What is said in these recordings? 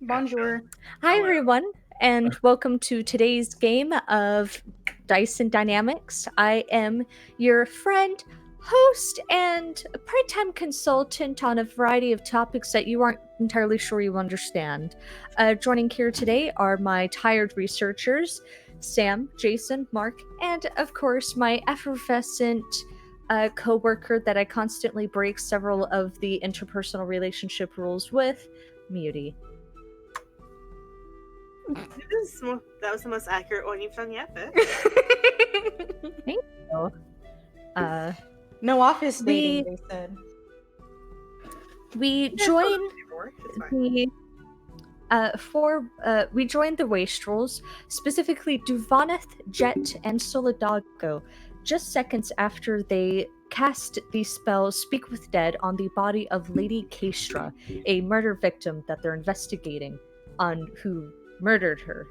Bonjour. Hi, Hello. everyone, and welcome to today's game of Dice and Dynamics. I am your friend, host, and a part-time consultant on a variety of topics that you aren't entirely sure you understand. Joining here today are my tired researchers, Sam, Jason, Mark, and of course my effervescent co-worker that I constantly break several of the interpersonal relationship rules with, Muty. That was the most accurate one you've done yet, Vic. Thank you. No office We- dating, they said. We Yeah, join it's fine. we joined the Wastrels, specifically Duvaneth, Jet, and Solidago, just seconds after they cast the spell Speak with Dead on the body of Lady Kaestra, a murder victim that they're investigating on who murdered her.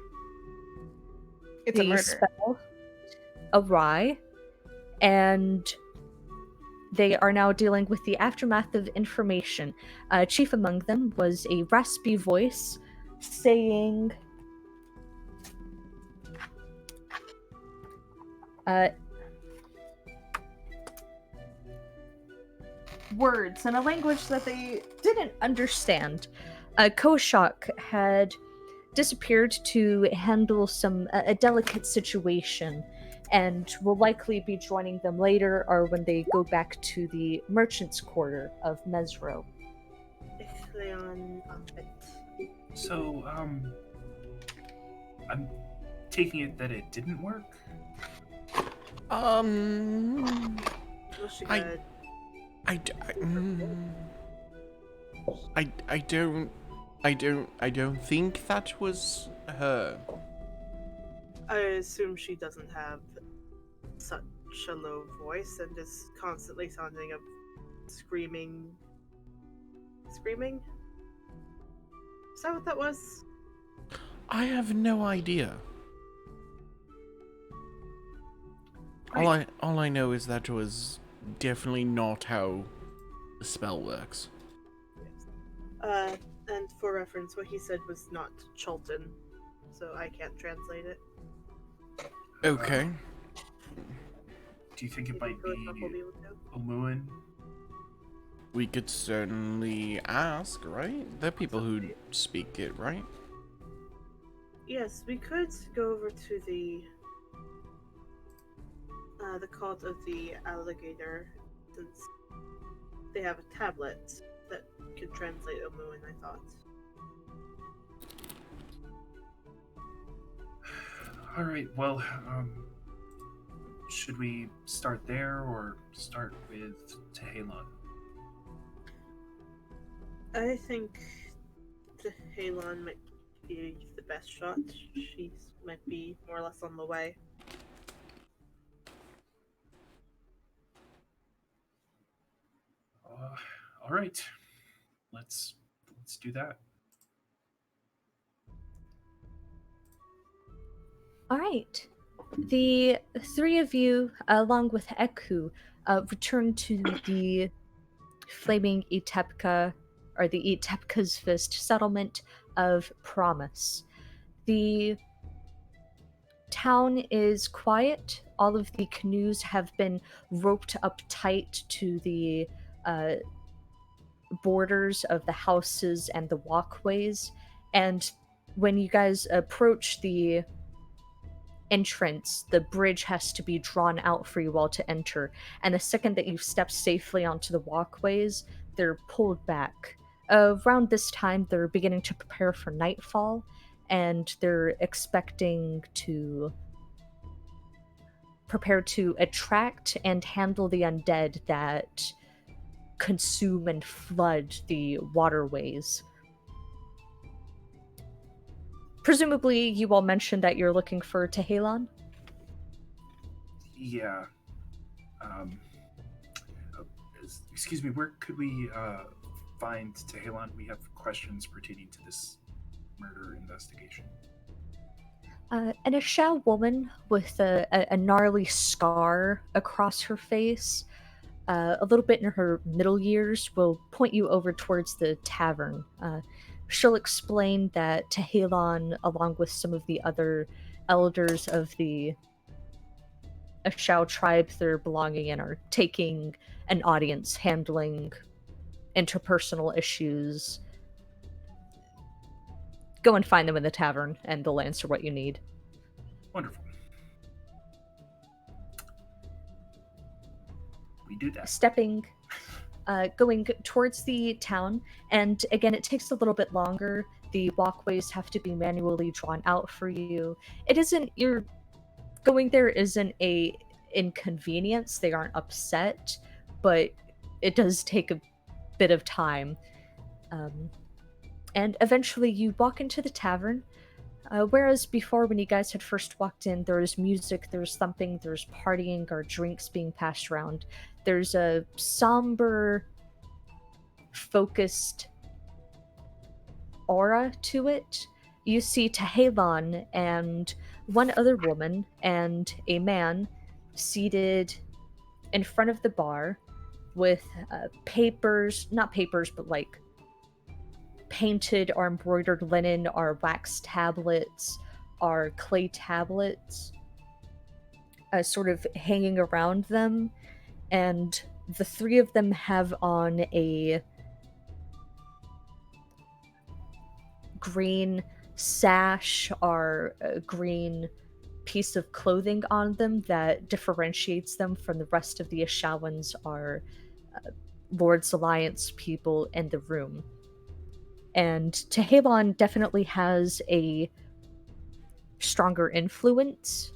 It's a The murder. spell awry, and they are now dealing with the aftermath of information. Chief among them was a raspy voice saying, words in a language that they didn't understand. Koshak had disappeared to handle a delicate situation and will likely be joining them later or when they go back to the merchant's quarter of Mesro. Leon Outfit. So, I'm taking it that it didn't work. Was she I- good? I don't think that was her. I assume she doesn't have such a low voice and is constantly sounding of screaming. Screaming? Is that what that was? I have no idea. All I know is that was definitely not how the spell works. And for reference, what he said was not Chulten, so I can't translate it. Okay. Do you think it might Maybe be Philip will be able to. Omuan? We could certainly ask, right? There are people who speak it, right? Yes, we could go over to the cult of the alligator, since they have a tablet that could translate Omuan, I thought. All right. Well, should we start there or start with Tehelon? I think Tehelon might be the best shot. She might be more or less on the way. All right. Let's do that. All right. The three of you, along with Eku, return to the Flaming Etepka, or the Etepka's Fist settlement of Promise. The town is quiet. All of the canoes have been roped up tight to the borders of the houses and the walkways. And when you guys approach the entrance, the bridge has to be drawn out for you all to enter. And the second that you step safely onto the walkways, they're pulled back. Around this time, they're beginning to prepare for nightfall, and they're expecting to prepare to attract and handle the undead that consume and flood the waterways. Presumably, you all mentioned that you're looking for Tehelon? Yeah. Excuse me. Where could we find Tehelon? We have questions pertaining to this murder investigation. An Ashau woman with a gnarly scar across her face, a little bit in her middle years, will point you over towards the tavern. she'll explain that Tehalon, along with some of the other elders of the Ashao tribe they're belonging in, are taking an audience, handling interpersonal issues. Go and find them in the tavern, and they'll answer what you need. Wonderful. We do that. Going towards the town, and again, it takes a little bit longer. The walkways have to be manually drawn out for you. You're going there isn't a inconvenience. They aren't upset, but it does take a bit of time. And eventually you walk into the tavern. Whereas before, when you guys had first walked in, there was music, there's thumping, there's partying or drinks being passed around. There's a somber, focused aura to it. You see Tehalon and one other woman and a man seated in front of the bar with not papers, but like painted or embroidered linen, or wax tablets, or clay tablets sort of hanging around them. And the three of them have on a green sash or a green piece of clothing on them that differentiates them from the rest of the Ashawans or Lord's Alliance people in the room. And Tehalon definitely has a stronger influence.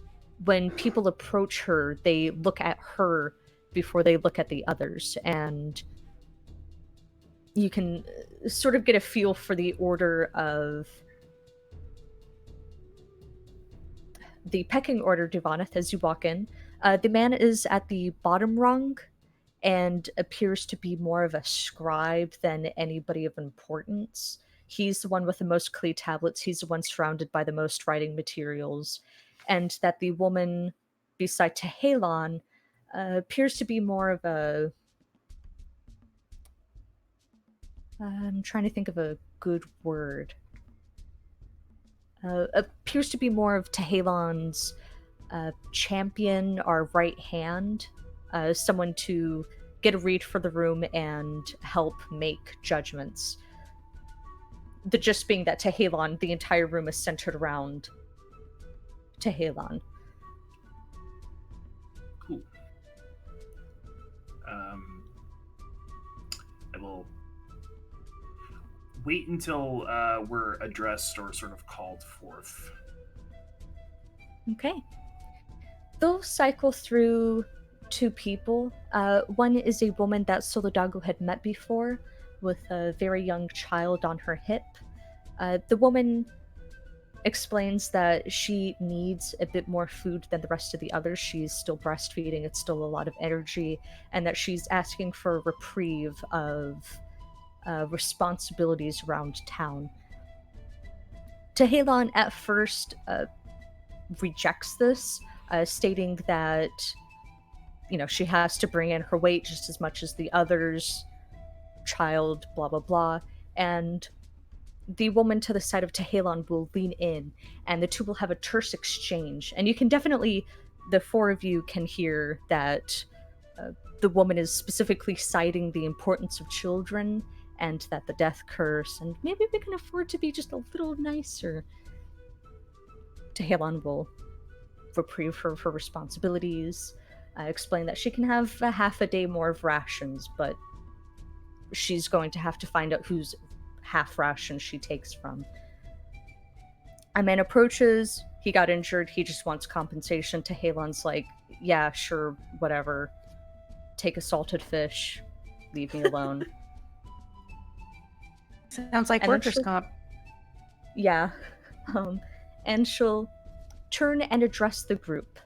When people approach her, they look at her before they look at the others, and you can sort of get a feel for the order of the pecking order, Divaneth, as you walk in. The man is at the bottom rung and appears to be more of a scribe than anybody of importance. He's the one with the most clay tablets. He's the one surrounded by the most writing materials. And that the woman beside Tehalon appears to be more of a... I'm trying to think of a good word. Appears to be more of Tehalon's champion or right hand. Someone to get a read for the room and help make judgments. The gist being that Tehalon, the entire room is centered around Tehalon. Cool. I will wait until we're addressed or sort of called forth. Okay. They'll cycle through two people. One is a woman that Solidago had met before, with a very young child on her hip. The woman explains that she needs a bit more food than the rest of the others. She's still breastfeeding, it's still a lot of energy, and that she's asking for a reprieve of responsibilities around town. Tehalon at first rejects this, stating that she has to bring in her weight just as much as the others, child, blah blah blah. And the woman to the side of Tehalon will lean in, and the two will have a terse exchange. And you can definitely, the four of you can hear that the woman is specifically citing the importance of children, and that the death curse, and maybe we can afford to be just a little nicer. Tehalon will reprieve her for responsibilities, explain that she can have a half a day more of rations, but she's going to have to find out whose half ration she takes from. A man approaches, he got injured, he just wants compensation. Tehalon's like, yeah, sure, whatever. Take a salted fish, leave me alone. Sounds like And workers' comp. Yeah. And she'll turn and address the group.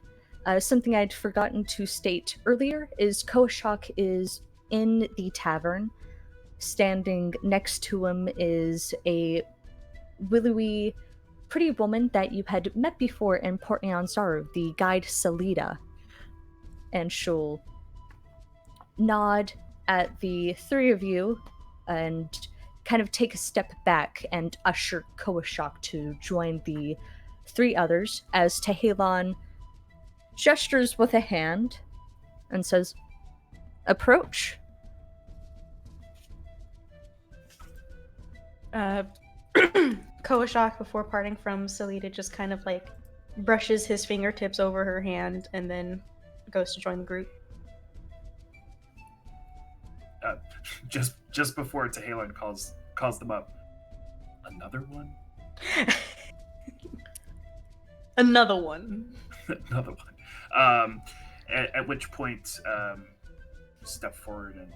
Something I'd forgotten to state earlier is Koshak is in the tavern. Standing next to him is a willowy, pretty woman that you had met before in Port Nyanzaru, the guide Salida. And she'll nod at the three of you and kind of take a step back and usher Koashok to join the three others as Tehelon gestures with a hand and says, "Approach." Koashok, before parting from Salida, just kind of like brushes his fingertips over her hand and then goes to join the group. Just before Tehelon calls them up. Another one? Another one. Another one. At which point, step forward and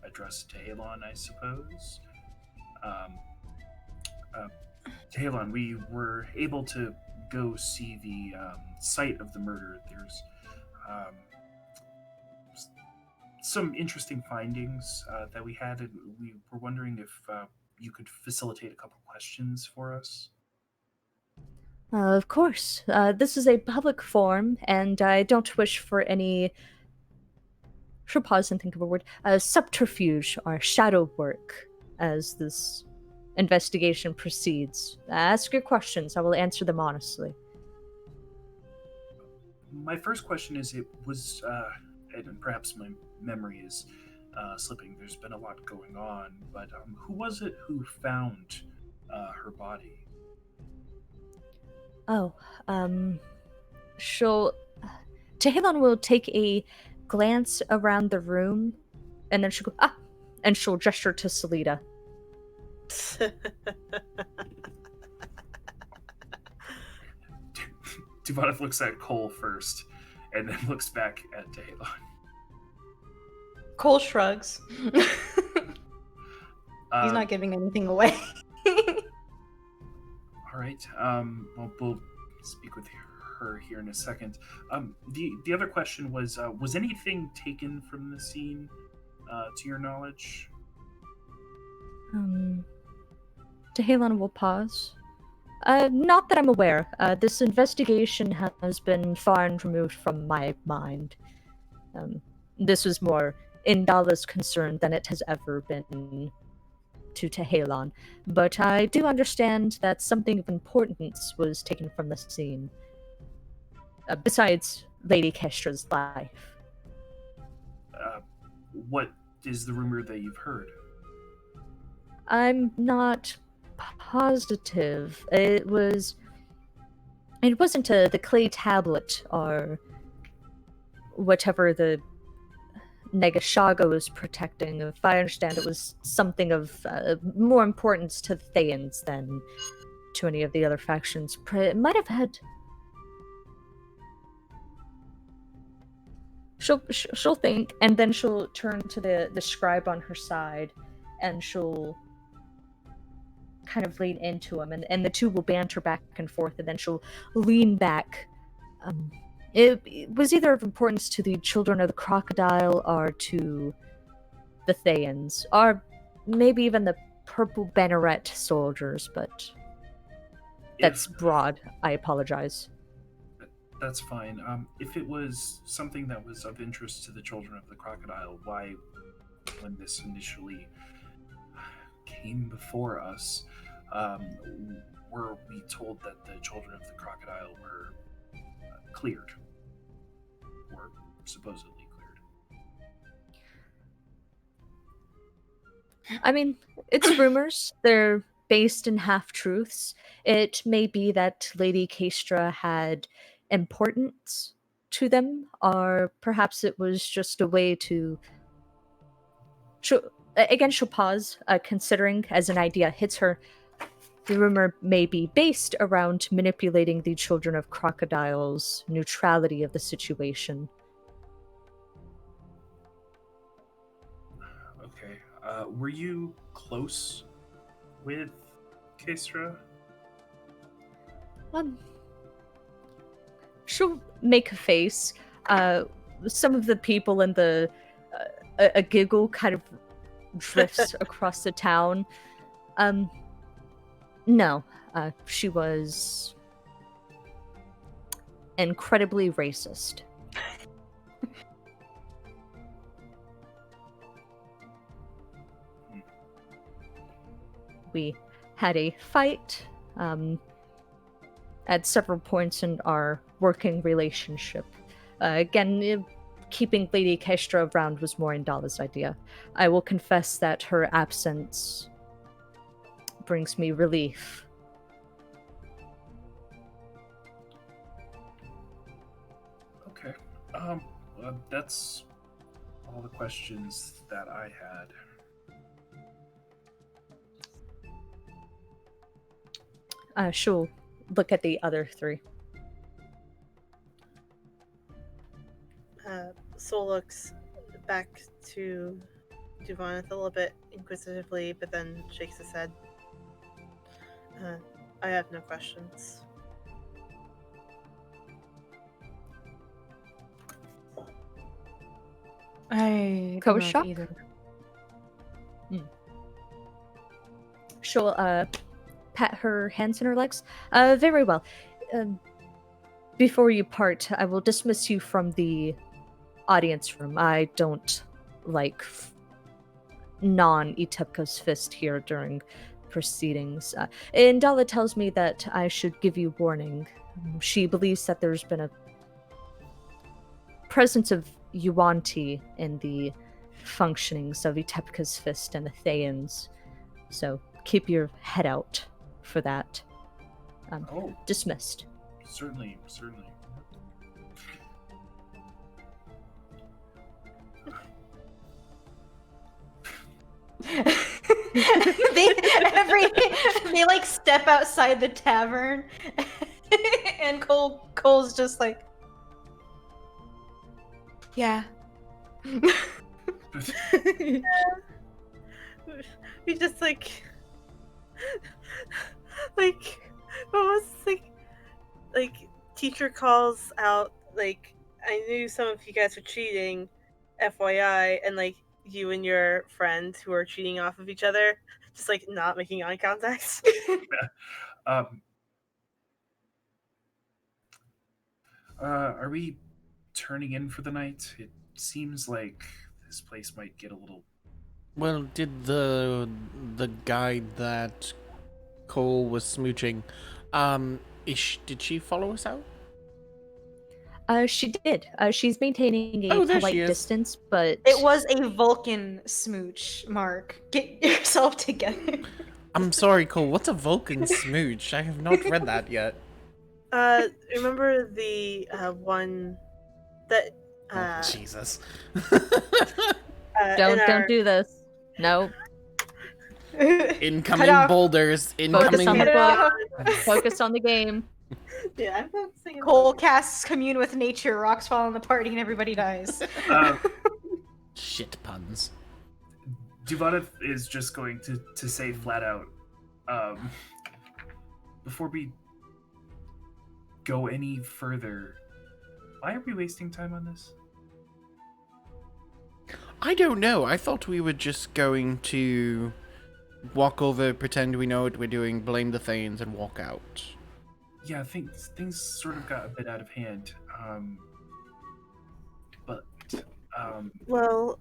address Tehelon, I suppose. Tehelon, we were able to go see the site of the murder. There's some interesting findings that we had, and we were wondering if you could facilitate a couple questions for us. Of course. This is a public forum, and I don't wish for any. She'll pause and think of a word. Subterfuge or shadow work as this investigation proceeds. Ask your questions. I will answer them honestly. My first question is, it was, and perhaps my memory is slipping. There's been a lot going on, but who was it who found her body? Oh, Tehelon will take a glance around the room, and then she'll go, and she'll gesture to Salida. Duvanov looks at Cole first, and then looks back at Tehelon. Cole shrugs. He's not giving anything away. All right. Well, we'll speak with her here in a second. The other question was anything taken from the scene, to your knowledge? Tehelon will pause. Not that I'm aware. This investigation has been far and removed from my mind. This was more Indala's concern than it has ever been to Tehelon. But I do understand that something of importance was taken from the scene. Besides Lady Kestra's life. What is the rumor that you've heard? I'm not positive. It wasn't the clay tablet or whatever the Negashaga was protecting. If I understand, it was something of more importance to the Thayans than to any of the other factions. It might have had. She'll think, and then she'll turn to the scribe on her side, and she'll kind of lean into him, and the two will banter back and forth, and then she'll lean back. It was either of importance to the children of the crocodile or to the Thayans, or maybe even the purple banneret soldiers, but that's broad. I apologize. That's fine. If it was something that was of interest to the children of the crocodile, why, when this initially came before us, were we told that the children of the crocodile were cleared? Or supposedly cleared? I mean, it's rumors. They're based in half-truths. It may be that Lady Kestra had importance to them, or perhaps it was just a way to... She'll pause, considering as an idea hits her. The rumor may be based around manipulating the children of crocodiles' neutrality of the situation. Okay. Were you close with Kestra? She'll make a face. Some of the people in the... a giggle kind of drifts across the town. No, she was incredibly racist. We had a fight at several points in our working relationship. Again, keeping Lady Kestra around was more Indala's idea. I will confess that her absence brings me relief. Okay. That's all the questions that I had. She'll look at the other three. Soul looks back to Duvoneth a little bit inquisitively, but then shakes his head. I have no questions. I Ko don't was know shocked? either. She'll pat her hands and her legs. Very well. Before you part, I will dismiss you from the audience room. I don't like non-Etepka's fist here during proceedings. Indala tells me that I should give you warning. She believes that there's been a presence of Yuanti in the functionings of Etepka's fist and the Thayans. So keep your head out for that. Dismissed. Certainly. they like step outside the tavern, and Cole's just like, yeah. We just like almost like teacher calls out, like, I knew some of you guys were cheating, FYI, and like you and your friend who are cheating off of each other, just like not making eye contact. Are we turning in for the night? It seems like this place might get a little. Well, did the guy that Cole was smooching, did she follow us out? She did. She's maintaining a Oh, there she polite is. distance, but It was a Vulcan smooch, Mark. Get yourself together. I'm sorry, Cole. What's a Vulcan smooch? I have not read that yet. Remember the one that Oh, Jesus. don't do this. No. Incoming Cut off. boulders. Focus Incoming. on the Cut off. book. Focus on the game. Yeah, I'm focusing on Cole casts commune with nature, rocks fall on the party, and everybody dies. Shit puns. Duvoneth is just going to say flat out, before we go any further, why are we wasting time on this? I don't know. I thought we were just going to walk over, pretend we know what we're doing, blame the Thanes, and walk out. Yeah, things sort of got a bit out of hand. well,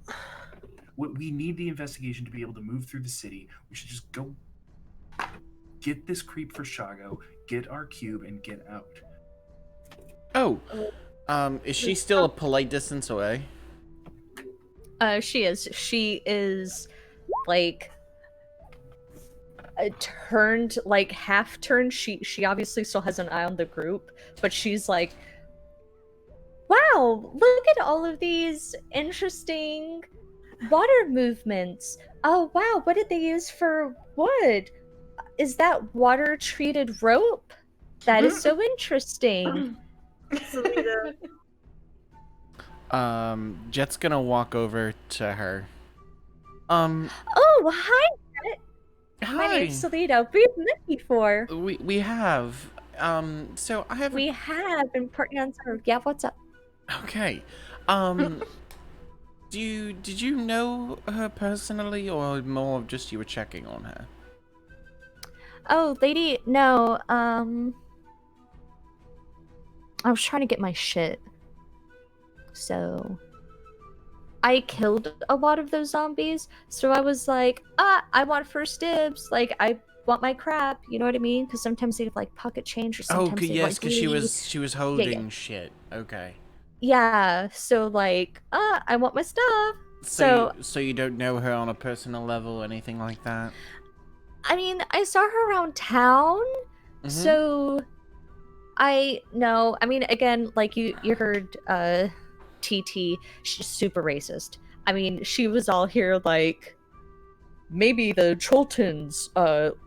We need the investigation to be able to move through the city. We should just go get this creep for Shago, get our cube, and get out. Oh, is she still a polite distance away? She is. She is, like, turned, like, half turned. She obviously still has an eye on the group, but she's like, wow, look at all of these interesting water movements. Oh, wow, what did they use for wood? Is that water-treated rope? That is so interesting. Selena, Jet's gonna walk over to her. Oh, hi, Hi. my name's Salida. We've met before. We have. So I have. We have been partnered on serve. Yeah, what's up? Okay. Did you know her personally, or more of just you were checking on her? Oh, lady, no, I was trying to get my shit. So I killed a lot of those zombies, so I was like, I want first dibs. Like, I want my crap? You know what I mean? Because sometimes they have like pocket change, or Oh, sometimes they yes, like because she really. was holding shit. Okay. Yeah. So like, I want my stuff. So you don't know her on a personal level or anything like that? I mean, I saw her around town, so I know. I mean, again, like you heard TT, she's super racist. I mean, she was all here like maybe the Chultons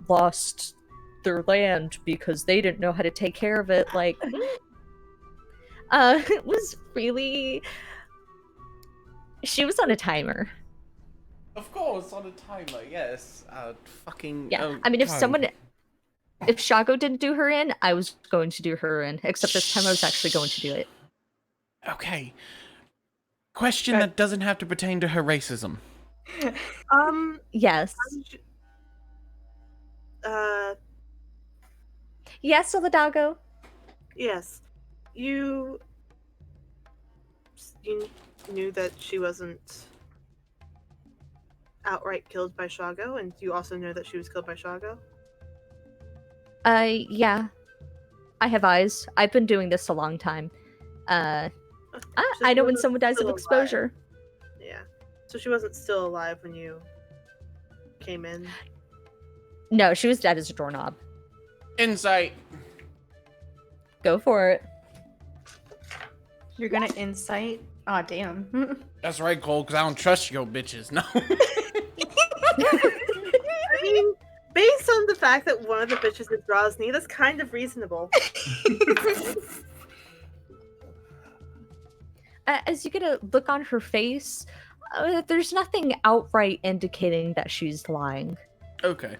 lost their land because they didn't know how to take care of it. Like, it was really. She was on a timer. Of course, on a timer, yes. Fucking. Yeah. Oh, I mean, if God. Shago didn't do her in, I was going to do her in. Except this time I was actually going to do it. Okay. Question that doesn't have to pertain to her racism. Yes. Yes, Solidago. Yes. You knew that she wasn't outright killed by Shago, and you also know that she was killed by Shago? Yeah. I have eyes. I've been doing this a long time. I know when someone dies of exposure. Yeah. So she wasn't still alive when you came in? No, she was dead as a doorknob. Insight. Go for it. You're gonna insight? Aw, damn. That's right, Cole, because I don't trust your bitches. No. I mean, based on the fact that one of the bitches is Rosny, that's kind of reasonable. As you get a look on her face, there's nothing outright indicating that she's lying. Okay.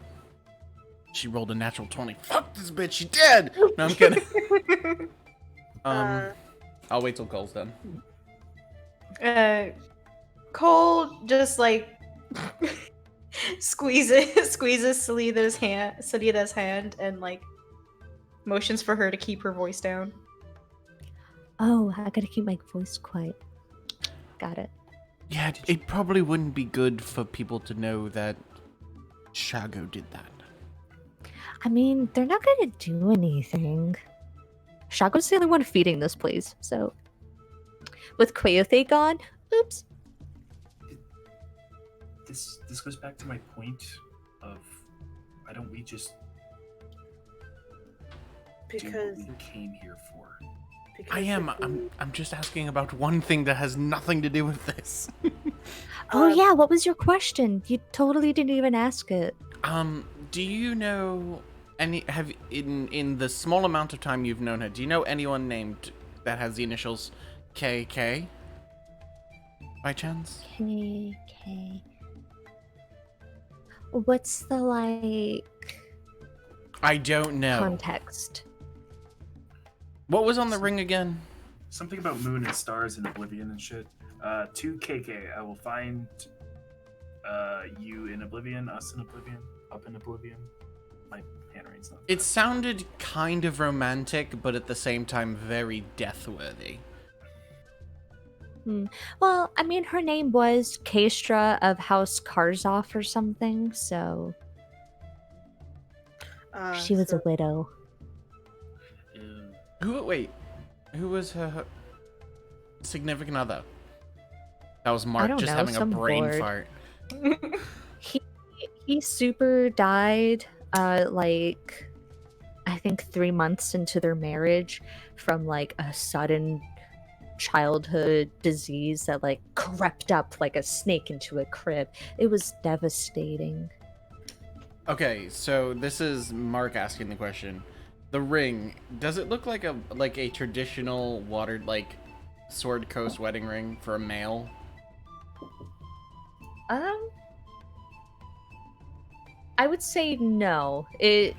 She rolled a natural 20. Fuck this bitch, she dead! No, I'm kidding. I'll wait till Cole's done. Cole just like squeezes Salida's hand and like motions for her to keep her voice down. Oh, I gotta keep my voice quiet. Got it. Yeah, it probably wouldn't be good for people to know that Shago did that. I mean, they're not gonna do anything. Shago's the only one feeding this place, so. With Quayothe gone, oops. This goes back to my point of why don't we just do what we came here for? I'm just asking about one thing that has nothing to do with this. Oh yeah, what was your question? You totally didn't even ask it. Do you know in the small amount of time you've known her, do you know anyone named that has the initials KK? By chance? KK. What's the like I don't know. context? What was on the ring again? Something about moon and stars and oblivion and shit. 2KK. I will find you in oblivion, us in oblivion, up in oblivion. My handwriting's not. It sounded kind of romantic, but at the same time very death-worthy. Well, I mean, her name was Kaestra of House Karzov or something, so she was a widow. Who was her significant other? That was Mark don't just know, having a some brain board. fart. He super died, like, I think 3 months into their marriage from like a sudden childhood disease that like crept up like a snake into a crib. It was devastating. Okay, so this is Mark asking the question. The ring, does it look like a traditional watered like Sword Coast wedding ring for a male? I would say no. It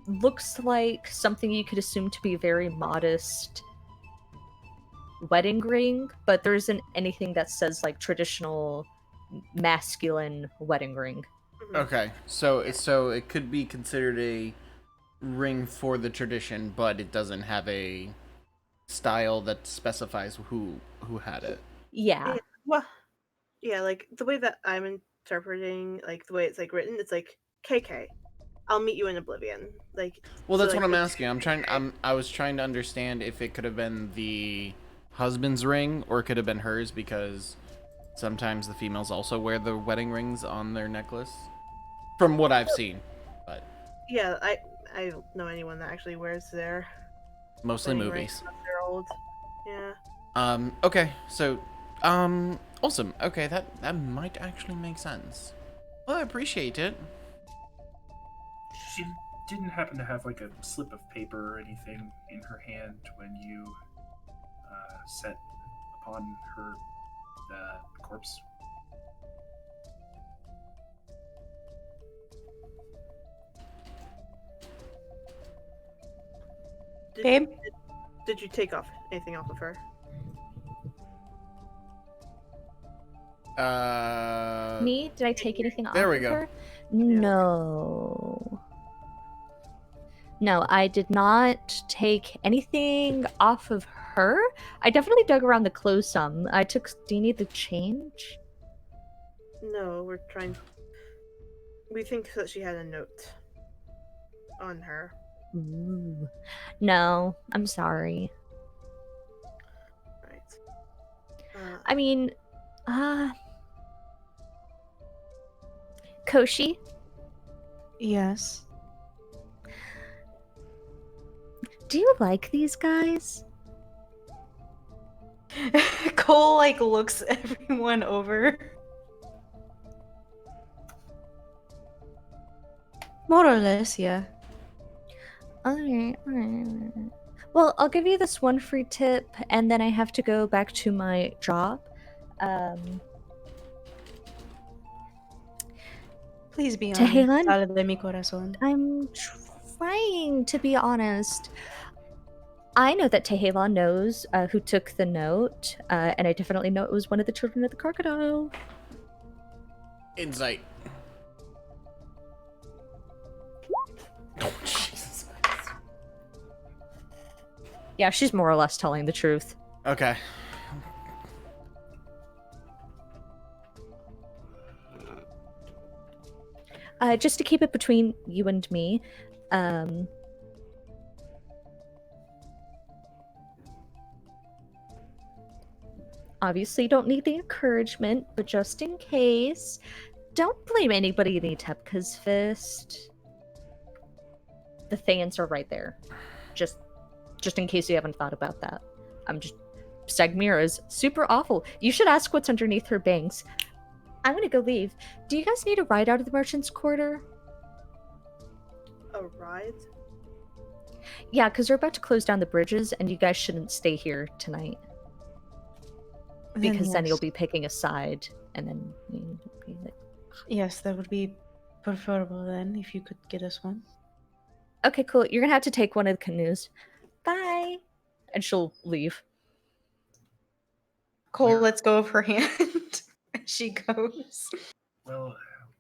looks like something you could assume to be a very modest wedding ring, but there isn't anything that says like traditional masculine wedding ring. Okay, so it could be considered a ring for the tradition, but it doesn't have a style that specifies who had it. Yeah. Well, yeah, like the way that I'm interpreting like the way it's like written, it's like KK. I'll meet you in Oblivion. Like, Well, so, that's like, what I'm the asking. KK. I was trying to understand if it could have been the husband's ring or it could have been hers, because sometimes the females also wear the wedding rings on their necklace. From what I've seen, but Yeah, I don't know anyone that actually wears their mostly wedding rings movies. unless they're old. Yeah. Okay, so awesome. Okay, that might actually make sense. Well, I appreciate it. She didn't happen to have like a slip of paper or anything in her hand when you set upon her corpse. Babe? Did you take off anything off of her? Me? Did I take anything off There we of go. her? No. No, I did not take anything off of her. I definitely dug around the clothes some. Do you need the change? No, we're trying. We think that she had a note on her. Ooh. No, I'm sorry. Right. I mean, Koshi, Yes. do you like these guys? Cole like looks everyone over. More or less, yeah. Alright. Well, I'll give you this one free tip, and then I have to go back to my job. Please be Tehelan? honest. Sala de mi corazón. I'm trying to be honest. I know that Tehelan knows who took the note, and I definitely know it was one of the children of the crocodile. Insight. Oh, Jesus. Yeah, she's more or less telling the truth. Okay. Just to keep it between you and me, obviously you don't need the encouragement, but just in case, don't blame anybody in the Tepka's fist. The fans are right there. Just in case you haven't thought about that. Segmira is super awful. You should ask what's underneath her bangs. I'm gonna go leave. Do you guys need a ride out of the Merchant's Quarter? A ride? Yeah, because they're about to close down the bridges, and you guys shouldn't stay here tonight. Because then you'll yes. be picking a side, and then you'll be like... Yes, that would be preferable then, if you could get us one. Okay, cool. You're gonna have to take one of the canoes. Bye. And she'll leave. Cole Where- lets go of her hand as she goes. Well,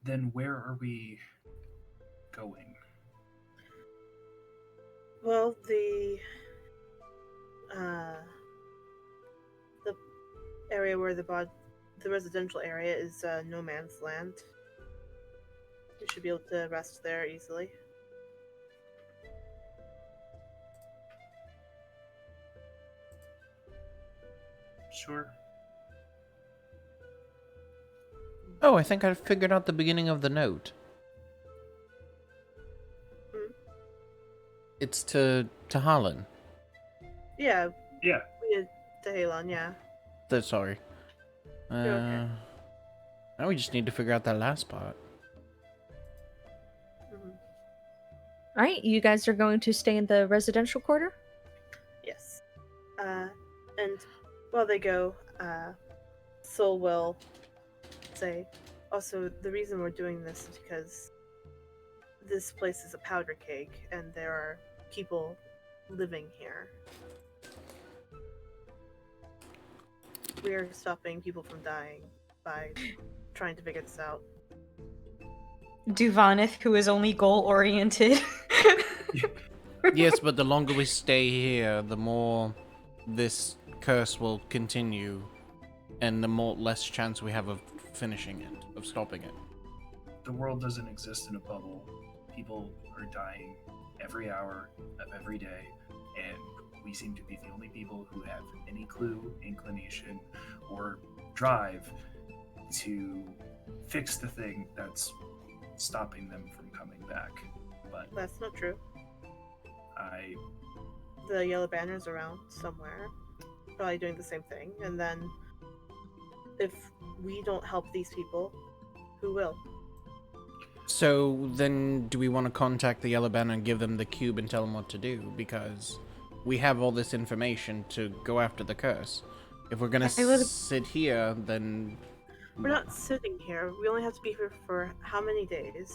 then where are we going? Well, the area where the residential area is no man's land. You should be able to rest there easily. Sure. Oh, I think I figured out the beginning of the note. Hmm? It's to Holland. Yeah, Yeah. we did to Halon, yeah. Sorry. You're okay. Now we just need to figure out that last part. Mhm. Alright, you guys are going to stay in the residential quarter? Yes. And while they go, Sol will say, also, the reason we're doing this is because this place is a powder keg, and there are people living here. We're stopping people from dying by trying to figure this out. Duvanith, who is only goal-oriented. Yes, but the longer we stay here, the more this curse will continue, and the less chance we have of finishing it, of stopping it. The world doesn't exist in a bubble. People are dying every hour of every day, and we seem to be the only people who have any clue, inclination, or drive to fix the thing that's stopping them from coming back. But That's not true. I The yellow banner's around somewhere, probably doing the same thing. And then, if we don't help these people, who will? So then, do we want to contact the Yellow Banner and give them the cube and tell them what to do? Because we have all this information to go after the curse. If we're gonna I would- sit here, then We're not sitting here. We only have to be here for how many days?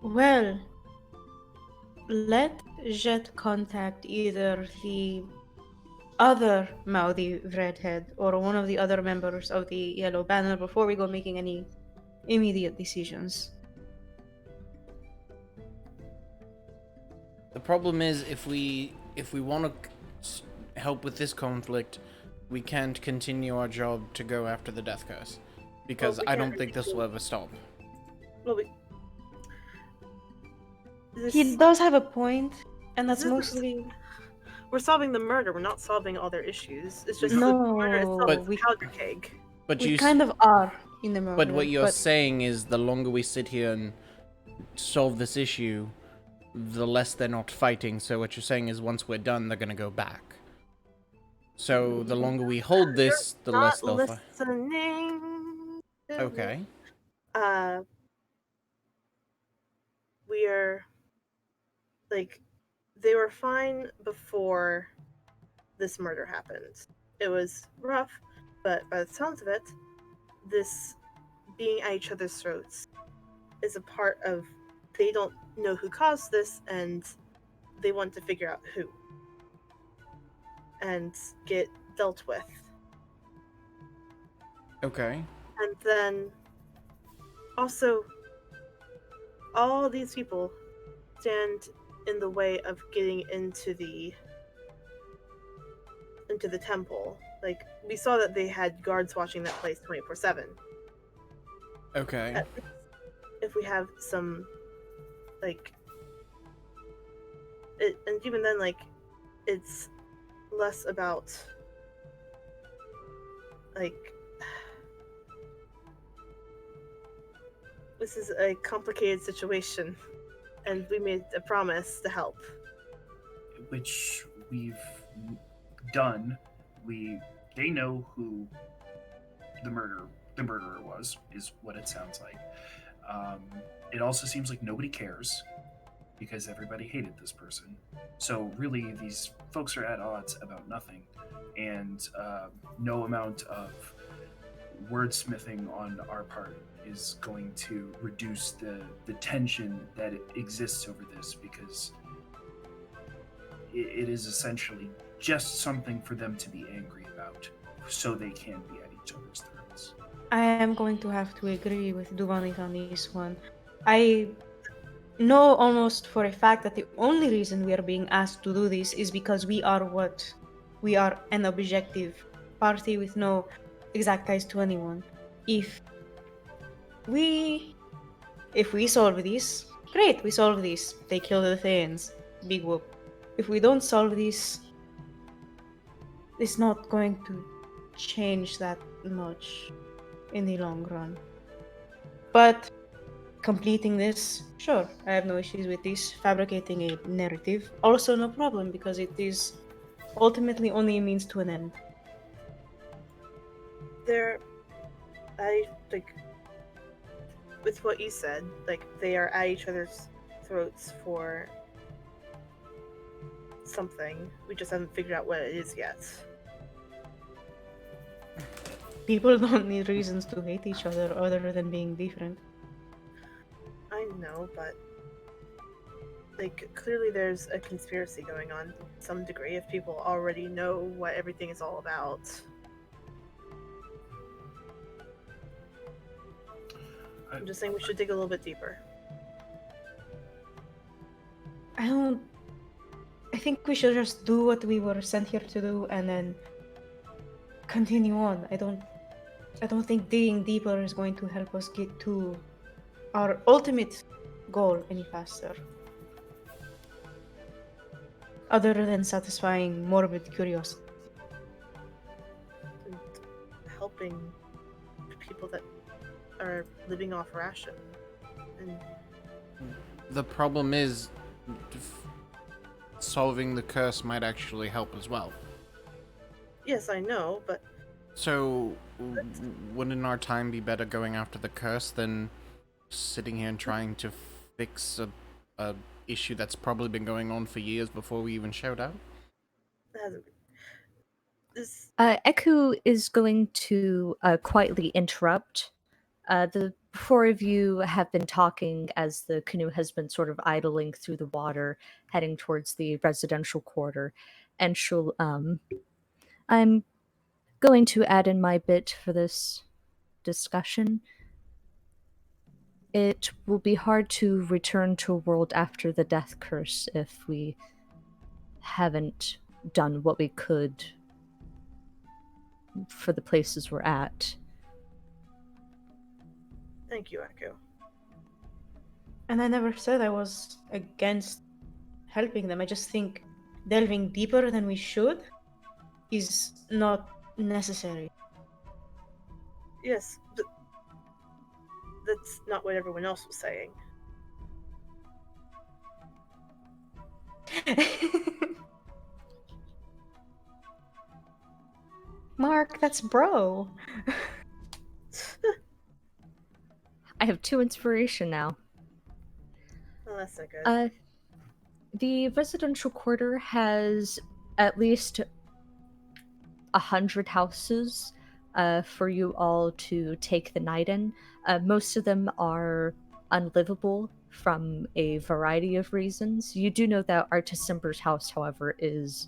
Well, let Jet contact either the other mouthy redhead or one of the other members of the Yellow Banner before we go making any immediate decisions. The problem is, if we want to help with this conflict, we can't continue our job to go after the death curse, because Well, we I don't can't think this will ever stop. Well, He does have a point, and that's This is- mostly we're solving the murder. We're not solving all their issues. It's just No, the murder itself but is we- a powder keg. But we you, kind of are in the moment. but what you're saying is, the longer we sit here and solve this issue, the less they're not fighting. So what you're saying is, once we're done, they're gonna go back. So the longer we hold this, the Not less they'll fight. listening. to me. Okay. We are like they were fine before this murder happened. It was rough, but by the sounds of it, this being at each other's throats is a part of they don't know who caused this and they want to figure out who and get dealt with. Okay. And then also all these people stand in the way of getting into the temple. Like we saw that they had guards watching that place 24/7. Okay. At least if we have some like it, and even then like it's less about like this is a complicated situation and we made a promise to help. which we've done. They know who the murderer was, is what it sounds like. It also seems like nobody cares because everybody hated this person. So really, these folks are at odds about nothing, and no amount of wordsmithing on our part is going to reduce the tension that exists over this, because it is essentially just something for them to be angry about so they can be at each other's throats. I am going to have to agree with Duvanik on this one. I know almost for a fact that the only reason we are being asked to do this is because we are an objective party with no exact ties to anyone. If we solve this, great, we solve this. They kill the Thanes. Big whoop. If we don't solve this, it's not going to change that much in the long run. But completing this, sure, I have no issues with this. Fabricating a narrative, also no problem, because it is ultimately only a means to an end. I like with what you said, like they are at each other's throats for something. We just haven't figured out what it is yet. People don't need reasons to hate each other other than being different. I know, but like clearly there's a conspiracy going on to some degree if people already know what everything is all about. I'm just saying we should dig a little bit deeper. I think we should just do what we were sent here to do and then continue on. I don't think digging deeper is going to help us get to our ultimate goal any faster. Other than satisfying morbid curiosity. And helping people that are living off ration. And The problem is, solving the curse might actually help as well. yes, I know, but So, wouldn't our time be better going after the curse than sitting here and trying to fix a issue that's probably been going on for years before we even showed up? that hasn't been. This Eku is going to quietly interrupt. The four of you have been talking as the canoe has been sort of idling through the water, heading towards the residential quarter. And I'm going to add in my bit for this discussion. It will be hard to return to a world after the death curse if we haven't done what we could for the places we're at. Thank you, Echo. And I never said I was against helping them. I just think delving deeper than we should is not necessary. Yes, but that's not what everyone else was saying. Mark, that's bro. I have 2 inspiration now. Well, that's not good. The residential quarter has at least 100 houses for you all to take the night in. Most of them are unlivable from a variety of reasons. You do know that Artisimber's house, however, is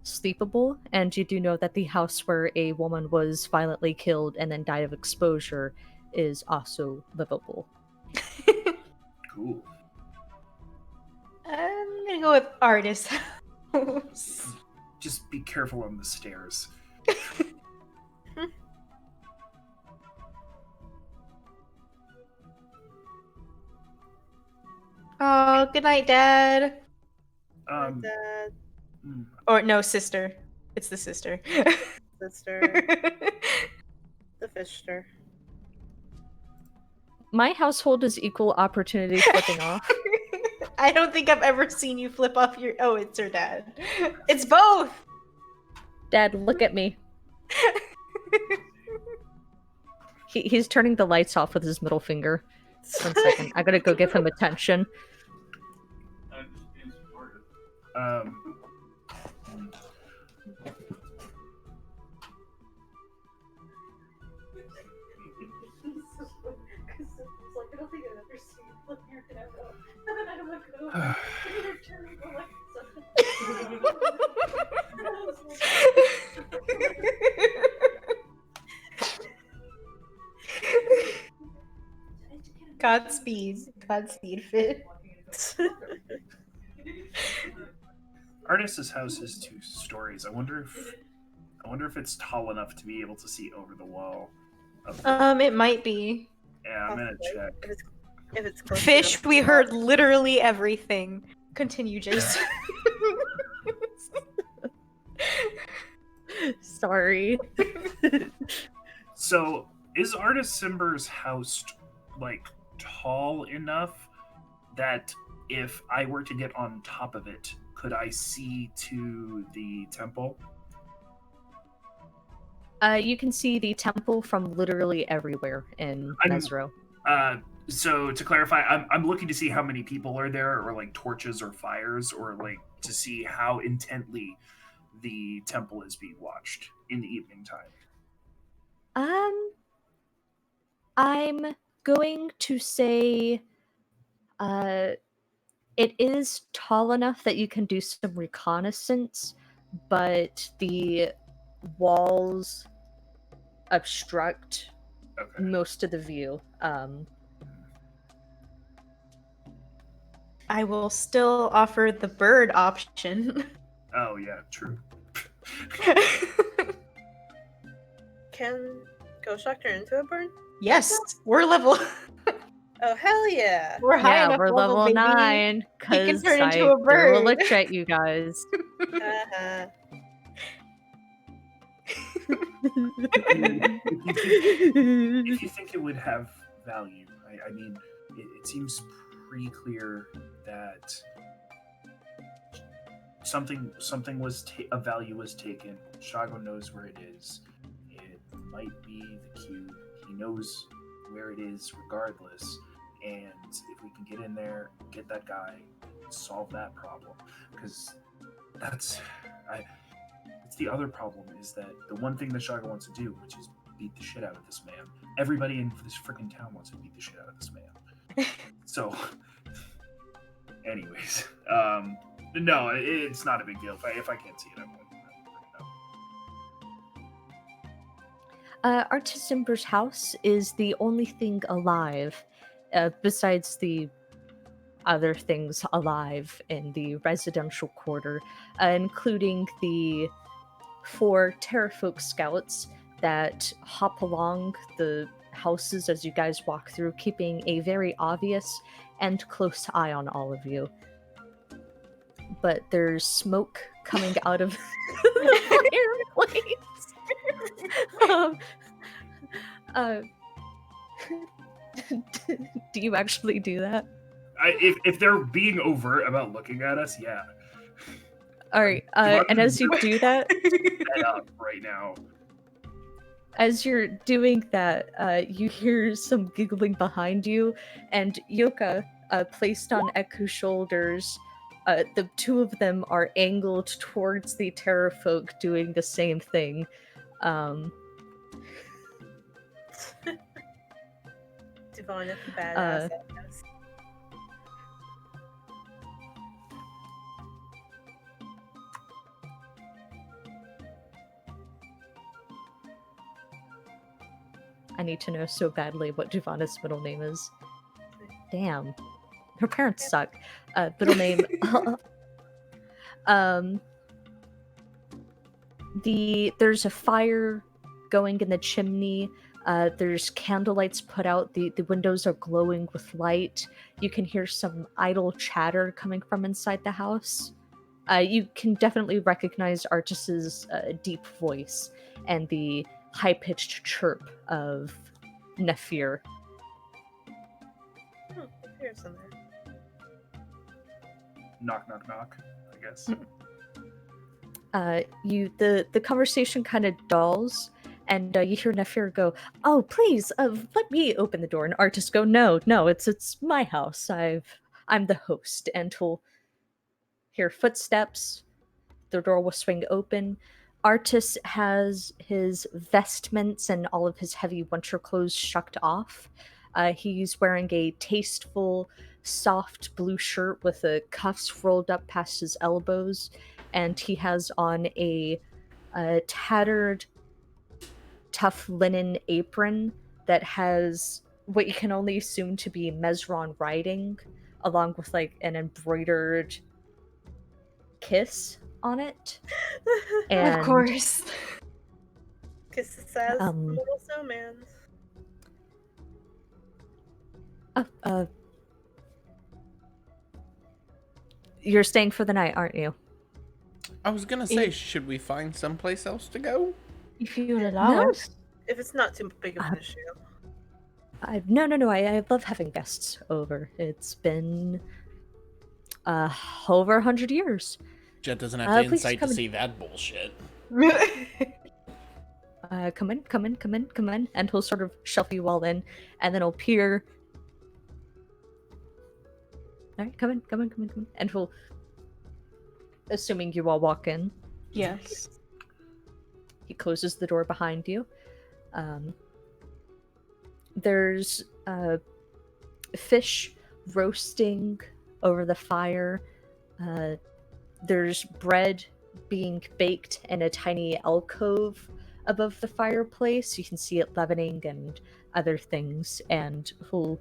sleepable, and you do know that the house where a woman was violently killed and then died of exposure is also livable. Cool. I'm gonna go with artist house. Just be careful on the stairs. Oh, good night, Dad. Um, Dad, mm, Or no, sister. It's the sister. sister, the fishster. My household is equal opportunity flipping off. I don't think I've ever seen you flip off your. Oh, it's her dad. It's both. Dad, look at me. He's turning the lights off with his middle finger. 1 second. I gotta go give him attention. um, Godspeed. Godspeed, Fit. Artist's house is 2 stories. I wonder if it's tall enough to be able to see over the wall. Of the, It might be. yeah, I'm gonna check. If it's close Fish, enough we to heard walk. literally everything. Continue, Jason. Sorry. So, is Artist Simber's house like tall enough that if I were to get on top of it, could I see to the temple? You can see the temple from literally everywhere in I'm- Mesro. So to clarify, I'm looking to see how many people are there, or like torches or fires, or like to see how intently the temple is being watched in the evening time. I'm going to say it is tall enough that you can do some reconnaissance, but the walls obstruct Okay. most of the view. I will still offer the bird option. Oh yeah, true. Can Ghost Shock turn into a bird? Yes, we're level. Oh, hell yeah! We're high Yeah, enough we're level baby. 9 He can because turn into I a threw a bird. lich at you guys. Uh-huh. If you think it would have value, I mean, it seems pretty clear that something was a value was taken. Shago knows where it is. It might be the cube. He knows where it is regardless. And if we can get in there, get that guy, solve that problem, because that's the other problem is that the one thing that Shago wants to do, which is beat the shit out of this man. Everybody in this freaking town wants to beat the shit out of this man. So, anyways, no, it's not a big deal. If I can't see it, I won't bring it up. Artis Ember's house is the only thing alive, besides the other things alive in the residential quarter, including the 4 Terrafolk scouts that hop along the houses as you guys walk through, keeping a very obvious and close eye on all of you. But there's smoke coming out of the fireplace. Do you actually do that? If they're being overt about looking at us, yeah. All right, and as you do that, That up right now. as you're doing that, you hear some giggling behind you, and Yoka, placed on Eku's shoulders, the 2 of them are angled towards the Terrafolk doing the same thing. Devon is a badass. I guess. I need to know so badly what Giovanna's middle name is. Damn. Her parents suck. Middle name. There's a fire going in the chimney. There's candlelights put out. The windows are glowing with light. You can hear some idle chatter coming from inside the house. You can definitely recognize Artis's deep voice and the high-pitched chirp of Nephir. Here's in there. Knock, knock, knock, I guess. The conversation kind of dulls, and you hear Nephir go, "Oh, please, let me open the door." And Artis go, "No, it's my house. I'm the host." And he'll hear footsteps. The door will swing open. Artis has his vestments and all of his heavy winter clothes shucked off. He's wearing a tasteful, soft blue shirt with the cuffs rolled up past his elbows, and he has on a tattered, tough linen apron that has what you can only assume to be Mesron writing, along with like an embroidered kiss on it. And Of course. Kiss it says little snowman. You're staying for the night, aren't you? I was gonna say, should we find someplace else to go? If you would allow us. If it's not too big of an issue. No. I love having guests over. It's been over 100 years. Jet doesn't have the please insight come to in. see that bullshit. Come in. And he'll sort of shuffle you all in, and then he'll peer. All right, come in. And he'll, assuming you all walk in, Yes. he closes the door behind you. There's fish roasting over the fire. There's bread being baked in a tiny alcove above the fireplace. You can see it leavening and other things, and he'll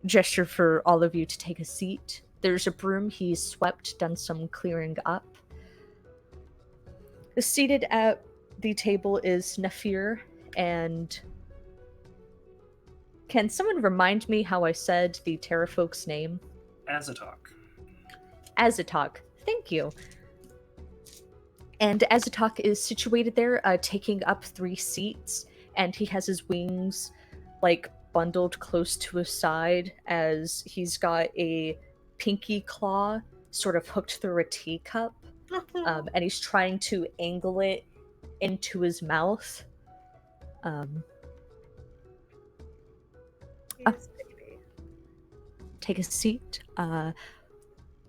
gesture for all of you to take a seat. There's a broom he's swept, done some clearing up. Seated at the table is Nephir And can someone remind me how I said the Terrafolk's name? Azatok. Azatok. Thank you. And Azatok is situated there, taking up 3 seats, and he has his wings, like, bundled close to his side as he's got a pinky claw sort of hooked through a teacup, and he's trying to angle it into his mouth. Yes, baby. Take a seat.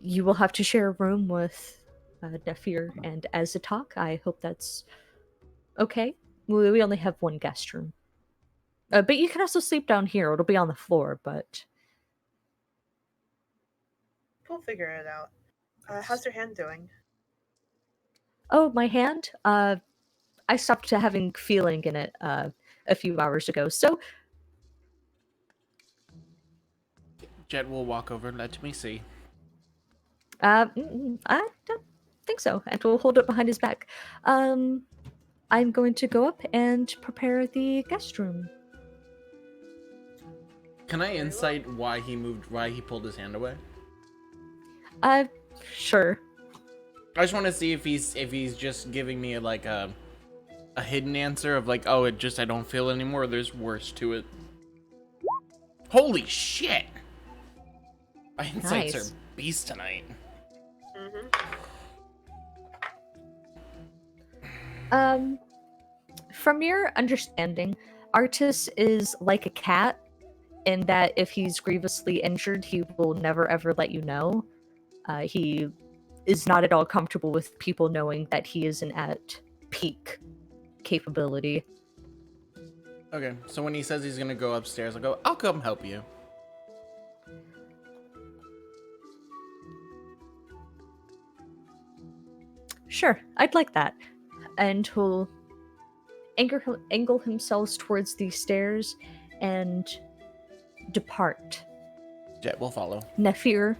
You will have to share a room with Nefir and Azatok. I hope that's okay. We only have one guest room. But you can also sleep down here. It'll be on the floor, but... We'll figure it out. How's your hand doing? Oh, my hand? I stopped having feeling in it a few hours ago, so... Jet will walk over. Let me see. I don't think so. And we'll hold it behind his back. I'm going to go up and prepare the guest room. Can I insight why he pulled his hand away? Sure. I just want to see if he's just giving me like a hidden answer of like, oh, I don't feel it anymore. Or there's worse to it. Holy shit! My insights Nice. are beast tonight. From your understanding, Artis is like a cat in that if he's grievously injured, he will never ever let you know. He is not at all comfortable with people knowing that he isn't at peak capability. Okay, so when he says he's gonna go upstairs, I'll go, I'll come help you. Sure, I'd like that. And he'll angle himself towards the stairs and depart. Jet will follow. Nefir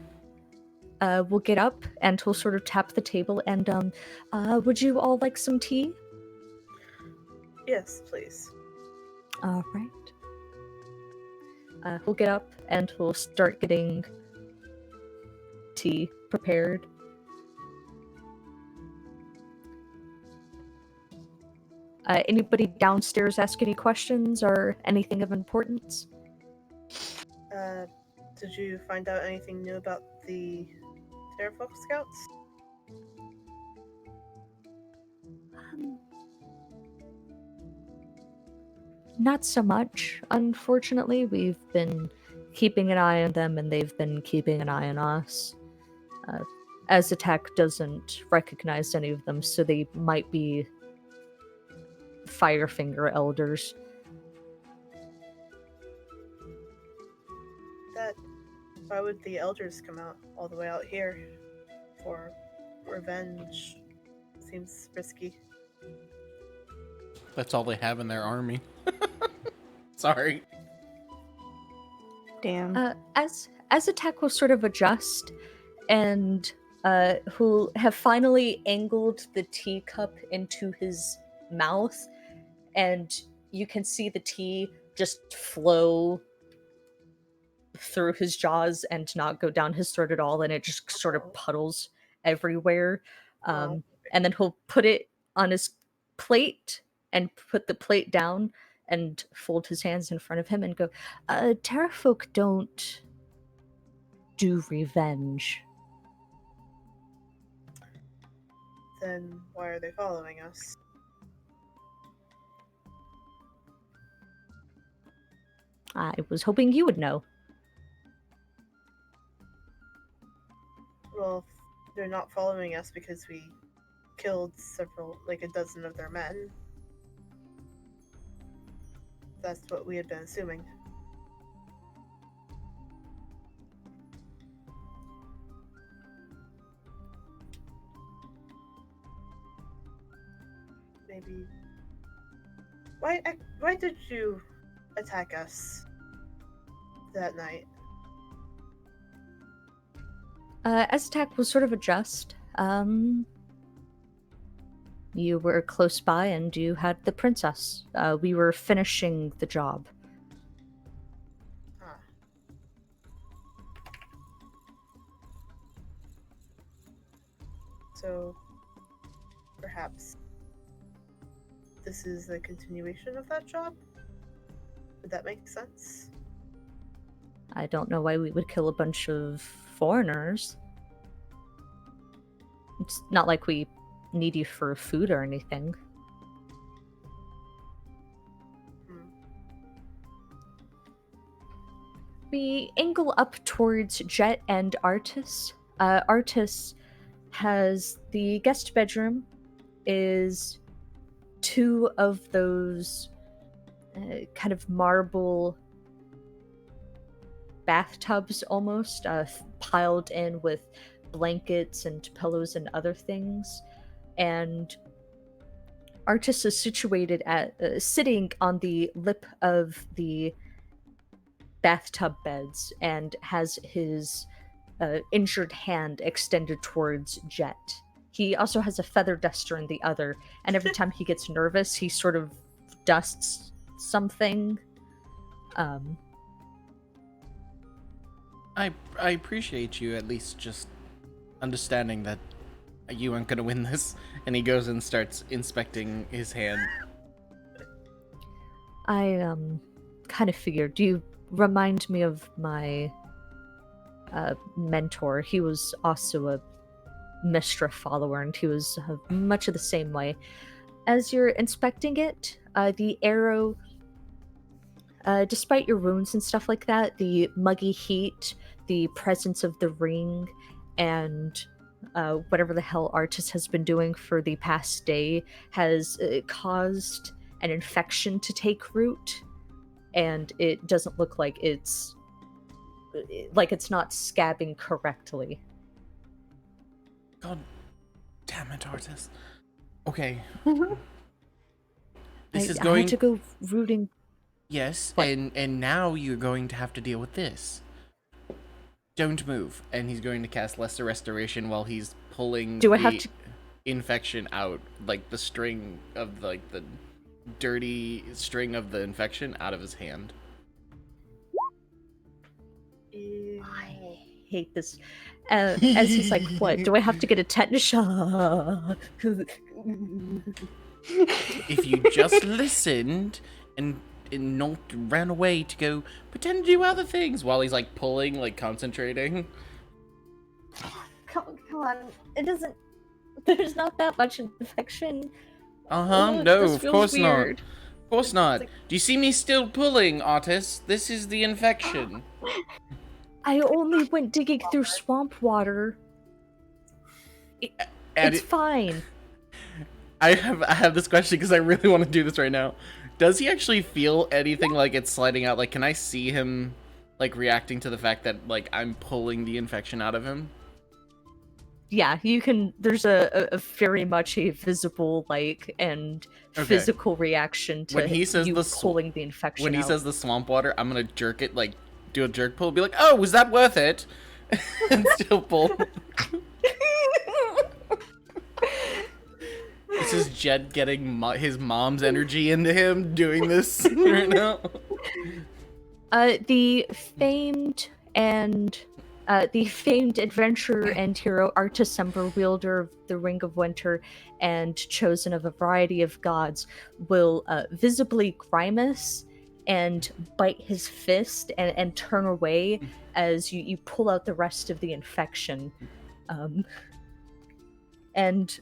will get up and he'll sort of tap the table and, would you all like some tea? Yes, please. All right. He'll get up and he'll start getting tea prepared. Anybody downstairs ask any questions or anything of importance? Did you find out anything new about the Terrafolk Scouts? Not so much, unfortunately. We've been keeping an eye on them, and they've been keeping an eye on us. Azatek doesn't recognize any of them, so they might be Firefinger elders. Why would the elders come out all the way out here for revenge? Seems risky. That's all they have in their army. Sorry. Damn. As Azatek will sort of adjust, and who'll have finally angled the teacup into his mouth, and you can see the tea just flow through his jaws and not go down his throat at all, and it just sort of puddles everywhere. And then he'll put it on his plate and put the plate down and fold his hands in front of him and go, Terrafolk don't do revenge. Then why are they following us? I was hoping you would know. Well, they're not following us because we killed like a dozen of their men. That's what we had been assuming. Maybe. Why did you attack us that night? Azatek will sort of adjust. You were close by and you had the princess. We were finishing the job. Ah. So, perhaps this is the continuation of that job? Would that make sense? I don't know why we would kill a bunch of foreigners. It's not like we need you for food or anything. Hmm. We angle up towards Jet and Artis. Artis has the guest bedroom is two of those kind of marble bathtubs almost, piled in with blankets and pillows and other things. And Artis is situated at sitting on the lip of the bathtub beds and has his injured hand extended towards Jet. He also has a feather duster in the other, and every time he gets nervous, he sort of dusts something. I appreciate you at least just understanding that you aren't gonna win this. And he goes and starts inspecting his hand. I kind of figured. You remind me of my mentor. He was also a Mistra follower, and he was much of the same way. As you're inspecting it, the arrow, despite your wounds and stuff like that, the muggy heat, the presence of the ring, and whatever the hell Artis has been doing for the past day has caused an infection to take root, and it doesn't look like it's not scabbing correctly. God damn it, Artis. Okay. I had to go rooting. Yes, What? and now you're going to have to deal with this. Don't move. And he's going to cast Lesser Restoration while he's pulling Do I the have to- infection out, like the string of the dirty string of the infection out of his hand. I hate this. As he's like, what? Do I have to get a tetanus shot? If you just listened and not ran away to go pretend to do other things while he's like pulling, like concentrating. Come on. It doesn't. There's not that much infection. No, this of feels course weird. not. Of course not. Do you see me still pulling, Artis? This is the infection. I only went digging through swamp water. It's fine. I have this question because I really want to do this right now. Does he actually feel anything like it's sliding out? Like, can I see him, like, reacting to the fact that, like, I'm pulling the infection out of him? Yeah, you can. There's a very much a visible, like, and physical reaction to when he says you pulling the infection When he out. says the swamp water, I'm gonna jerk it, like, do a jerk pull, be like, oh, was that worth it? And still pull. This is Jed getting his mom's energy into him doing this right now. The famed adventurer and hero Artisember, wielder of the Ring of Winter and chosen of a variety of gods, will visibly grimace and bite his fist and turn away as you pull out the rest of the infection. And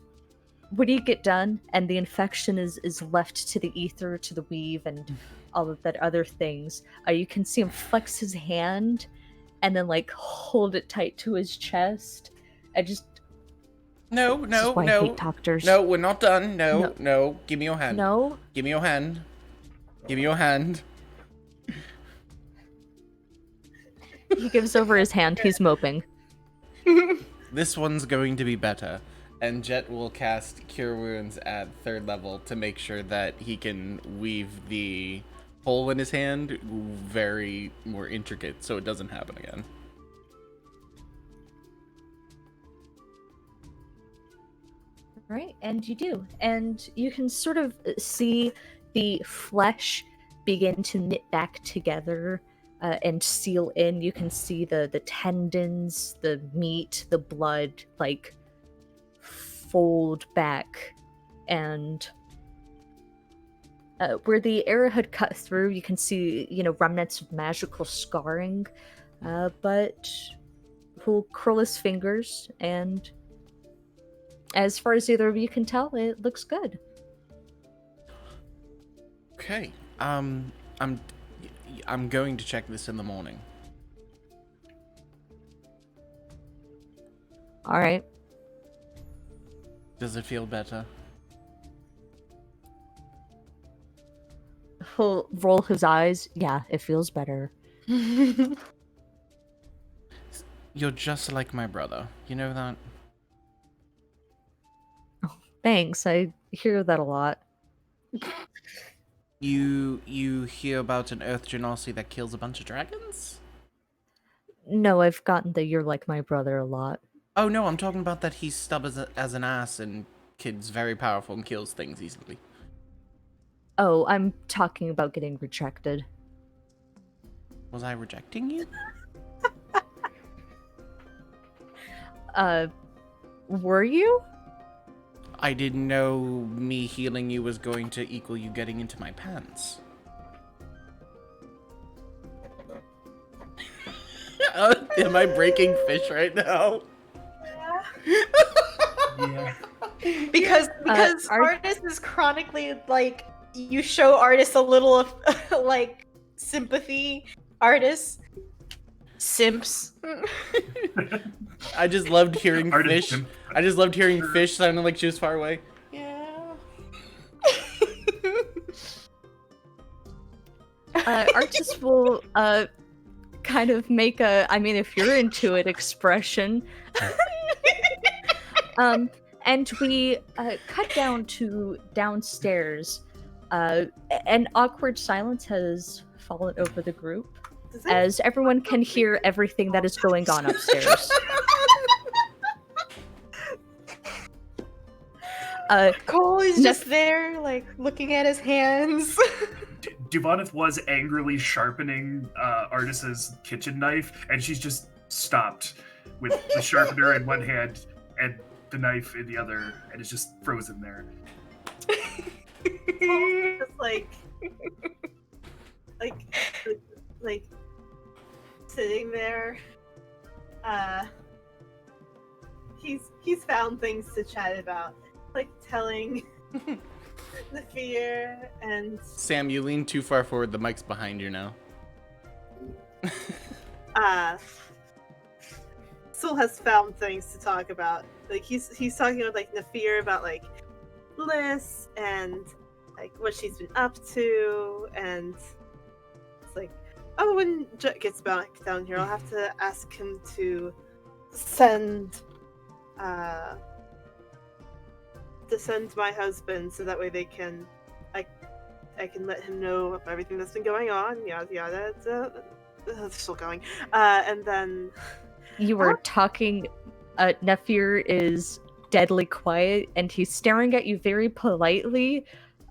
when you get done and the infection is left to the ether, to the weave, and all of that other things, you can see him flex his hand and then, like, hold it tight to his chest. I hate doctors. No, we're not done. No. Give me your hand. No. Give me your hand. Give me your hand. He gives over his hand. He's moping. This one's going to be better. And Jet will cast Cure Wounds at 3rd level to make sure that he can weave the hole in his hand very more intricate so it doesn't happen again. right, and you do. And you can sort of see the flesh begin to knit back together and seal in. You can see the tendons, the meat, the blood, like, fold back. And where the arrow had cut through, you can see, remnants of magical scarring. But he'll curl his fingers, and as far as either of you can tell, it looks good. Okay. I'm going to check this in the morning. All right. Does it feel better? He'll roll his eyes. Yeah, it feels better. You're just like my brother. You know that? Thanks. I hear that a lot. You hear about an Earth Genasi that kills a bunch of dragons? No, I've gotten the "you're like my brother" a lot. Oh no, I'm talking about that he's stub as an ass and kid's very powerful and kills things easily. Oh, I'm talking about getting rejected. Was I rejecting you? Were you? I didn't know me healing you was going to equal you getting into my pants. Am I breaking fish right now? Yeah. Because Artis is chronically, like, you show Artis a little of like sympathy. Artis simps. I just loved hearing Artist fish. simp. I just loved hearing fish sounding like she was far away. Yeah. Artis will kind of make a, I mean, if you're into it, expression. And we cut down to downstairs. An awkward silence has fallen over the group as everyone can hear everything that is going on upstairs. Cole is just there, like, looking at his hands. Duvanith was angrily sharpening Artis's kitchen knife, and she's just stopped with the sharpener in one hand and the knife in the other, and it's just frozen there. Just like sitting there. He's found things to chat about, like telling the fear and Sam, you lean too far forward. The mic's behind you now. Sul has found things to talk about. Like he's talking about like Nafir about like Bliss and like what she's been up to, and it's like, oh, when Jet gets back down here, I'll have to ask him to send my husband so that way they can I can let him know of everything that's been going on. Yada yada. It's still going. And then You were talking. Nefir is deadly quiet, and he's staring at you very politely.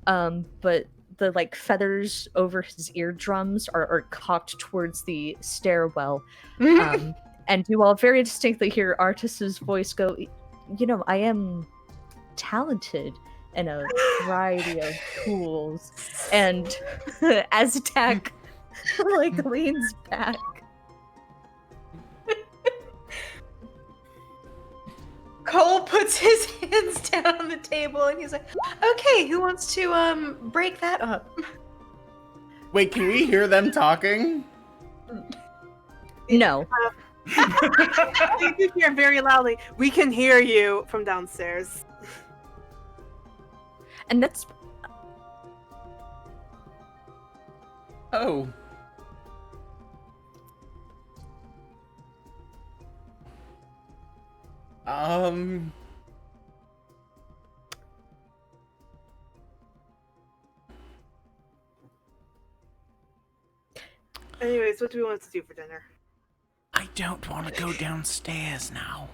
But the like feathers over his eardrums are cocked towards the stairwell. And you all very distinctly hear Artis's voice go, I am talented in a variety of tools. And Aztec like leans back. Cole puts his hands down on the table and he's like, okay, who wants to break that up? Wait, can we hear them talking? No. you can hear very loudly. We can hear you from downstairs. And that's Oh. Anyways, what do we want to do for dinner? I don't want to go downstairs now.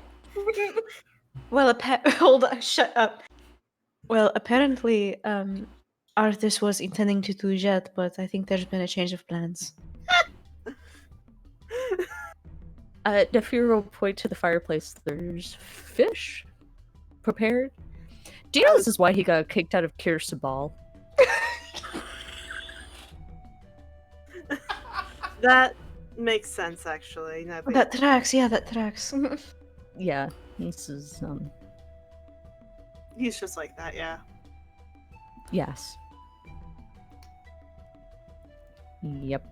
Well, hold on, shut up. Well, apparently, Artis was intending to do Jet, but I think there's been a change of plans. Nefir will point to the fireplace. There's fish prepared. Do you know this is why he got kicked out of Kir Sabal? That makes sense, actually. now That tracks, yeah, that tracks. Yeah, this is He's just like that, yeah. yes. Yep.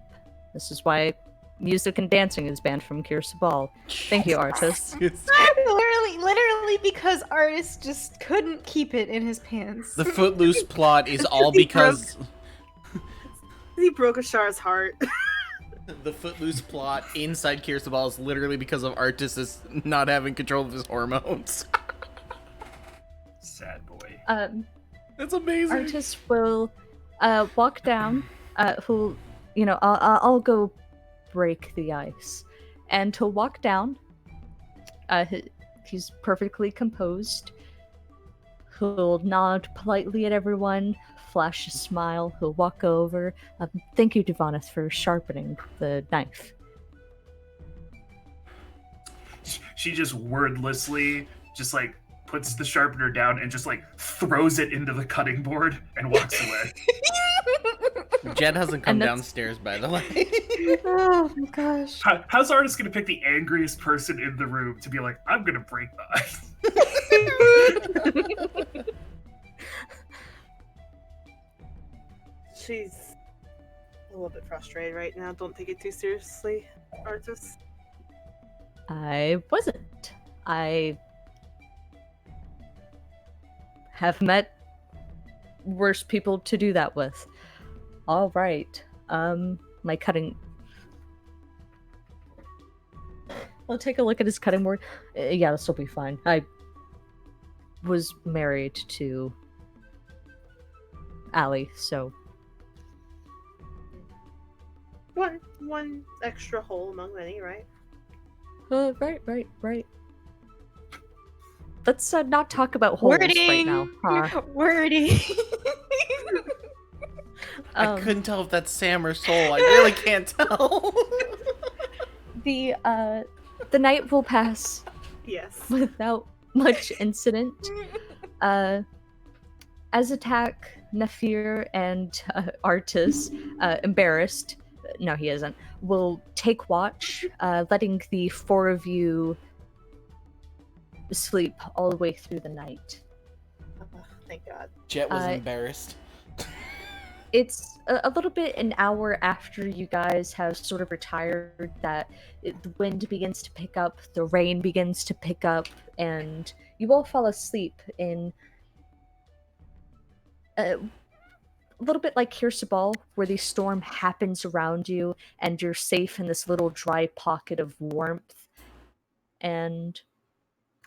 This is why music and dancing is banned from Kir Sabal. Thank you, Artis. literally because Artis just couldn't keep it in his pants. The Footloose plot is all He because He broke Ashar's heart. the Footloose plot inside Kirsabal is literally because of Artis not having control of his hormones. Sad boy. That's amazing. Artis will walk down. Who'll, I'll go break the ice, and he'll walk down. He's perfectly composed. He'll nod politely at everyone, flash a smile. He'll walk over. Thank you, Divanith, for sharpening the knife. She just wordlessly just like puts the sharpener down and just like throws it into the cutting board and walks away. Jen hasn't come And that's- downstairs, by the way. Oh my gosh. How's Artist gonna pick the angriest person in the room to be like, I'm gonna break the ice? She's a little bit frustrated right now. Don't take it too seriously, Artis. I wasn't. I have met worse people to do that with. All right. My cutting. I'll take a look at his cutting board. Yeah, this will be fine. I was married to Allie, so One extra hole among many, right? right. Let's not talk about holes right now. Huh? Wording. I couldn't tell if that's Sam or Soul. I really can't tell. The night will pass Yes. without much incident. As attack, Nefir and Artis, embarrassed, no he isn't, will take watch, letting the four of you sleep all the way through the night. Oh, thank God. Jet was Uh, embarrassed. It's a little bit an hour after you guys have sort of retired that the wind begins to pick up, the rain begins to pick up, and you all fall asleep in a little bit like Kirsabal, where the storm happens around you and you're safe in this little dry pocket of warmth. And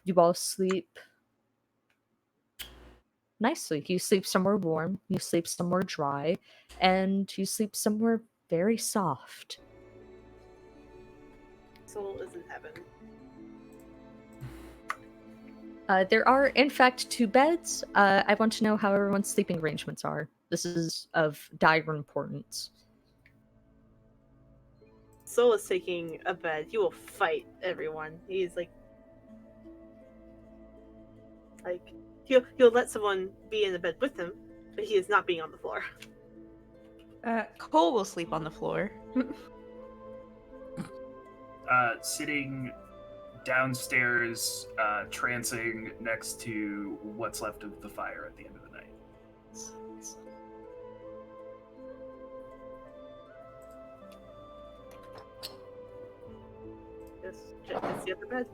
you all sleep nicely. You sleep somewhere warm, you sleep somewhere dry, and you sleep somewhere very soft. Soul is in heaven. There are, in fact, 2 beds. I want to know how everyone's sleeping arrangements are. This is of dire importance. Soul is taking a bed. He will fight everyone. He's like he'll let someone be in the bed with him, but he is not being on the floor. Cole will sleep on the floor. Sitting downstairs, trancing next to what's left of the fire at the end of the night. Yes, Jet gets the other bed.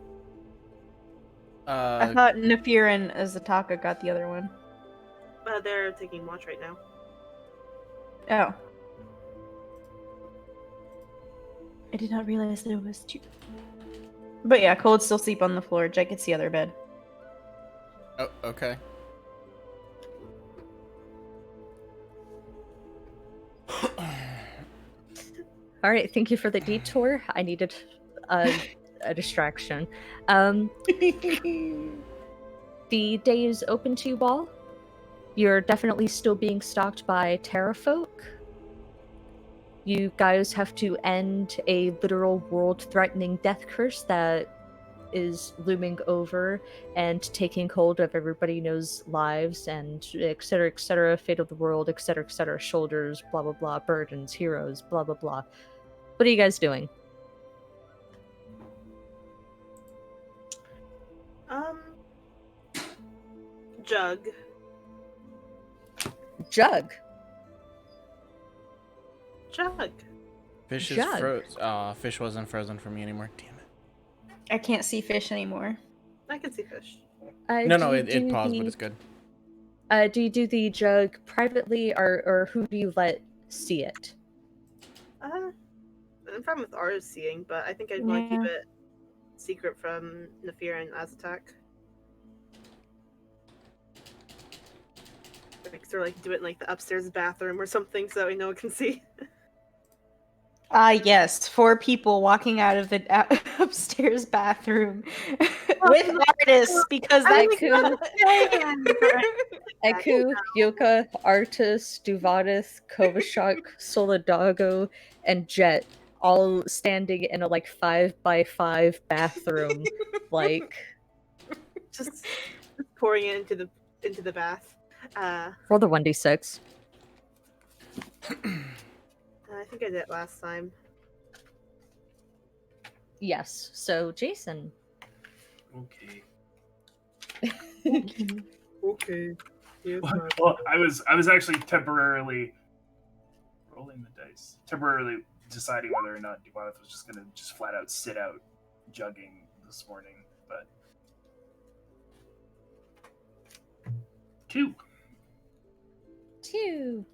I thought Nefir and Azataka got the other one. They're taking watch right now. Oh. I did not realize there was 2. But yeah, Cole would still sleep on the floor. Jet gets the other bed. Oh, okay. All right, thank you for the detour. I needed a distraction. The day is open to you all. You're definitely still being stalked by terrafolk. You guys have to end a literal world-threatening death curse that is looming over and taking hold of everybody knows lives and etc., fate of the world, etc., shoulders, blah blah blah, burdens, heroes, blah blah blah. What are you guys doing? Um, Jug. Jug. Fish is Jug. froze. Aw, fish wasn't frozen for me anymore. Damn it. I can't see fish anymore. I can see fish. No, it paused, but it's good. Do you do the jug privately, or who do you let see it? I'm fine with ours seeing, but I think I'd want to keep Yeah. it secret from Nafira and Azatak. Like, sort of like do it in like the upstairs bathroom or something, so that way no one can see. Yes, 4 people walking out of the upstairs bathroom with artists because that's Eku, Yoka, Artus, Duvadis, Kovashak, Solidago, and Jet all standing in a like 5x5 bathroom, like just pouring it into the bath. roll the 1d6. I think I did it last time. Yes. So Jason. Okay. Okay. Well, I was actually temporarily rolling the dice, temporarily deciding whether or not Dubois was just gonna just flat out sit out jugging this morning, but 2. 2.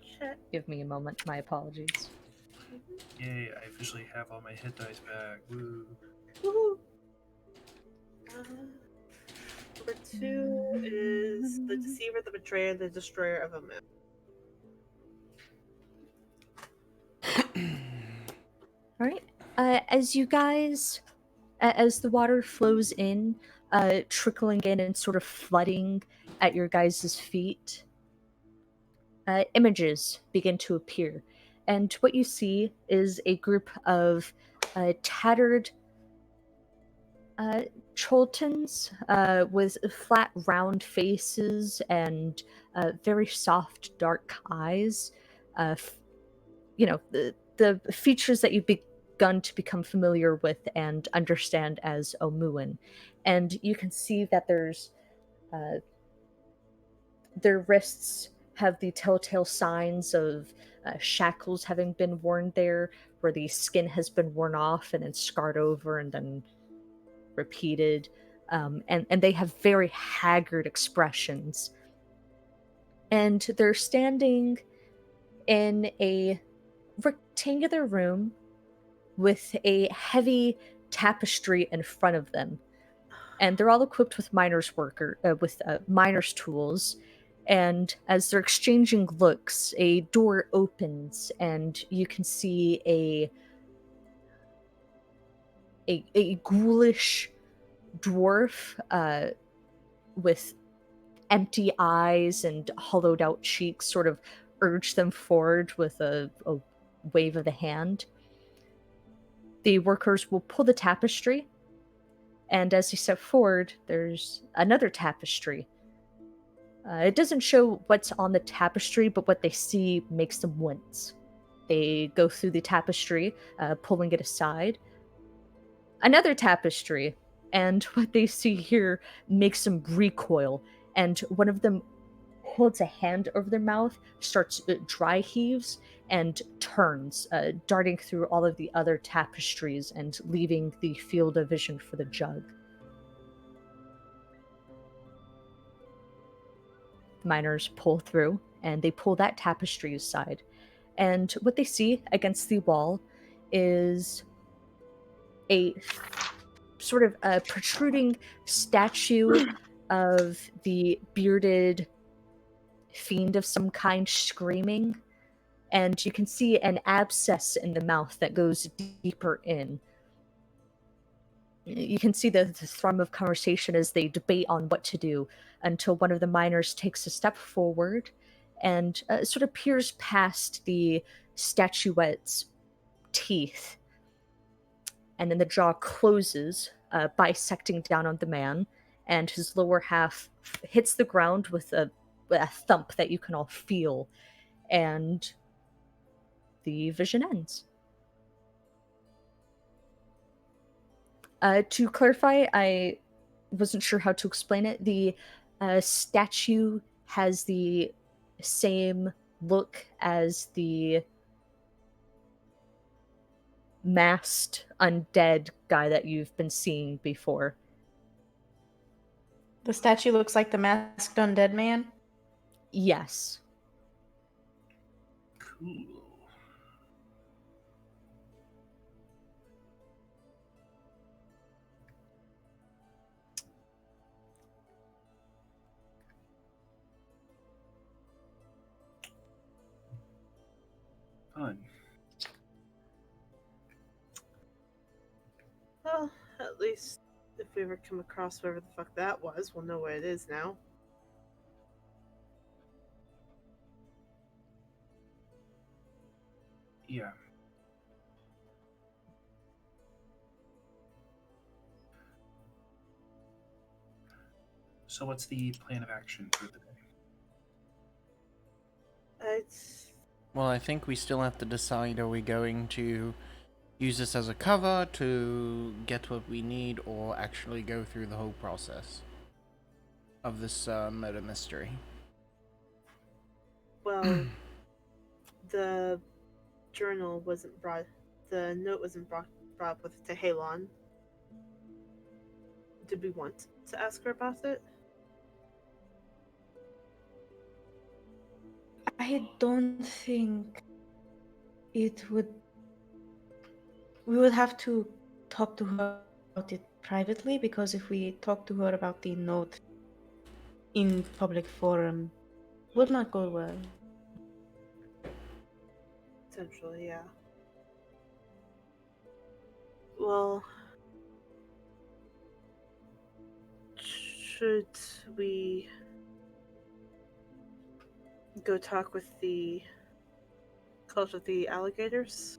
Shit. Give me a moment. My apologies. Yay! I officially have all my hit dice back. Woo! Woohoo! Number 2 is the Deceiver, the Betrayer, the Destroyer of a Moon. All right. As you guys, as the water flows in, trickling in and sort of flooding at your guys' feet, images begin to appear. And what you see is a group of tattered Chultans with flat, round faces and very soft, dark eyes. The features that you've begun to become familiar with and understand as Omuan. And you can see that there's their wrists have the telltale signs of shackles having been worn there, where the skin has been worn off and then scarred over and then repeated. And they have very haggard expressions. And they're standing in a rectangular room with a heavy tapestry in front of them. And they're all equipped with miner's tools. And as they're exchanging looks, a door opens, and you can see a ghoulish dwarf with empty eyes and hollowed out cheeks sort of urge them forward with a wave of the hand. The workers will pull the tapestry, and as you step forward, there's another tapestry. It doesn't show what's on the tapestry, but what they see makes them wince. They go through the tapestry, pulling it aside. Another tapestry, and what they see here makes them recoil, and one of them holds a hand over their mouth, starts dry heaves, and turns, darting through all of the other tapestries and leaving the field of vision for the jug. The miners pull through, and they pull that tapestry aside. And what they see against the wall is a sort of a protruding statue of the bearded fiend of some kind screaming. and you can see an abscess in the mouth that goes deeper in. You can see the thrum of conversation as they debate on what to do until one of the miners takes a step forward and sort of peers past the statuette's teeth. And then the jaw closes, bisecting down on the man, and his lower half hits the ground with a thump that you can all feel. And the vision ends. To clarify, I wasn't sure how to explain it. The statue has the same look as the masked undead guy that you've been seeing before. The statue looks like the masked undead man. Yes. Cool. Fun. Well, at least if we ever come across whatever the fuck that was, we'll know what it is now. Yeah. So what's the plan of action for the day? It's Well, I think we still have to decide, are we going to use this as a cover to get what we need, or actually go through the whole process of this murder mystery? well, the journal wasn't brought. The note wasn't brought up with to Halon. Did we want to ask her about it? I don't think it would. We would have to talk to her about it privately, because if we talk to her about the note in public forum, would not go well. Essentially, yeah. Well, should we go talk with the Cult of the Alligators?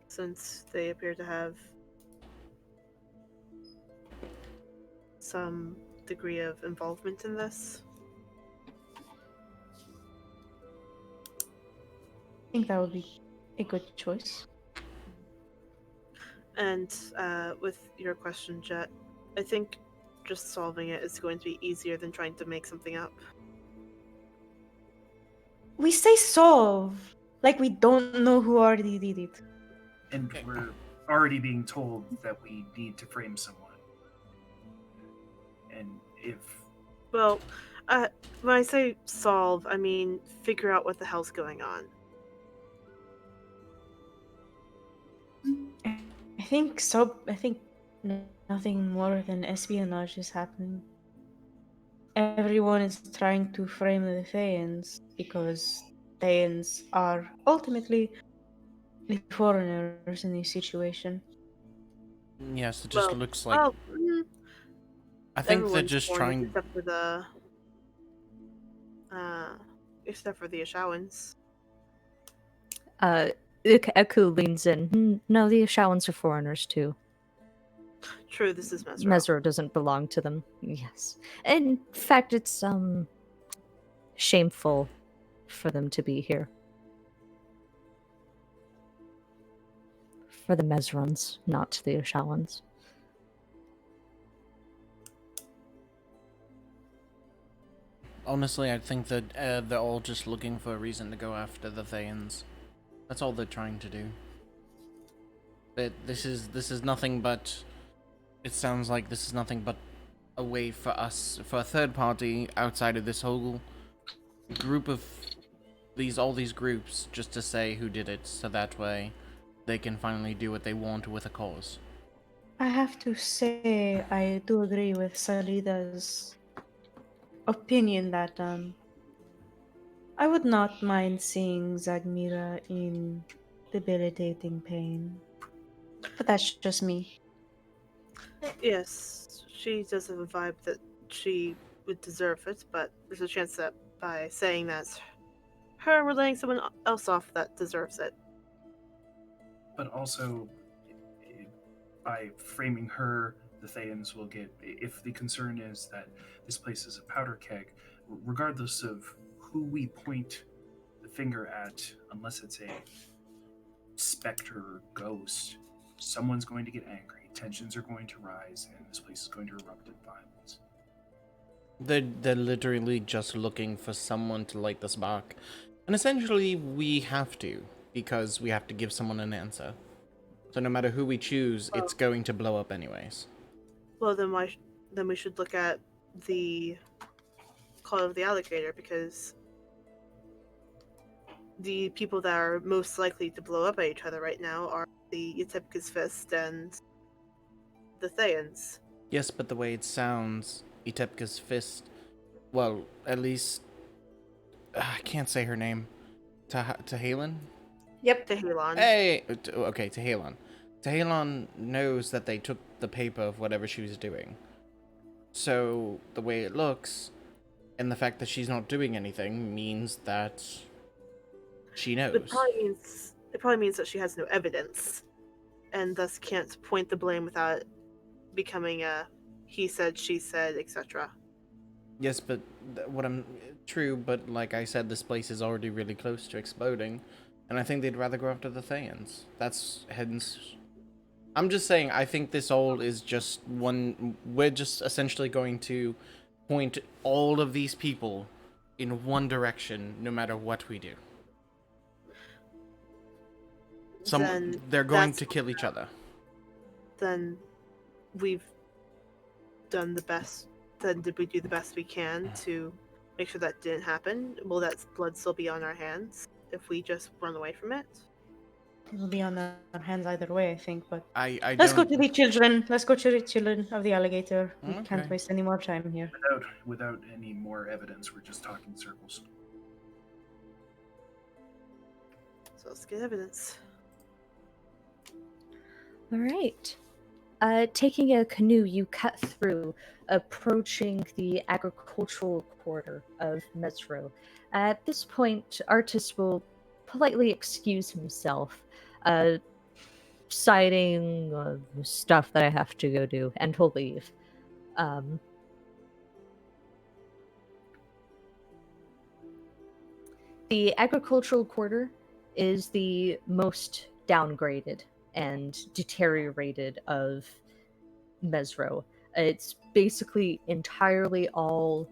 Since they appear to have some degree of involvement in this. I think that would be a good choice. And with your question, Jet, I think just solving it is going to be easier than trying to make something up. We say solve, like we don't know who already did it. And we're already being told that we need to frame someone. And if Well, when I say solve, I mean figure out what the hell's going on. I think nothing more than espionage is happening. Everyone is trying to frame the Thayans because Thayans are ultimately the foreigners in this situation. Yes, it just Well, looks like... I think they're everyone's just foreigners trying... except for the Ashawans. Eku leans in. No, the Ashawans are foreigners too. True, this is Mesro. Mesro doesn't belong to them. Yes. In fact, it's shameful for them to be here. For the Mesrons, not the Ashawans. Honestly, I think that they're all just looking for a reason to go after the Thayans. That's all they're trying to do. But this is nothing but... It sounds like this is nothing but a way for us, for a third party outside of this whole group of all these groups, just to say who did it, so that way they can finally do what they want with a cause. I have to say, I do agree with Salida's opinion that I would not mind seeing Zagmira in debilitating pain. But that's just me. Yes, she does have a vibe that she would deserve it, but there's a chance that by saying that, her we're letting someone else off that deserves it. But also, eh, by framing her, the Thayans will get. If the concern is that this place is a powder keg, regardless of who we point the finger at, unless it's a specter or ghost, someone's going to get angry. Tensions are going to rise, and this place is going to erupt in violence. They're literally just looking for someone to light the spark. And essentially, we have to, because we have to give someone an answer. So no matter who we choose, Well- it's going to blow up anyways. Well, then we should look at the Call of the Alligator, because the people that are most likely to blow up at each other right now are the Ytepka's Fist and the Thayans. Yes, but the way it sounds, Itepka's fist, well, at least, I can't say her name. Tahalon? Yep. Tehelon. Hey! Okay, Tahalon. Tahalon knows that they took the paper of whatever she was doing. So, the way it looks, and the fact that she's not doing anything, means that she knows. It probably means that she has no evidence, and thus can't point the blame without becoming a he said, she said, etc. Yes, but true, but like I said, this place is already really close to exploding, and I think they'd rather go after the Thayans. That's hence. I'm just saying, I think this all is just one. We're just essentially going to point all of these people in one direction, no matter what we do. Then They're going that's to kill each other. Then we've done the best. Then did we do the best we can to make sure that didn't happen? Will that blood still be on our hands if we just run away from it? It'll be on our hands either way, I think. But I let's go don't. to the children. Let's go to the children of the alligator. We can't Okay. waste any more time here. Without any more evidence, we're just talking circles. So let's get evidence. All right. Taking a canoe, you cut through, approaching the agricultural quarter of Mesro. At this point, Artis will politely excuse himself, citing stuff that I have to go do, and he'll leave. The agricultural quarter is the most downgraded and deteriorated of Mesro. It's basically entirely all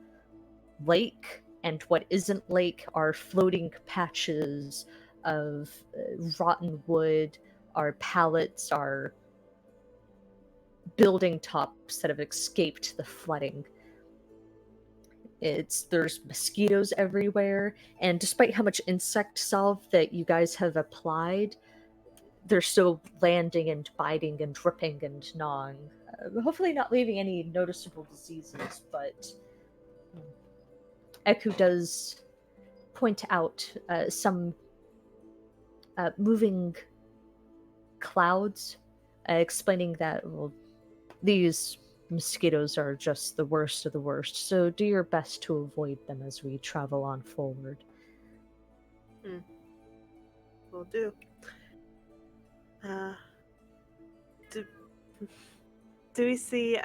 lake, and what isn't lake are floating patches of rotten wood, are pallets, are building tops that have escaped the flooding. There's mosquitoes everywhere, and despite how much insect salve that you guys have applied, they're still landing and biting and dripping and gnawing. Hopefully not leaving any noticeable diseases, but Eku does point out some moving clouds, explaining that, well, these mosquitoes are just the worst of the worst, so do your best to avoid them as we travel on forward. Will do. Do we see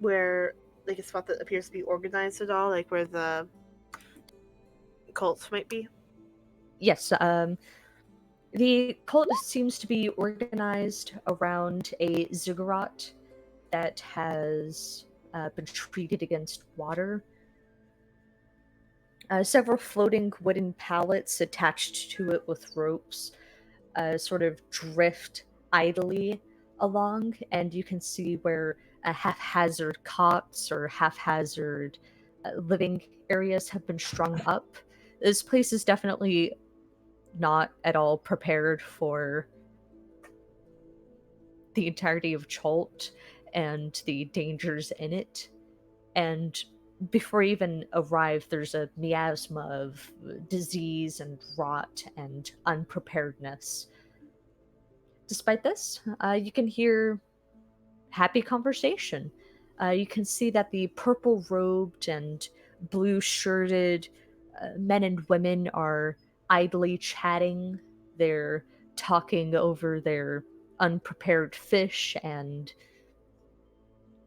where, like, a spot that appears to be organized at all, like where the cult might be? Yes, the cult seems to be organized around a ziggurat that has been treated against water. Several floating wooden pallets attached to it with ropes sort of drift idly along, and you can see where haphazard cots or haphazard living areas have been strung up. This place is definitely not at all prepared for the entirety of Chult and the dangers in it. And before you even arrive, there's a miasma of disease and rot and unpreparedness. Despite this, you can hear happy conversation. You can see that the purple robed and blue shirted men and women are idly chatting. They're talking over their unprepared fish, and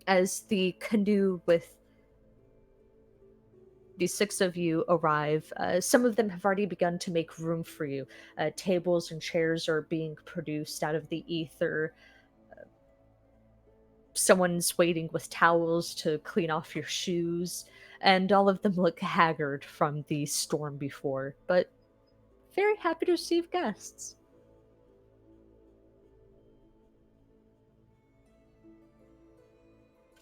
as the canoe with the six of you arrive, some of them have already begun to make room for you. Tables and chairs are being produced out of the ether. Someone's waiting with towels to clean off your shoes, and all of them look haggard from the storm before, but very happy to receive guests.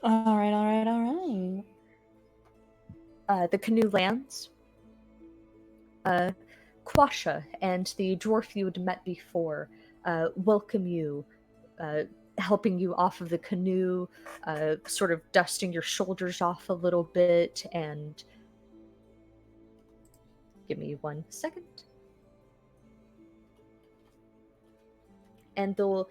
All right, all right, all right. The canoe lands. Quasha and the dwarf you had met before welcome you, helping you off of the canoe, sort of dusting your shoulders off a little bit, and give me 1 second. And they'll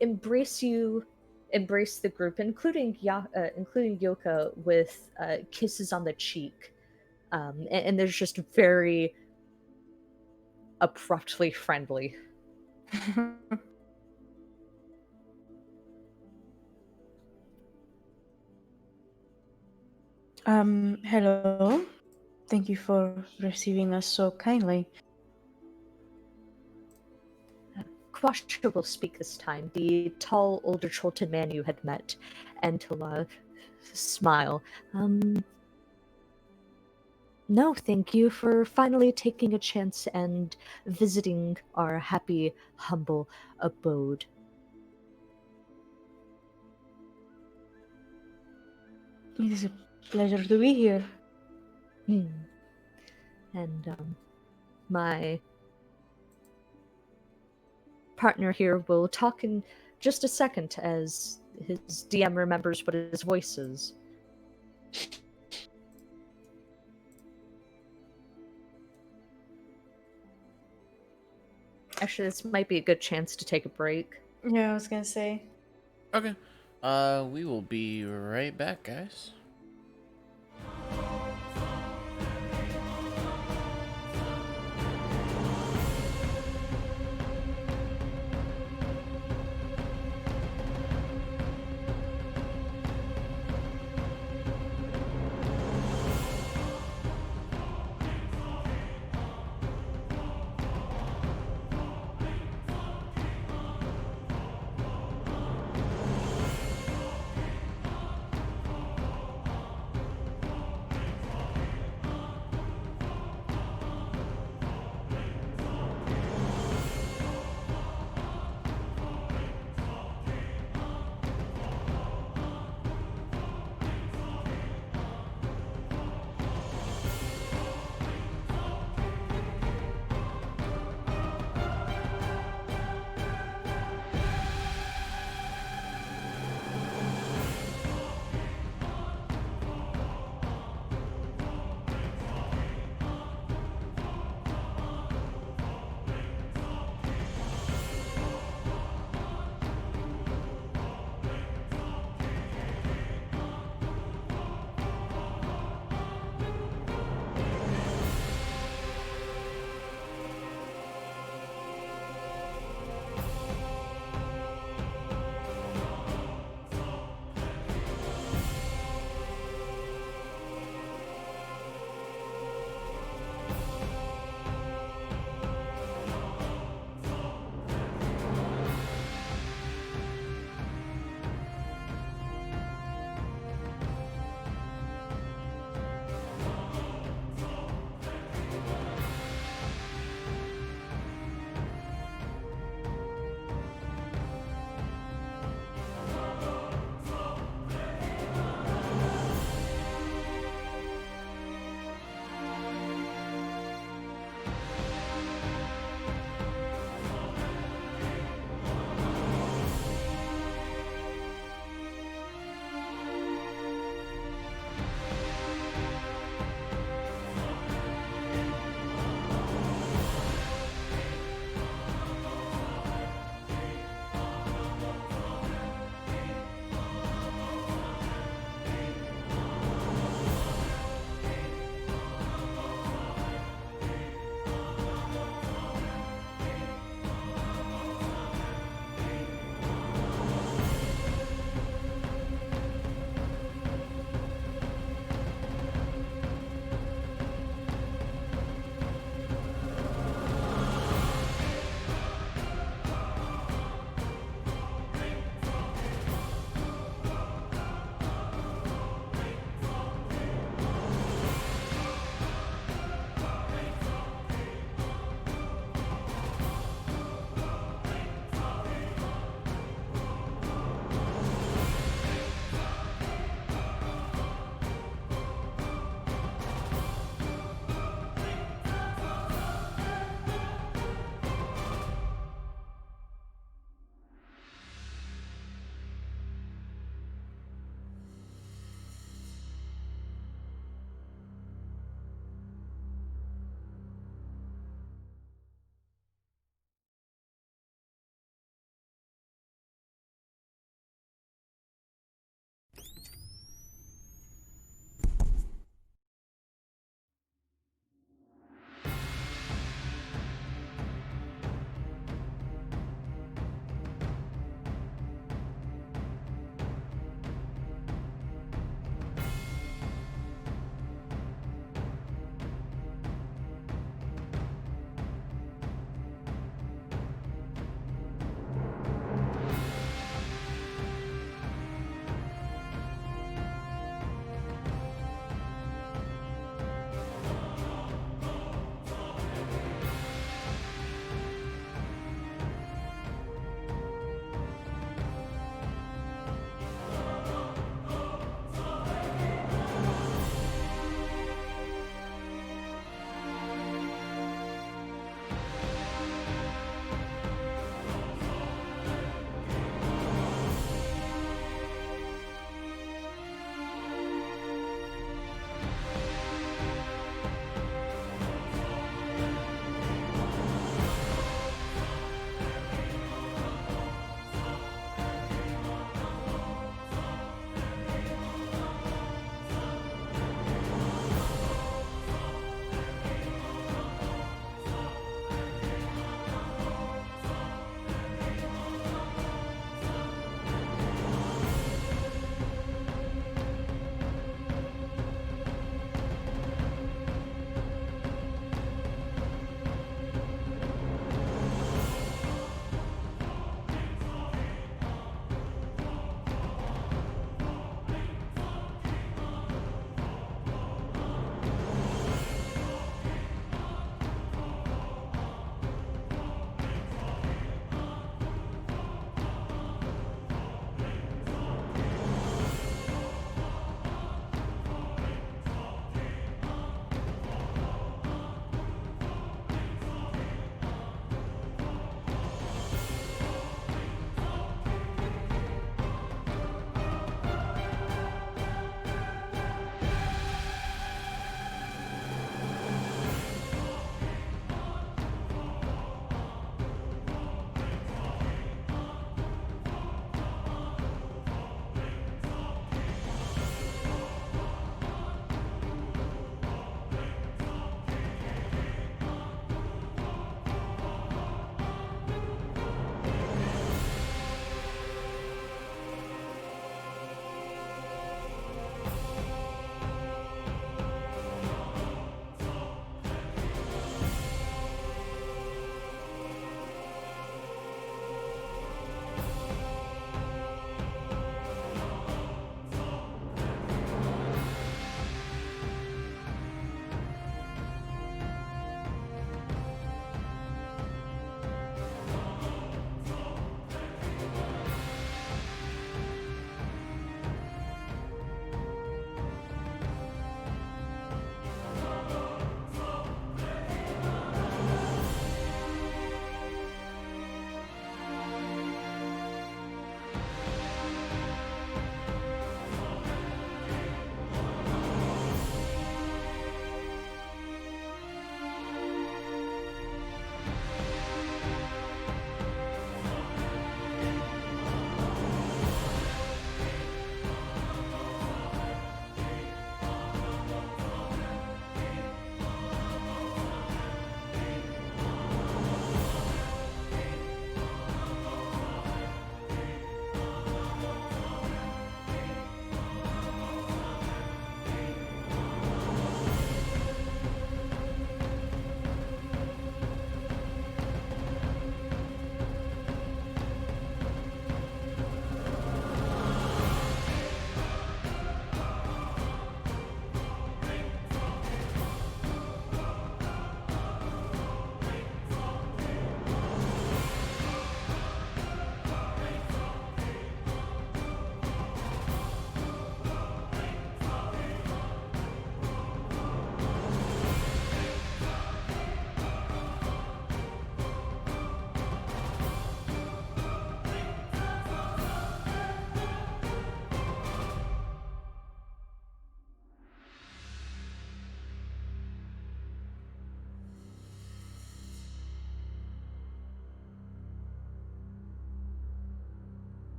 embrace you, embrace the group, including Yoka, with kisses on the cheek. And there's just very abruptly friendly. Hello. Thank you for receiving us so kindly. Quasha will speak this time, the tall, older Chultan man you had met, and he'll smile. No, thank you for finally taking a chance and visiting our happy, humble abode. It is a pleasure to be here. And my partner here will talk in just a second as his DM remembers what his voice is. Actually, this might be a good chance to take a break. Yeah, I was gonna say. Okay. We will be right back, guys.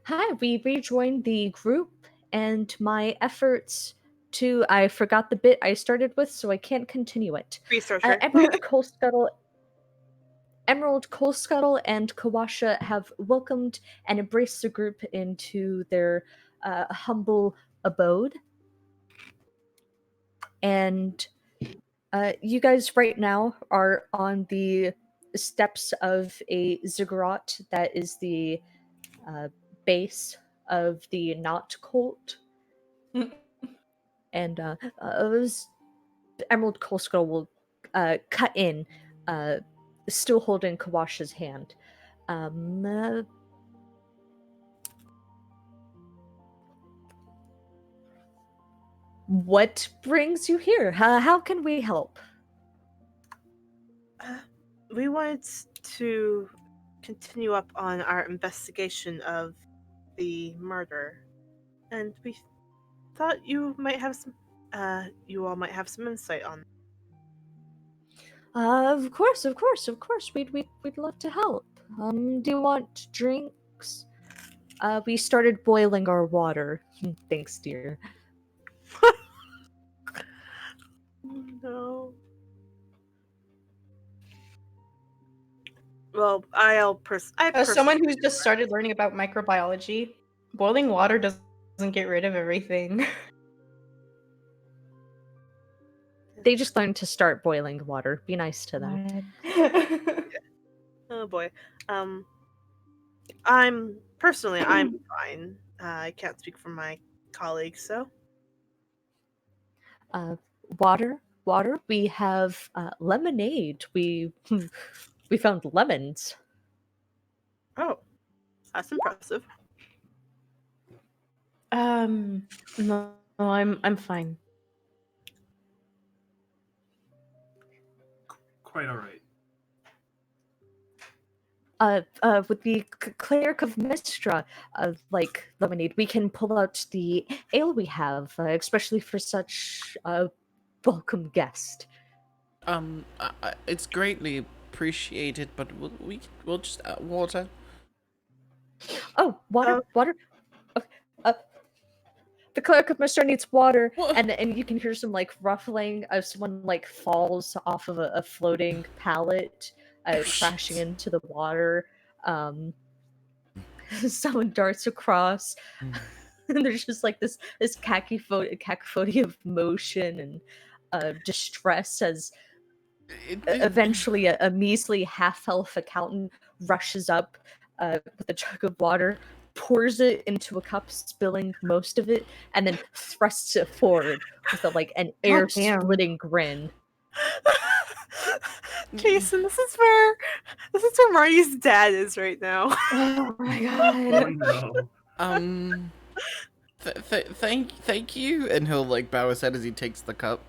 Hi, we rejoined the group, and my efforts to. I forgot the bit I started with, so I can't continue it. Researcher. Emerald Coalscuttle and Kawasha have welcomed and embraced the group into their humble abode. And you guys right now are on the steps of a ziggurat that is the base of the Knot Cult. And Emerald Coalscuttle will cut in, uh, still holding Kawasha's hand. Um, what brings you here? How can we help? We wanted to continue up on our investigation of the murder, and we thought you might have some. You all might have some insight on. Of course, of course, of course. We'd love to help. Do you want drinks? We started boiling our water. Thanks, dear. No. Well, I As someone personally who's just started learning about microbiology, boiling water doesn't get rid of everything. They just learned to start boiling water. Be nice to them. Oh boy. I'm fine. I can't speak for my colleagues, so Water. We have lemonade. We we found lemons. oh, that's impressive. No, I'm fine. Quite all right. With the cleric of Mistra, like lemonade, we can pull out the ale we have, especially for such a welcome guest. It's greatly appreciated, but we'll just water. Oh, water, Oh. water. Okay, the cleric of Mistra needs water, What? and you can hear some like ruffling as someone like falls off of a floating pallet, crashing into the water. Someone darts across. And there's just like this cacophony of motion and distress as eventually a measly half-elf accountant rushes up with a jug of water, pours it into a cup, spilling most of it, and then thrusts it forward with an damn. air-splitting grin. Jason, this is where Marty's dad is right now. Oh my Oh god. no. Thank you, and he'll like bow his head as he takes the cup.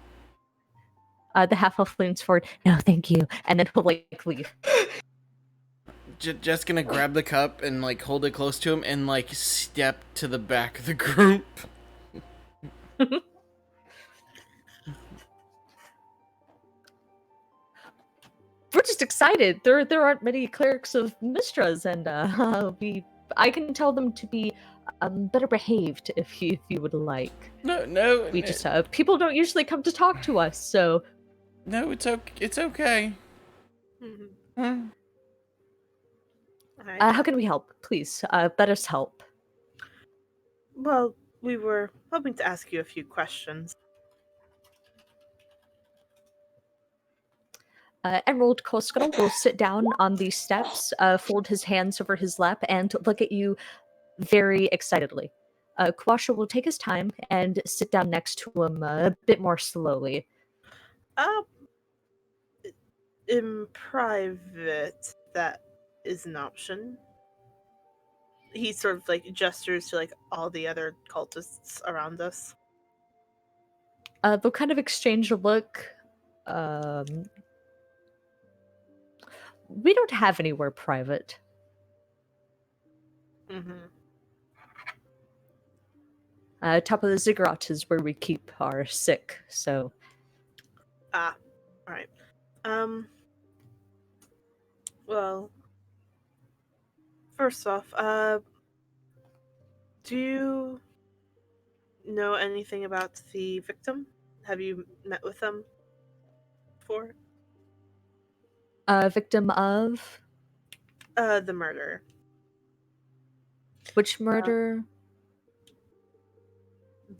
The half-elf leans forward. No, thank you, and then he'll leave. Just gonna grab the cup and like hold it close to him and like step to the back of the group. We're just excited. There aren't many clerics of Mistras, and I can tell them to be better behaved if you would like. No. We just people don't usually come to talk to us, so No, it's okay. It's okay. Mhm. Huh? Alright. how can we help? Please, let us help. Well, we were hoping to ask you a few questions. Emerald Koskal will sit down on the steps, fold his hands over his lap, and look at you very excitedly. Kwasha will take his time and sit down next to him a bit more slowly. Uh, in private, that is an option. He sort of like gestures to like all the other cultists around us. They'll kind of exchange a look. We don't have anywhere private. Mm-hmm. Top of the ziggurat is where we keep our sick, so All right. Well, first off, Do you know anything about the victim? Have you met with them before? Victim of The murder. which murder?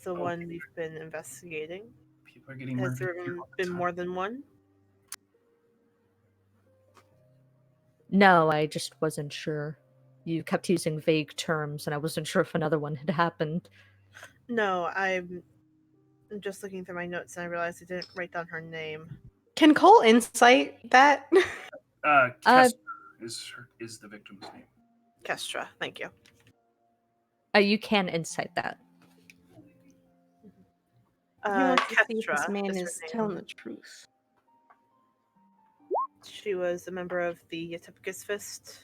The Oh. one we've been investigating. People are getting Has murdered there here all the been time. more than one? No, I just wasn't sure. You kept using vague terms, and I wasn't sure if another one had happened. No, I'm just looking through my notes and I realized I didn't write down her name. Can Cole insight that? Kester is the victim's name. Kestra, thank you. You can incite that. He wants to see if Kestra this man is her is name. telling the truth. She was a member of the Yatipicus Fist.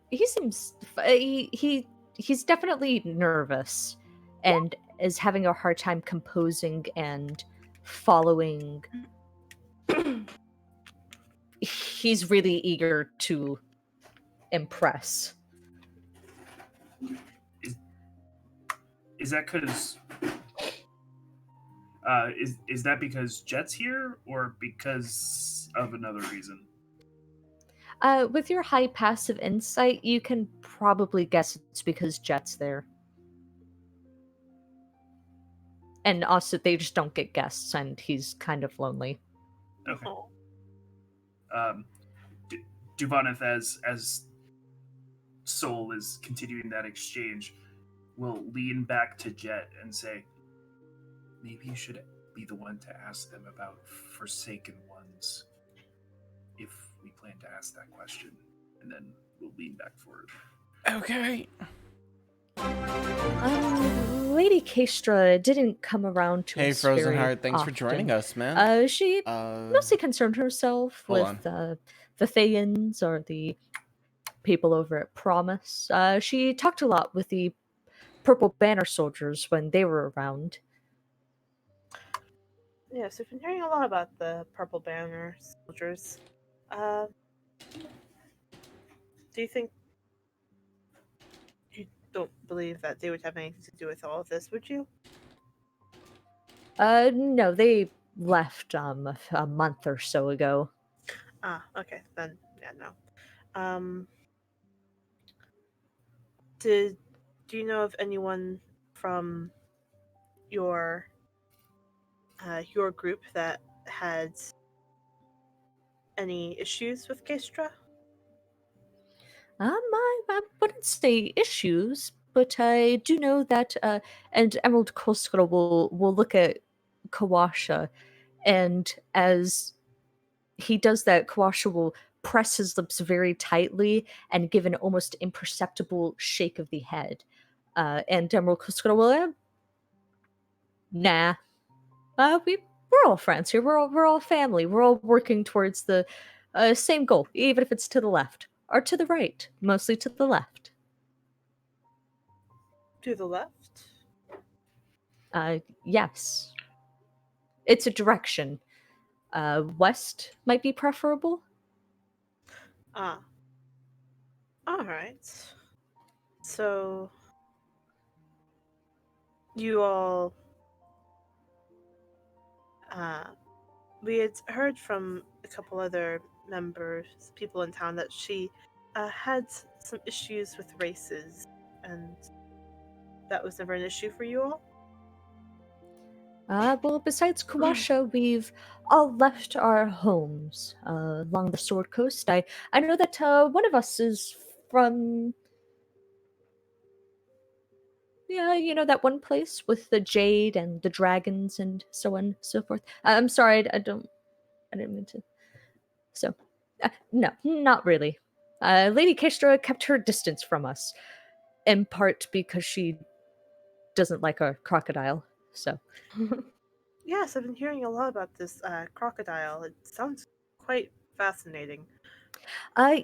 He seems he's definitely nervous and is having a hard time composing and following. He's really eager to impress. Is that because is that because Jet's here or because of another reason? With your high passive insight, you can probably guess it's because Jet's there. And also, they just don't get guests, and he's kind of lonely. Okay. Oh. Duvaneth, as Soul is continuing that exchange, will lean back to Jet and say, maybe you should be the one to ask them about Forsaken Ones, if we plan to ask that question. And then we'll lean back forward. Okay. Lady Kestra didn't come around to Hey, us Frozen very Heart, thanks for joining us, man. She mostly concerned herself hold with the Thayans or the people over at Promise. She talked a lot with the Purple Banner soldiers when they were around. Yes, we've been hearing a lot about the Purple Banner soldiers. Do you think you don't believe that they would have anything to do with all of this, would you? No, they left a month or so ago. Ah, okay, then yeah, no. Do you know of anyone from your group that had any issues with Kestra? I wouldn't say issues, but I do know that and Emerald Koskara will look at Kawasha, and as he does that, Kawasha will press his lips very tightly and give an almost imperceptible shake of the head. And Emerald Koskara will, nah. We're all friends here. We're all family. We're all working towards the same goal, even if it's to the left or to the right. Mostly to the left. To the left? Yes. It's a direction. West might be preferable. Ah. Alright. So you all we had heard from a couple other people in town, that she had some issues with races, and that was never an issue for you all? Well, besides Kawasha, we've all left our homes along the Sword Coast. I know that one of us is from, yeah, you know, that one place with the jade and the dragons and so on and so forth. I'm sorry, I didn't mean to. So, no, not really. Lady Kestra kept her distance from us, in part because she doesn't like a crocodile. So, Yes, I've been hearing a lot about this crocodile. It sounds quite fascinating.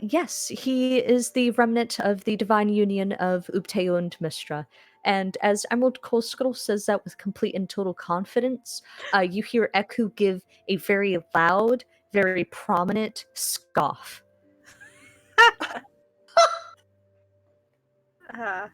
yes, he is the remnant of the divine union of Upteo and Mistra. And as Emerald Koskral says that with complete and total confidence, you hear Eku give a very loud, very prominent scoff. Uh,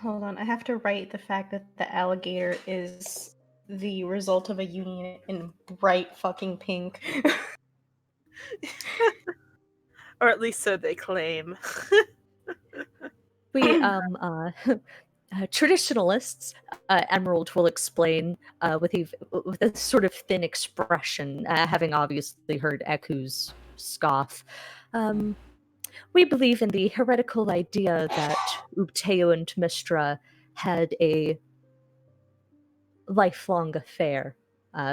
Hold on, I have to write the fact that the alligator is the result of a union in bright fucking pink. or at least so they claim. We traditionalists, Emerald will explain with a sort of thin expression, having obviously heard Eku's scoff. We believe in the heretical idea that Ubteo and Mistra had a lifelong affair,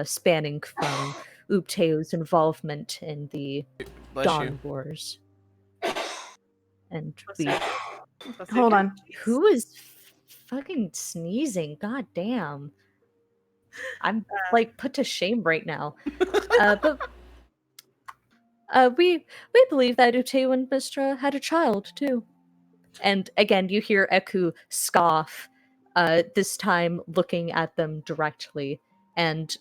spanning from Ubteo's involvement in the Bless you. Dawn Wars. And Plus we. you- plus you Hold get on. cheese. Who is fucking sneezing? God damn. I'm like put to shame right now. But we believe that Uteo and Mistra had a child too. And again, you hear Eku scoff, this time looking at them directly. And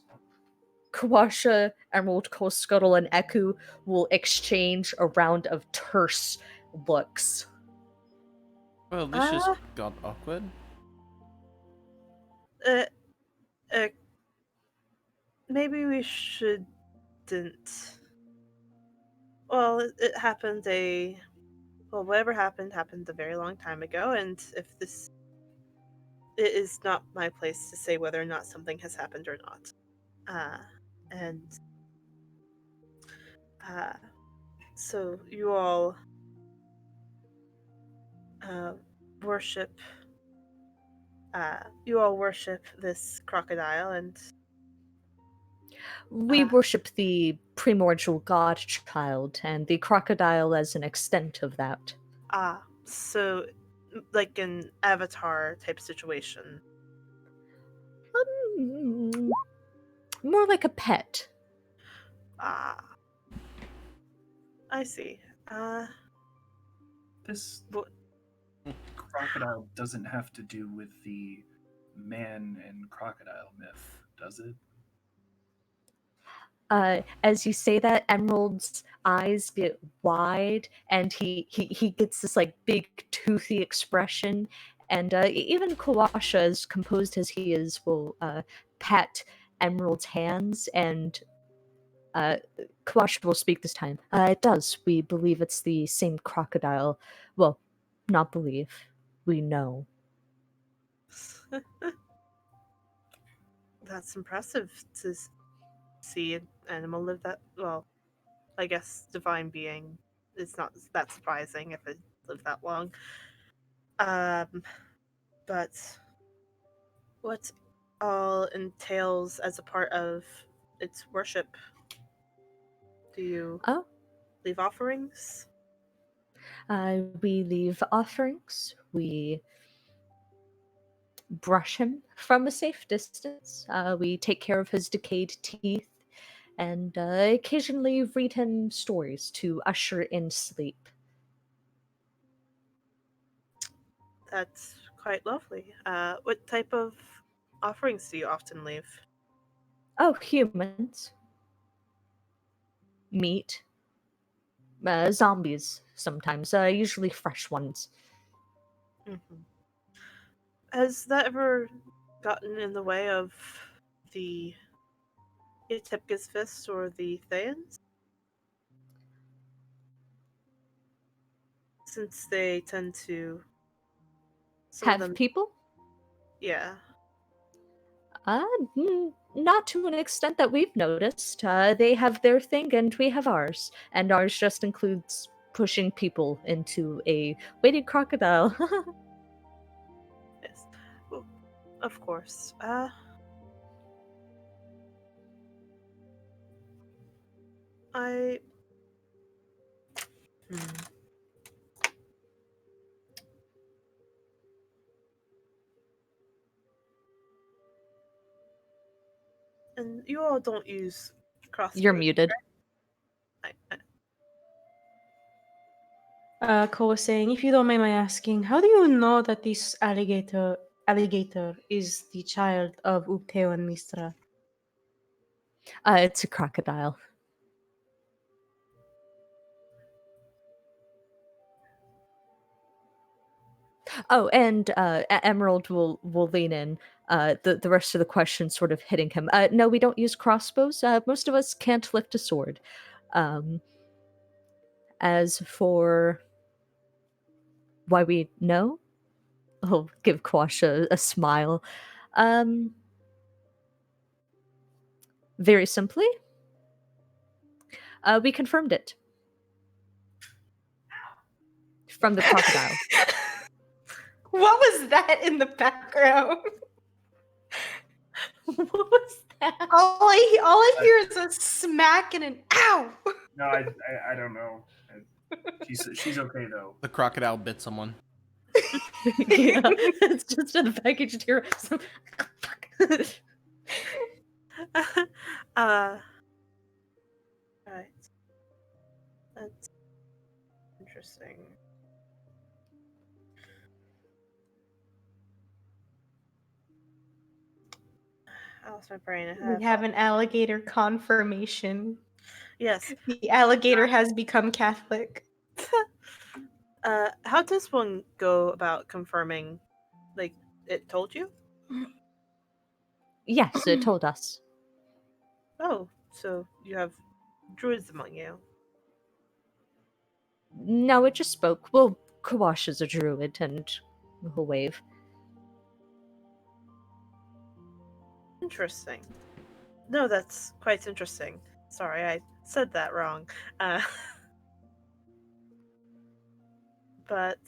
Kawasha, Emerald, Cold Scuttle, and Eku will exchange a round of terse looks. Well, this just Uh, got awkward. uh, uh, maybe we shouldn't. Well, it happened well, whatever happened a very long time ago, and if this, it is not my place to say whether or not something has happened or not. And uh, so you all uh, worship. You all worship this crocodile, and We uh, worship the primordial god child, and the crocodile as an extent of that. so like an avatar type situation. Mm, more like a pet. Ah, I see. This What? crocodile doesn't have to do with the man and crocodile myth, does it? As you say that, Emerald's eyes get wide, and he gets this like big toothy expression. And even Kawasha, as composed as he is, will pat Emerald's hands, and Kawasha will speak this time. It does. We believe it's the same crocodile. Well, not believe. We know. That's impressive to see an animal live that well. I guess divine being is not that surprising if it lived that long. Um, but what all entails as a part of its worship? Do you Oh, leave offerings? we leave offerings. We brush him from a safe distance. We take care of his decayed teeth and occasionally read him stories to usher in sleep. That's quite lovely. What type of offerings do you often leave? Oh, humans. Meat. Zombies sometimes, usually fresh ones. Hmm. Has that ever gotten in the way of the Itipka's Fist or the Thayans? Since they tend to. Some of Have them. people? Yeah. Uh, Not to an extent that we've noticed. They have their thing and we have ours. And ours just includes pushing people into a waiting crocodile. Yes. Well, of course. I. Hmm. And you all don't use You're crossbows. muted. Ko was saying, if you don't mind my asking, how do you know that this alligator is the child of Upteo and Mistra? It's a crocodile. Oh, and Emerald will lean in. The rest of the questions sort of hitting him. No, we don't use crossbows. Most of us can't lift a sword. As for why we know, I'll give Quash a smile. Very simply, we confirmed it from the crocodile. What was that in the background? What was that? All I hear is a smack and an ow. No, I don't know. She's okay though. The crocodile bit someone. Yeah, it's just in the back. You just hear some. Right. That's interesting. I lost my brain. I had We have an alligator confirmation. Yes. The alligator has become Catholic. How does one go about confirming? Like, it told you? Yes, it told us. Oh, so you have druids among you. No, it just spoke. Well, Kawash is a druid, and he'll wave. Interesting. No, that's quite interesting. Sorry, I said that wrong. But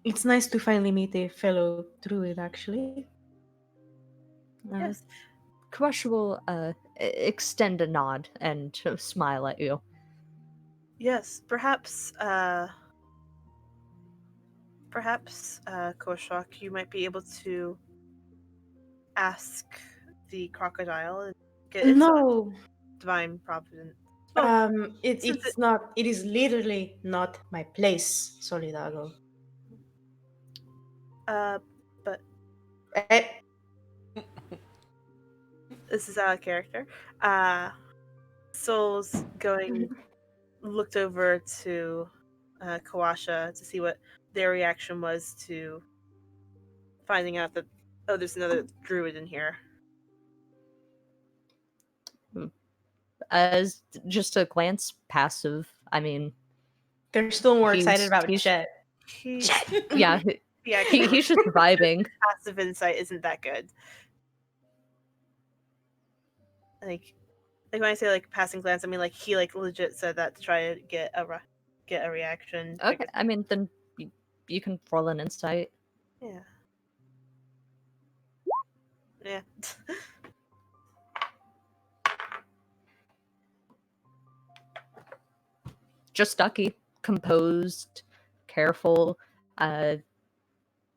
It's nice to finally meet a fellow druid, actually. yes, Kawash will extend a nod and smile at you. yes, perhaps, Koshak, you might be able to ask the crocodile and get its No, divine providence. Well, since it's not. It is literally not my place, Solidago. but Eh, this is out of character. Soul's looked over to Kawasha to see what their reaction was to finding out that, oh, there's another druid in here. As just a glance, passive. I mean, they're still more He's- excited about he's- Chet. He, yeah, yeah, he's just vibing. passive insight isn't that good. Like when I say like passing glance, I mean like he like legit said that to try to get a reaction. Okay, I mean, then you can roll an insight. Yeah. Yeah. Just Ducky, composed, careful,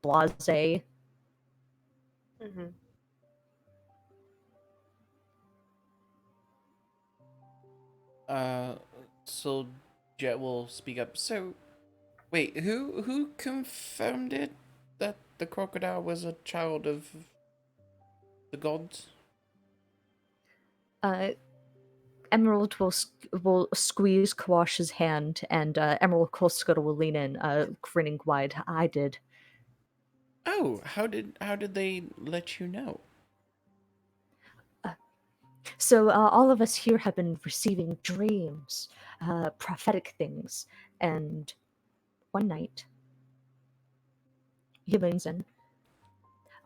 blase. Mm-hmm. So Jet will speak up. So, wait, who confirmed it that the crocodile was a child of the gods? Emerald will squeeze Kawash's hand, and Emerald Colescuttle will lean in, grinning wide. I did. Oh, how did they let you know? So all of us here have been receiving dreams, prophetic things, and one night, he leans in.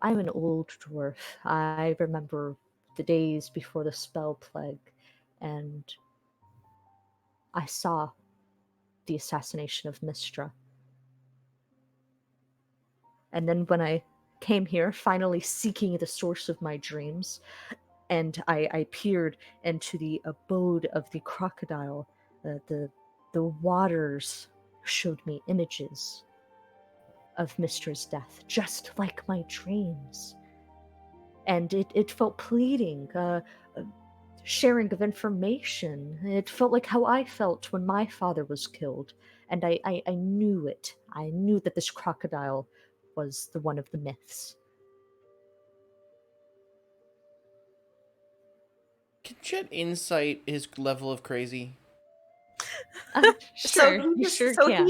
I'm an old dwarf. I remember the days before the spell plague, and I saw the assassination of Mistra. And then when I came here, finally seeking the source of my dreams, and I peered into the abode of the crocodile, the waters showed me images of Mistra's death, just like my dreams. And it felt pleading, sharing of information. It felt like how I felt when my father was killed. And I knew it. I knew that this crocodile was the one of the myths. Can Jet insight his level of crazy? Sure, you sure can.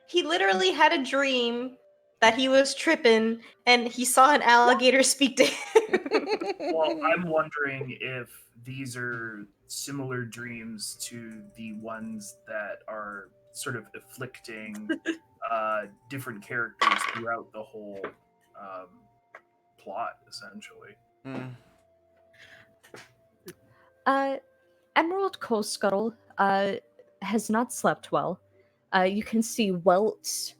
He literally had a dream that he was tripping and he saw an alligator speak to him. Well, I'm wondering if these are similar dreams to the ones that are sort of afflicting different characters throughout the whole um, plot, essentially. Mm. Emerald Coalscuttle has not slept well. You can see welts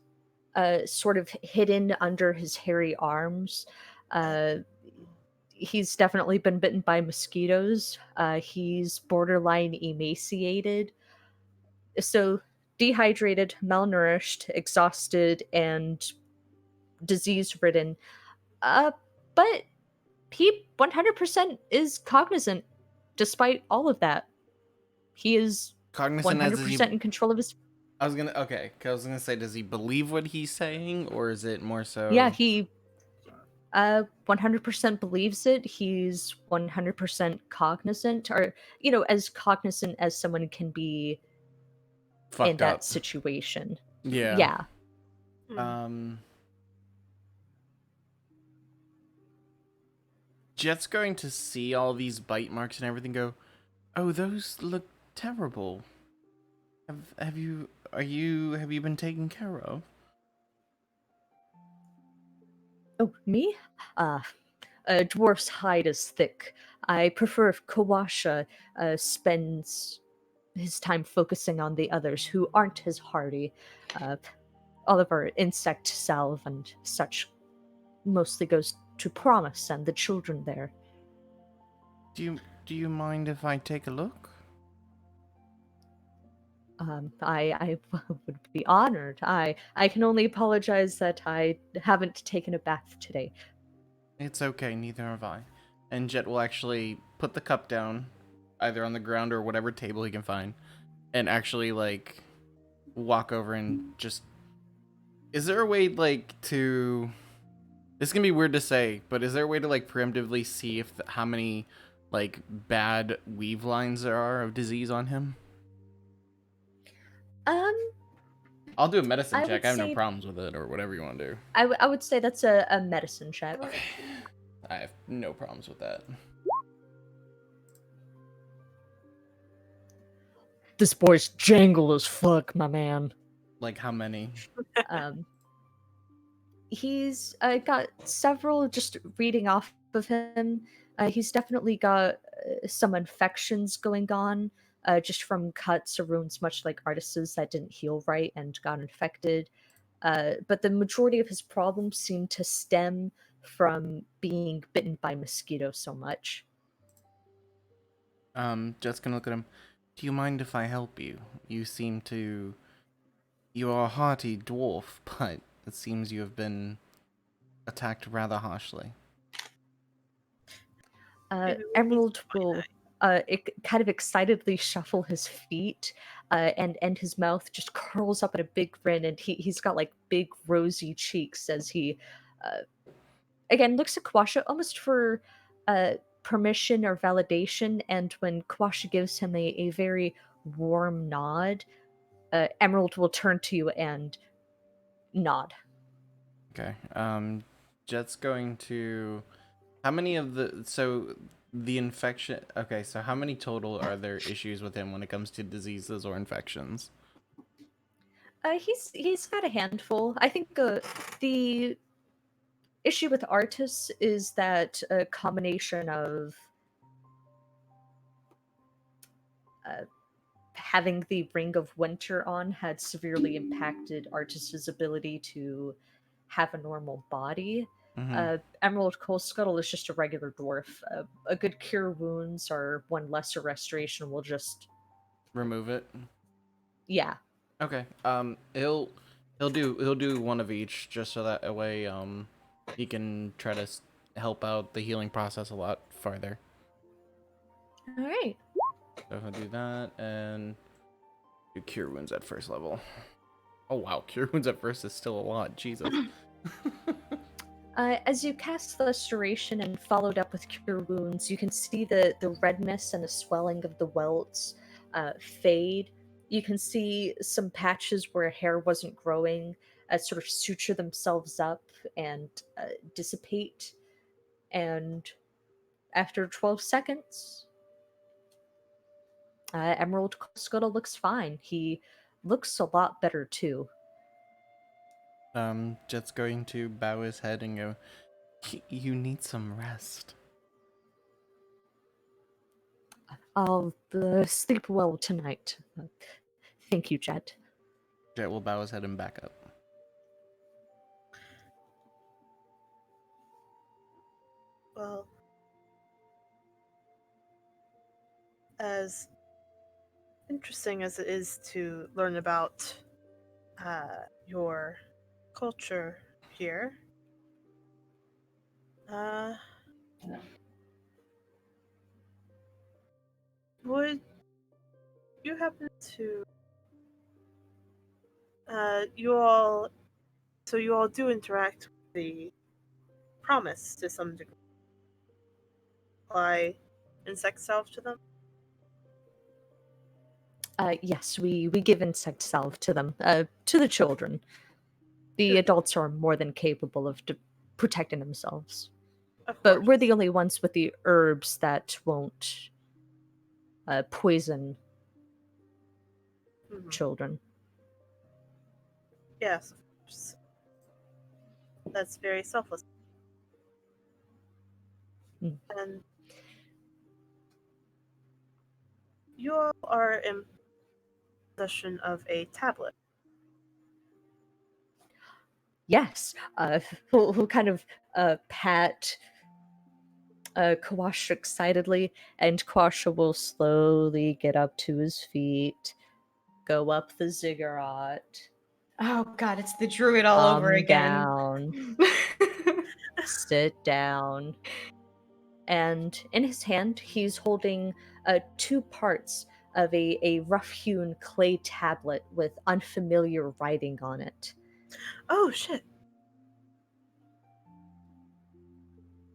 sort of hidden under his hairy arms. He's definitely been bitten by mosquitoes. He's borderline emaciated. So, dehydrated, malnourished, exhausted, and disease ridden. But he 100% is cognizant despite all of that. He is Cognizant as is he. 100% in control of his. I was gonna say, does he believe what he's saying, or is it more so? Yeah, he 100% believes it. He's 100% cognizant, or as cognizant as someone can be fucked in that up. situation. Yeah. Yeah. Jet's going to see all these bite marks and everything. Go, oh, those look terrible. Have you been taken care of? Oh, me? A dwarf's hide is thick. I prefer if Kawasha spends his time focusing on the others who aren't as hardy. All of our insect salve and such mostly goes to Promise and the children there. Do you mind if I take a look? I would be honored. I can only apologize that I haven't taken a bath today. It's okay, neither have I. And Jet will actually put the cup down, either on the ground or whatever table he can find, and actually, like, walk over and just... Is there a way, like, to... This is gonna be weird to say, but is there a way to, like, preemptively see if how many, like, bad weave lines there are of disease on him? I'll do a medicine check. I have no problems with it, or whatever you want to do. I would say that's a medicine check. Okay. I have no problems with that. This boy's jangle as fuck, my man. Like how many? He's got several, just reading off of him. He's definitely got some infections going on, just from cuts or wounds, much like Artis's that didn't heal right and got infected. But the majority of his problems seem to stem from being bitten by mosquitoes so much. Just gonna look at him. Do you mind if I help you? You are a hearty dwarf, but it seems you have been attacked rather harshly. Emerald will kind of excitedly shuffle his feet, and his mouth just curls up in a big grin, and he's got like big rosy cheeks as he again looks at Kwasha almost for permission or validation, and when Kwasha gives him a very warm nod, Emerald will turn to you and nod. Okay. Jet's going to... How many of the infection... Okay, so how many total are there issues with him when it comes to diseases or infections? He's got a handful. I think the issue with Artis is that a combination of having the Ring of Winter on had severely impacted Artis's ability to have a normal body. Mm-hmm. Emerald Coalscuttle is just a regular dwarf. A good cure wounds or one lesser restoration will just remove it. Yeah. Okay. He'll do one of each just so that way he can try to help out the healing process a lot farther. All right. So he'll do that and do cure wounds at first level. Oh wow, cure wounds at first is still a lot. Jesus. As you cast the restoration and followed up with cure wounds, you can see the redness and the swelling of the welts fade. You can see some patches where hair wasn't growing sort of suture themselves up and dissipate. And after 12 seconds, Emerald Scuttle looks fine. He looks a lot better too. Jet's going to bow his head and go, You need some rest. I'll sleep well tonight. Thank you, Jet. Jet will bow his head and back up. Well, as interesting as it is to learn about your culture here, would you happen to you all do interact with the promise to some degree? Apply insect salve to them? Yes, we give insect salve to them, to the children. The adults are more than capable of protecting themselves. Of But course. we're the only ones with the herbs that won't poison Mhm. children. Yes, of course. That's very selfless. Mm. And you all are in possession of a tablet. Yes, who kind of pat Kawasha excitedly, and Kawasha will slowly get up to his feet, go up the ziggurat, Oh god, it's the druid all over calm again. down, sit down, and in his hand he's holding two parts of a rough-hewn clay tablet with unfamiliar writing on it. Oh shit!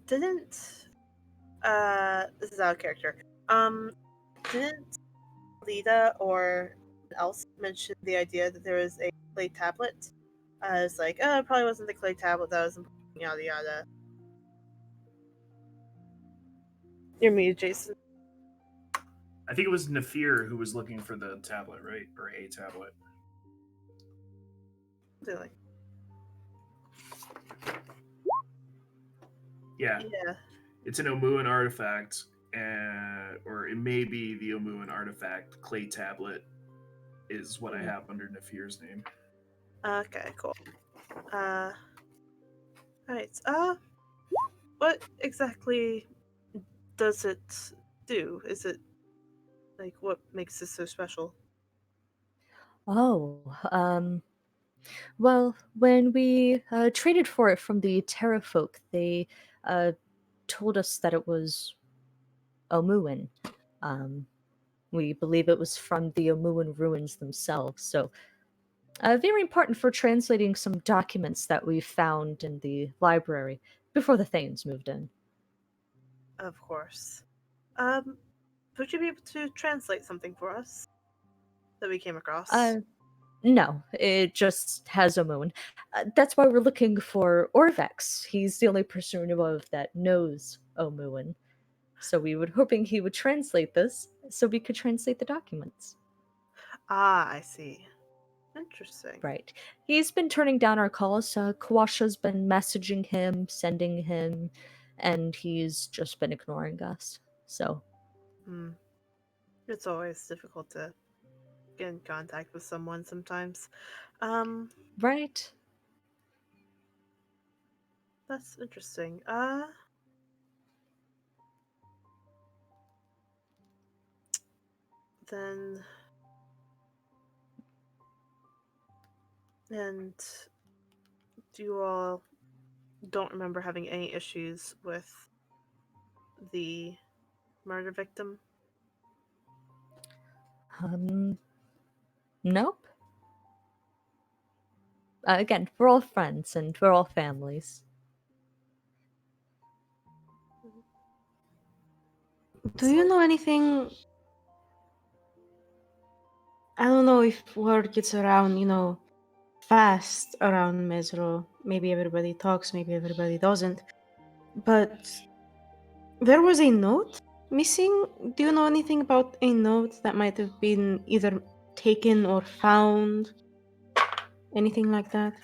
Didn't this is out of character. Didn't Lita or else mention the idea that there was a clay tablet? It's like, oh, it probably wasn't the clay tablet that was important, yada yada. You're muted, Jason. I think it was Nafir who was looking for the tablet, right? Or a tablet. Really? Yeah, Yeah. it's an Omuan artifact, or it may be the Omuan artifact clay tablet is what I have under Nafir's name. Okay, cool. Alright. What exactly does it do? Is it like what makes this so special? Oh, well, when we traded for it from the Terra folk, they uh, told us that it was Omuan. Um, we believe it was from the Omuan ruins themselves, so very important for translating some documents that we found in the library before the Thanes moved in. Of course. Would you be able to translate something for us that we came across? No, it just has Omuan. That's why we're looking for Orvex. He's the only person we know of that knows Omuan. So we were hoping he would translate this so we could translate the documents. I see. Interesting. Right. He's been turning down our calls. Kawasha's been messaging him, sending him, and he's just been ignoring us. So. It's always difficult to get in contact with someone sometimes. Right. That's interesting. Then and you all don't remember having any issues with the murder victim? Nope. Again, we're all friends and we're all families. Do you know anything? I don't know if word gets around, fast around Mesro. Maybe everybody talks, maybe everybody doesn't. But there was a note missing. Do you know anything about a note that might have been either taken or found? Anything like that?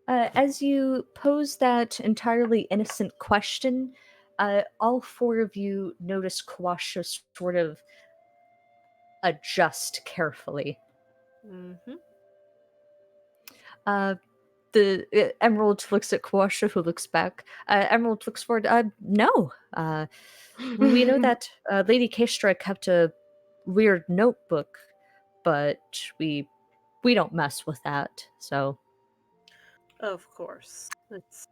As you pose that entirely innocent question, all four of you notice Kwasha sort of adjust carefully. Mm-hmm. The Emerald looks at Kwasha, who looks back. Emerald looks forward. No. We know that Lady Kestra kept a weird notebook, but we don't mess with that. So Of course. It's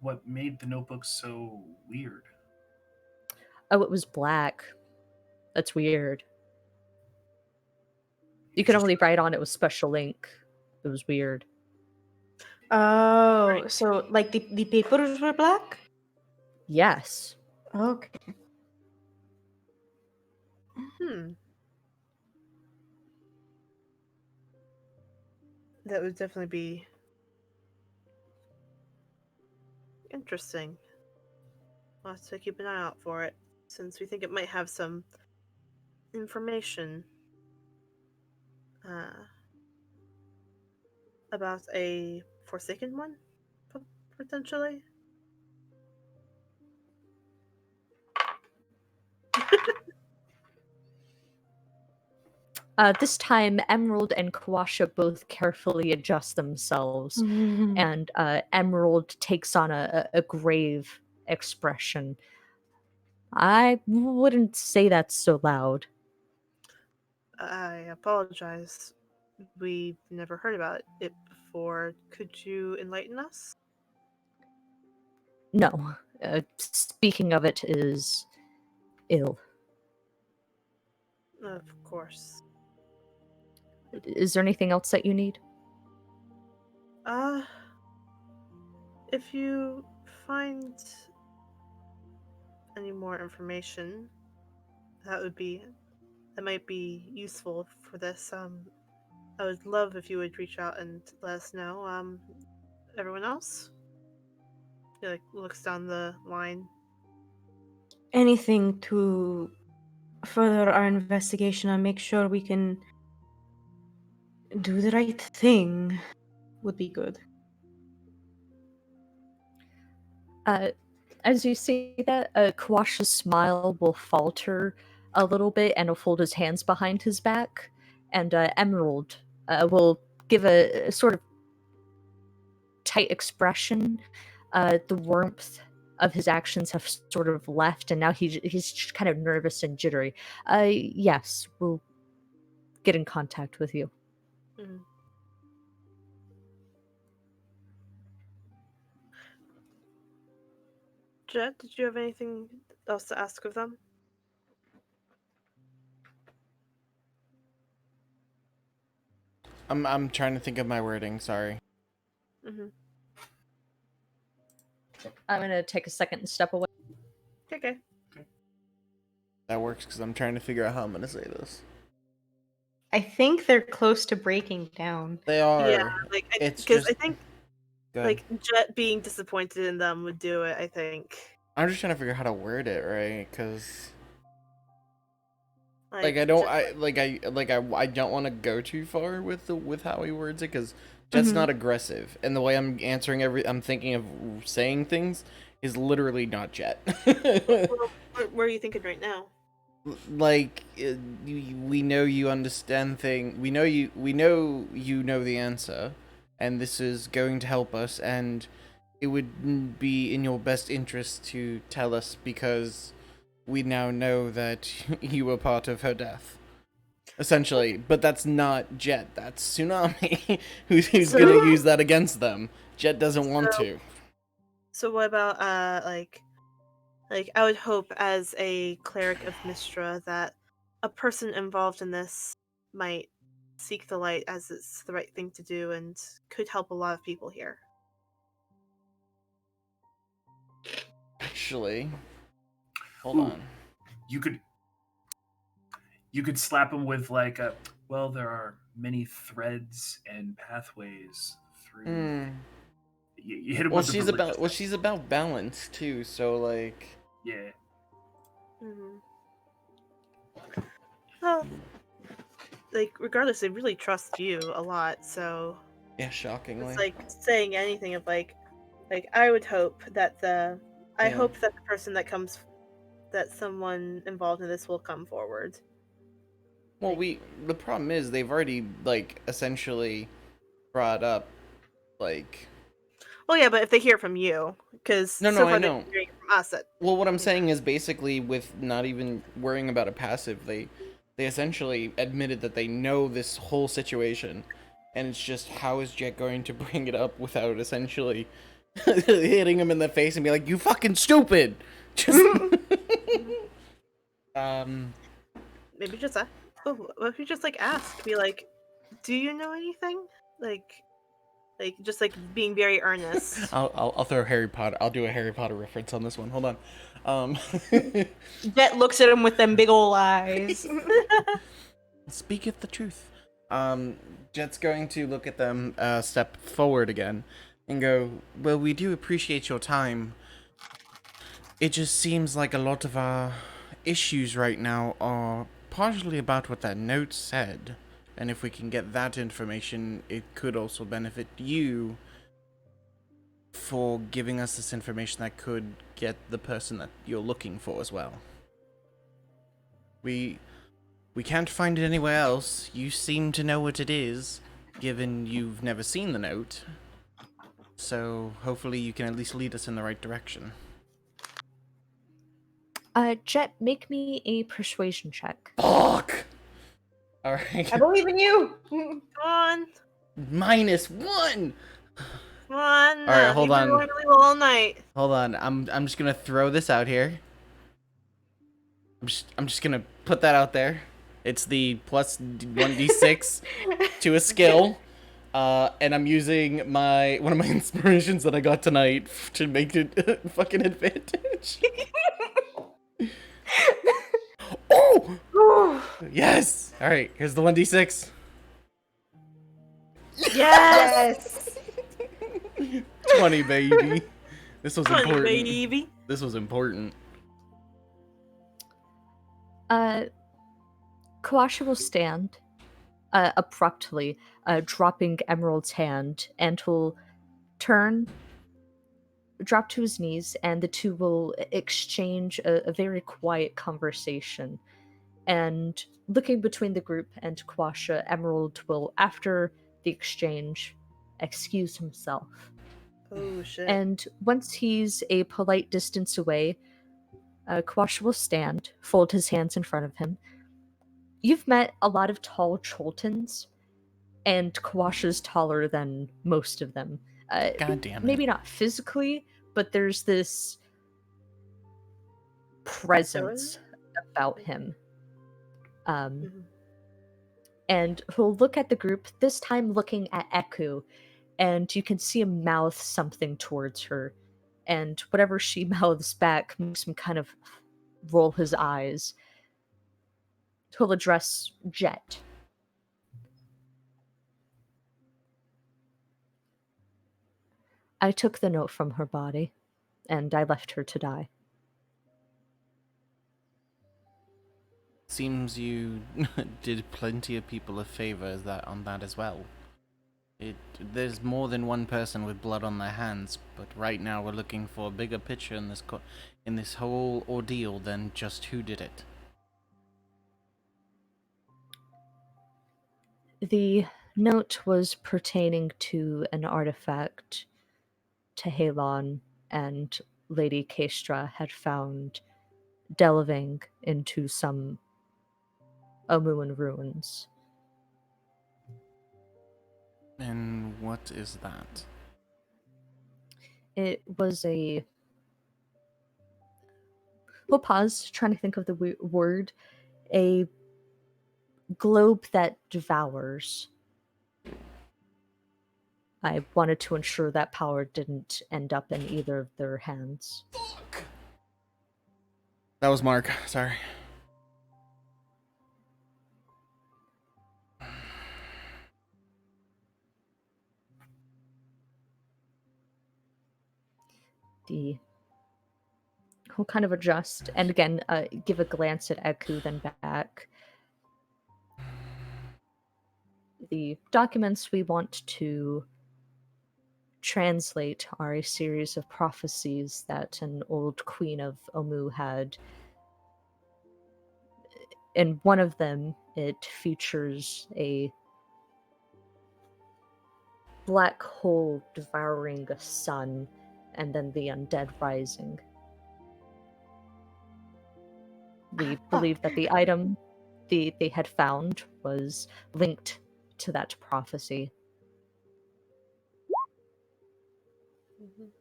What made the notebook so weird? it was black. That's weird. You It's could just only write on it with special ink. It was weird. Oh, so like the papers were black? Yes. Okay. that would definitely be interesting. We'll have to keep an eye out for it, since we think it might have some information about a Forsaken one, potentially. This time, Emerald and Kawasha both carefully adjust themselves, and Emerald takes on a grave expression. I wouldn't say that so loud. I apologize. We've never heard about it before. Could you enlighten us? No. Speaking of it is ill. Of course. Is there anything else that you need? If you find any more information, that might be useful for this. I would love if you would reach out and let us know. Everyone else? He looks down the line. Anything to further our investigation and make sure we can do the right thing would be good. As you see that, Kawasha's smile will falter a little bit and he'll fold his hands behind his back. And Emerald will give a sort of tight expression. The warmth of his actions have sort of left, and now he's just kind of nervous and jittery. Yes, we'll get in contact with you. Mm. Jet, did you have anything else to ask of them? I'm trying to think of my wording. Sorry. Mm-hmm. I'm gonna take a second and step away. Okay. That works because I'm trying to figure out how I'm gonna say this. I think they're close to breaking down. They are. Yeah, it's because just. I think Go ahead. Jet being disappointed in them would do it. I think. I'm just trying to figure out how to word it right, because I Jet- don't want to go too far with how he words it, because Jet's not aggressive, and the way I'm answering I'm thinking of saying things is literally not Jet. Where are you thinking right now? We know you understand thing. We know you know the answer, and this is going to help us, and it would be in your best interest to tell us, because we now know that you were part of her death. Essentially, but that's not Jet. That's Tsunami, who's gonna use that against them. Jet doesn't want to. So what about I would hope as a cleric of Mistra that a person involved in this might seek the light, as it's the right thing to do and could help a lot of people here. Actually, hold Ooh. on. You You could slap them with like a. Well, there are many threads and pathways through. Hmm. You hit him Well, with the religious. she's about balance too. So like, Yeah. Mhm. Well, like regardless, they really trust you a lot. So yeah, shockingly. it's like saying anything of like I would hope that I Yeah. hope that the person that someone involved in this will come forward. Well, the problem is they've already like essentially brought up like. Well, yeah, but if they hear from you, because No, so I far they're know. hearing from us. Well, what I'm saying is basically with not even worrying about a passive, they essentially admitted that they know this whole situation, and it's just how is Jet going to bring it up without essentially hitting him in the face and be like, "You fucking stupid!" Just Maybe just ask. Oh, what if you just like ask? Be like, "Do you know anything?" Just like being very earnest. I'll throw Harry Potter. I'll do a Harry Potter reference on this one. Hold on. Jet looks at him with them big ol' eyes. Speaketh the truth. Jet's going to look at them, step forward again, and go, "Well, we do appreciate your time. It just seems like a lot of our issues right now are partially about what that note said. And if we can get that information, it could also benefit you for giving us this information that could get the person that you're looking for as well. We can't find it anywhere else. You seem to know what it is, given you've never seen the note. So hopefully you can at least lead us in the right direction." Jet, make me a persuasion check. Fuck! Alright. I believe in you. Come on, -1! come on. All right, hold you've been on. rolling really well all night. Hold on. I'm just gonna throw this out here. I'm just gonna put that out there. It's the plus 1d6 to a skill. And I'm using one of my inspirations that I got tonight to make it fucking advantage. Oh! Yes! Alright, here's the 1d6. Yes. 20, baby. This was Funny, important. baby. This was important. Kawasha will stand abruptly, dropping Emerald's hand, and will drop to his knees, and the two will exchange a very quiet conversation. And looking between the group and Kawasha, Emerald will, after the exchange, excuse himself. Oh shit. And once he's a polite distance away, Kawasha will stand, fold his hands in front of him. You've met a lot of tall Chultans, and Kawasha's taller than most of them. God damn it. Maybe not physically, but there's this presence about him. And he'll look at the group, this time looking at Eku, and you can see him mouth something towards her. And whatever she mouths back makes him kind of roll his eyes. He'll address Jet. I took the note from her body, and I left her to die. Seems you did plenty of people a favor on that as well. There's more than one person with blood on their hands, but right now we're looking for a bigger picture in this whole ordeal than just who did it. The note was pertaining to an artifact Tehelon and Lady Kestra had found delving into some Omuan ruins. And what is that? It was a... We'll pause, trying to think of the word. A globe that devours. I wanted to ensure that power didn't end up in either of their hands. That was Mark, sorry. He'll kind of adjust and again give a glance at Eku, then back. The documents we want to translate are a series of prophecies that an old queen of Omu had. In one of them, it features a black hole devouring a sun, and then the undead rising. We believe that the item they had found was linked to that prophecy. Mhm.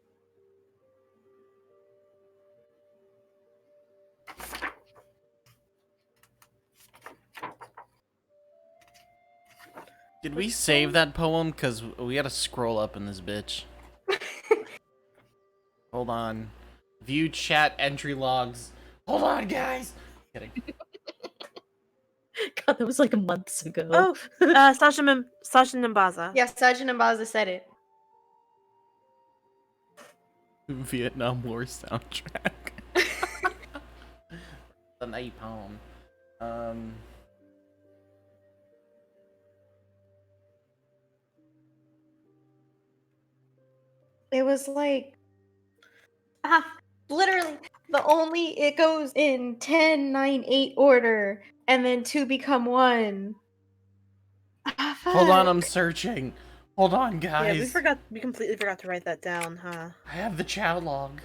Did we save that poem? Because we gotta scroll up in this bitch. Hold on. View chat entry logs. Hold on, guys. Kidding. God, that was like months ago. Oh, Sasha Nambaza. Yeah, Sergeant Ambaza said it. Vietnam War soundtrack. The napalm. It was like literally it goes in 10, 9, 8 order, and then 2 become 1. Hold on, I'm Fuck. searching. Hold on, guys. Yeah, we completely forgot to write that down, huh? I have the chat log.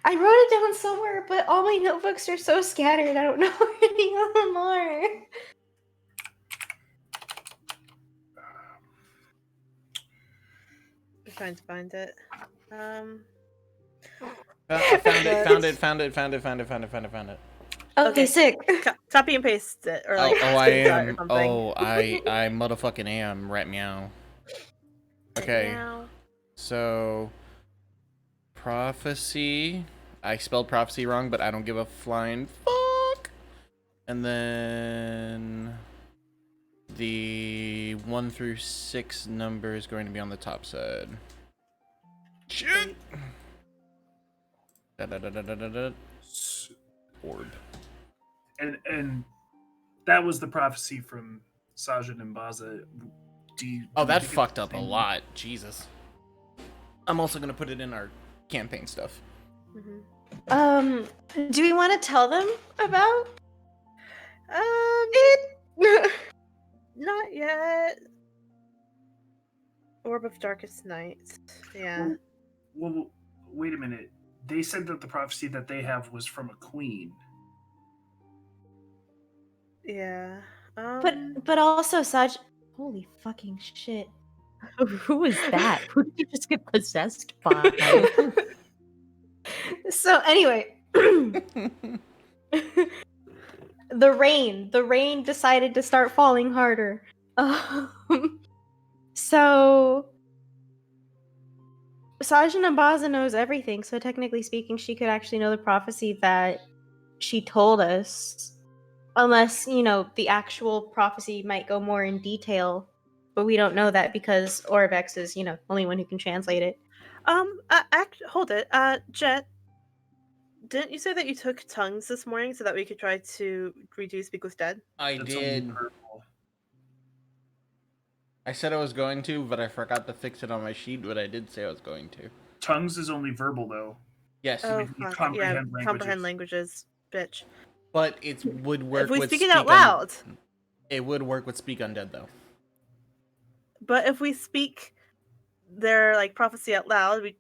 I wrote it down somewhere, but all my notebooks are so scattered, I don't know where any of them are. I'm trying to find it. I found it. Okay, sick. Copy and paste it, or Oh, like I screenshot or am. something. Oh, I motherfucking am. Rat meow. Okay, Meow. so prophecy. I spelled prophecy wrong, but I don't give a flying fuck. And then the 1 through 6 number is going to be on the top side. Shit. Orb. And that was the prophecy from Sajid and Baza. Oh, that fucked up a lot. Jesus. I'm also gonna put it in our campaign stuff. Mm-hmm. Do we want to tell them about It it? not yet. Orb of Darkest Night. Yeah. Well, wait a minute. They said that the prophecy that they have was from a queen. Yeah. But also Saj. Holy fucking shit. Who is that? Who did you just get possessed by? So anyway, the rain decided to start falling harder. So Sajin Ambaza knows everything, so technically speaking, she could actually know the prophecy that she told us. Unless, the actual prophecy might go more in detail. But we don't know that because Orbex is, only one who can translate it. Hold it. Jet, didn't you say that you took tongues this morning so that we could try to redo Speak with Dead? I That's only did. purple. I said I was going to, but I forgot to fix it on my sheet, but I did say I was going to. Tongues is only verbal though. Yes. Oh, You fuck. comprehend Yeah, languages. comprehend languages. Bitch. But it would work If we with speak it out loud. It would work with Speak Undead though. But if we speak their like prophecy out loud, we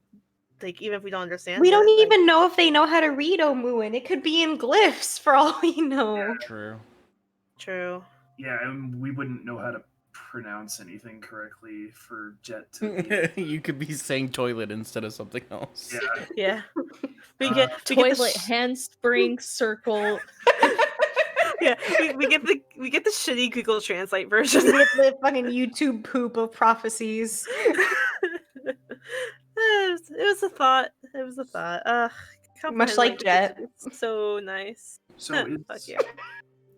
even if we don't understand We it, don't like- even know if they know how to read Omuin. It could be in glyphs for all we know. True. True. Yeah, and we wouldn't know how to pronounce anything correctly for Jet to be. You could be saying toilet instead of something else. Yeah. Yeah. We Uh, get Toilet, handspring, circle. yeah, we get the shitty Google Translate version. We get the fucking YouTube poop of prophecies. it was a thought. It was a thought. Much like Jet. It's so nice. So Fuck it's, yeah.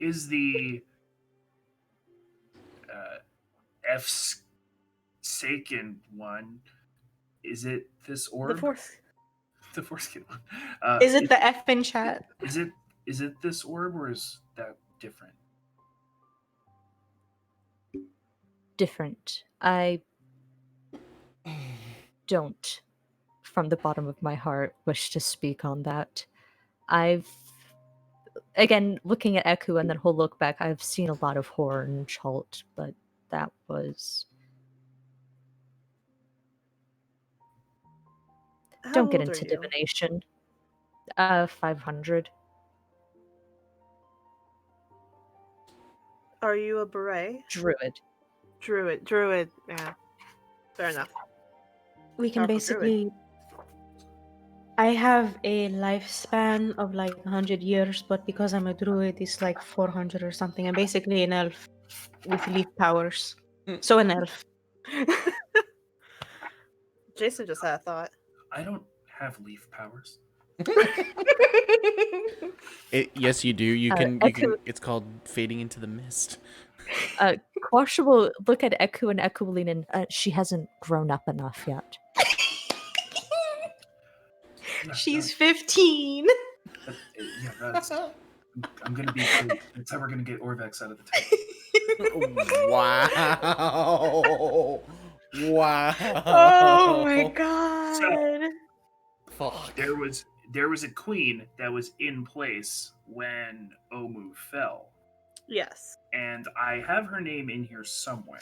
is the F second one? Is it this orb? The fourth. the foreskin one. Is it the F in chat? Is it this orb or is that different? Different. I don't, from the bottom of my heart, wish to speak on that. I've, again, looking at Eku and then he'll look back, I've seen a lot of horror in Chult, but that was... How Don't get old into are you? divination. 500. Are you a beret? Druid. Druid. Yeah, fair enough. We can Powerful druid. basically. I have a lifespan of like 100 years, but because I'm a druid, it's like 400 or something. I'm basically an elf with leaf powers. So an elf. Jason just had a thought. I don't have leaf powers. Yes, you do. You can. Eku, It's called fading into the mist. Quasha will look at Eku and Eku will lean in. She hasn't grown up enough yet. Yeah, She's 15. yeah, that's. I'm gonna be. That's how we're gonna get Orvex out of the town. Wow. Wow. Oh my god. Fuck. There was a queen that was in place when Omu fell, Yes. and I have her name in here somewhere.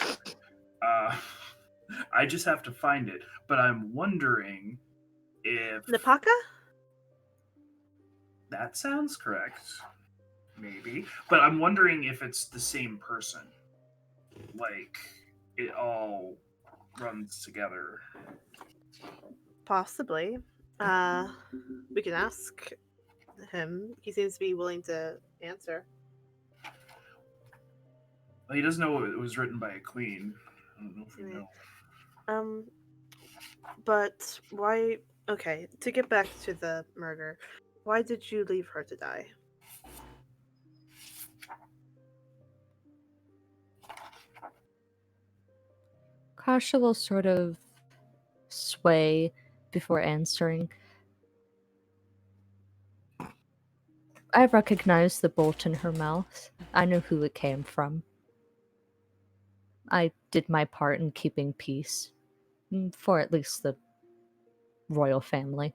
I just have to find it. But I'm wondering if Napaka? that sounds correct. Maybe, but I'm wondering if it's the same person. Like it all runs together. Possibly. We can ask him. He seems to be willing to answer. Well, he doesn't know it was written by a queen. I don't know if you know. But why? Okay, to get back to the murder, why did you leave her to die? Kasha will sort of sway before answering. I recognize the bolt in her mouth. I know who it came from. I did my part in keeping peace. For at least the royal family.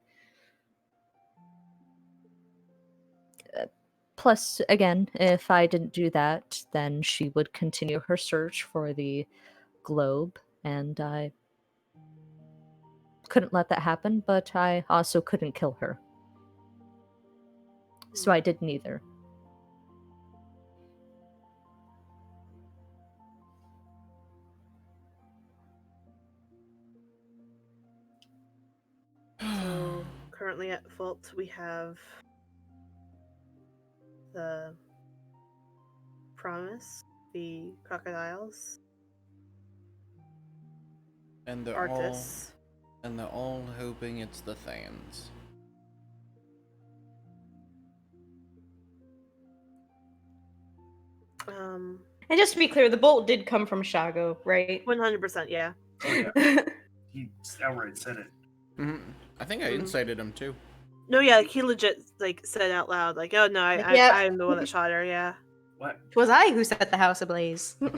Plus, again, if I didn't do that, then she would continue her search for the globe, and I couldn't let that happen, but I also couldn't kill her. So I did neither. So currently at fault we have the promise, the crocodiles, And they're artists. all hoping it's the Thans. And just to be clear, the bolt did come from Shago, right? 100%, yeah. Oh yeah, he outright said it. Mm-hmm. I think I incited him too. No, yeah, he legit like said out loud, like, "Oh no, Yep. I'm the one that shot her." Yeah. What? It was I who set the house ablaze. But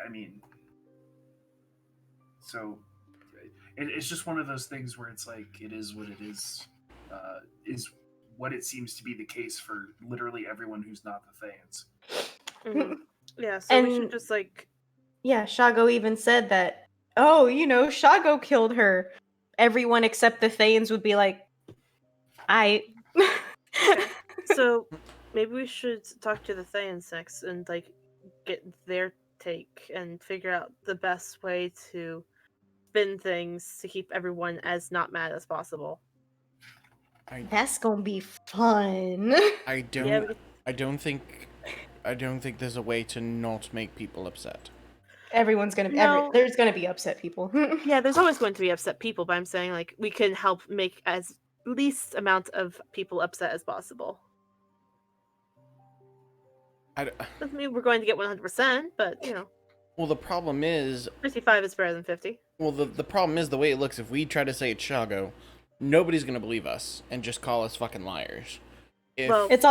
I mean, so it's just one of those things where it's like it is what it is. Is what it seems to be the case for literally everyone who's not the Thans. Mhm. Yeah, so we should And- just like Yeah, Shago even said that, oh, Shago killed her. Everyone except the Thanes would be like, I. so maybe we should talk to the Thayans next and like get their take and figure out the best way to spin things to keep everyone as not mad as possible. That's gonna be fun. I don't. Yeah, I don't think there's a way to not make people upset. Everyone's gonna be. No. There's gonna be upset people. yeah, there's always going to be upset people, but I'm saying like we can help make as least amount of people upset as possible. Doesn't mean we're going to get 100%, but Well, the problem is, 55 is better than 50. Well, the problem is the way it looks. If we try to say it's Shago, nobody's gonna believe us and just call us fucking liars. If Well, It's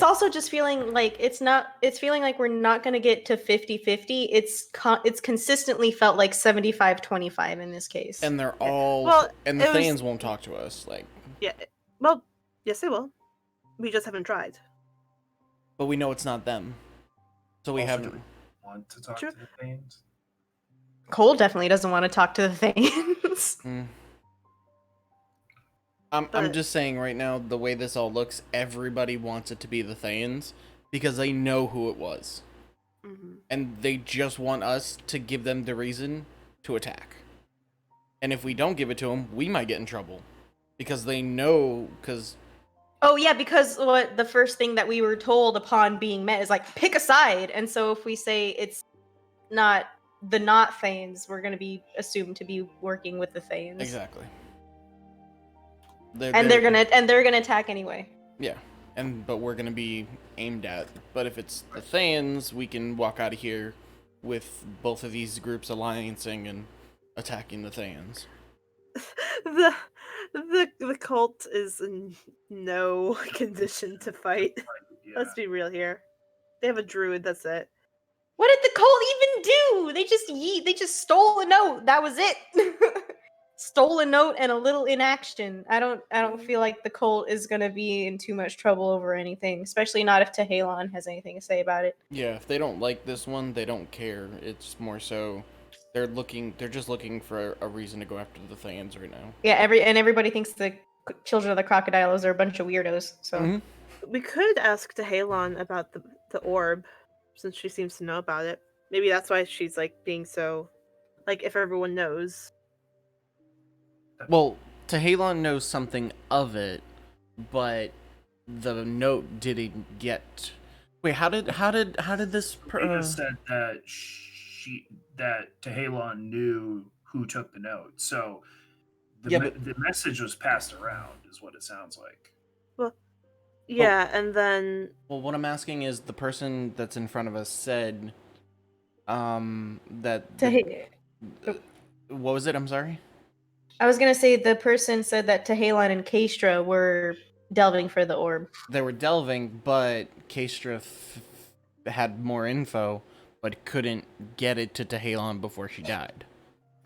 also just feeling like it's feeling like we're not going to get to 50-50. It's consistently felt like 75-25 in this case. and they're all Well, and the it was- Thayans won't talk to us, like, yeah. Well, yes, they will. We just haven't tried. but we know it's not them, so we Also, haven't. do we want to talk Sure. to the Thanes? Cole definitely doesn't want to talk to the things. Mm. I'm But- just saying right now, the way this all looks, everybody wants it to be the Thayans because they know who it was, and they just want us to give them the reason to attack. And if we don't give it to them, we might get in trouble because they know. Because Oh yeah, because what the first thing that we were told upon being met is like pick a side, and so if we say it's not Thanes, we're going to be assumed to be working with the Thanes. exactly, And they're gonna attack anyway. yeah, but we're gonna be aimed at. But if it's the Thayans, we can walk out of here with both of these groups alliancing and attacking the Thayans. The cult is in no condition to fight. Yeah. Let's be real here. They have a druid. That's it. What did the cult even do? They just stole a note. That was it. Stole a note and a little inaction. I don't feel like the cult is gonna be in too much trouble over anything, especially not if Tehalon has anything to say about it. Yeah, if they don't like this one, they don't care. It's more so they're just looking for a reason to go after the Thayans right now. Yeah, everybody thinks the children of the crocodiles are a bunch of weirdos. So Mhm. We could ask Tehalon about the orb, since she seems to know about it. Maybe that's why she's like being so, like, if everyone knows. Well, Tehalon knows something of it, but the note didn't get. Wait, how did this? They just said that that Tehalon knew who took the note, so the message was passed around, is what it sounds like. Yeah, and then Well, what I'm asking is the person that's in front of us said, that. What was it? I'm sorry. I was gonna say the person said that Tehalon and Kaestra were delving for the orb. They were delving, but Kaestra had more info, but couldn't get it to Tehalon before she died.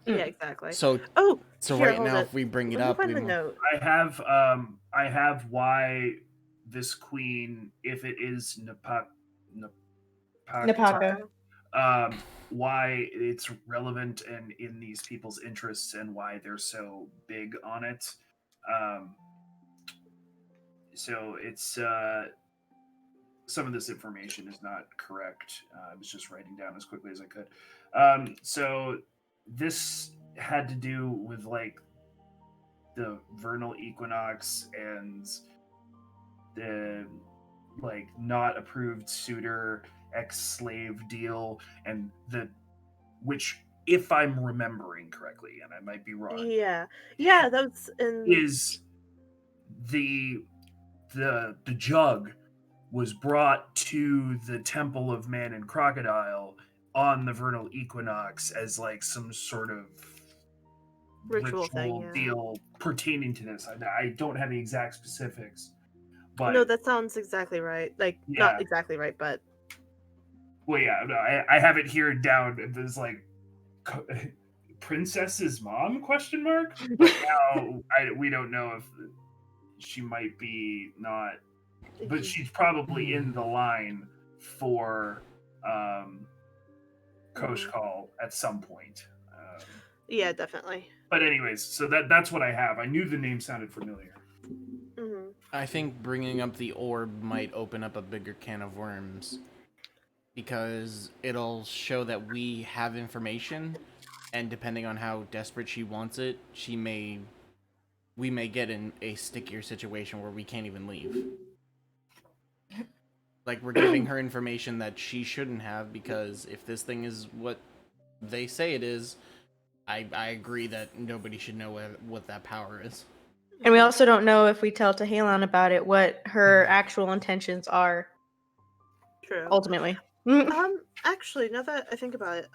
yeah, exactly. So Oh, so here, right hold now, it. if we bring it Let me up, find the note. I have why this queen, if it is Napaka. why it's relevant and in these people's interests and why they're so big on it. So it's some of this information is not correct. I was just writing down as quickly as I could. So this had to do with like the vernal equinox and the like not approved suitor ex-slave deal, and which, if I'm remembering correctly, and I might be wrong, Yeah, that's in. is the jug was brought to the Temple of Man and Crocodile on the vernal equinox as like some sort of Ritual thing, yeah. deal pertaining to this. I don't have the exact specifics, but No, that sounds exactly right. Like, Yeah. not exactly right, but well, yeah, no, I have it here down. There's like princess's mom question mark, but now we don't know if she might be not, but she's probably in the line for Koshkal at some point. yeah, definitely. But anyways, so that's what I have. I knew the name sounded familiar. Hmm. I think bringing up the orb might open up a bigger can of worms, because it'll show that we have information, and depending on how desperate she wants it, we may get in a stickier situation where we can't even leave. Like, we're giving her information that she shouldn't have, because if this thing is what they say it is, I agree that nobody should know what that power is. And we also don't know if we tell Tehalon about it what her actual intentions are True. ultimately. Actually, now that I think about it,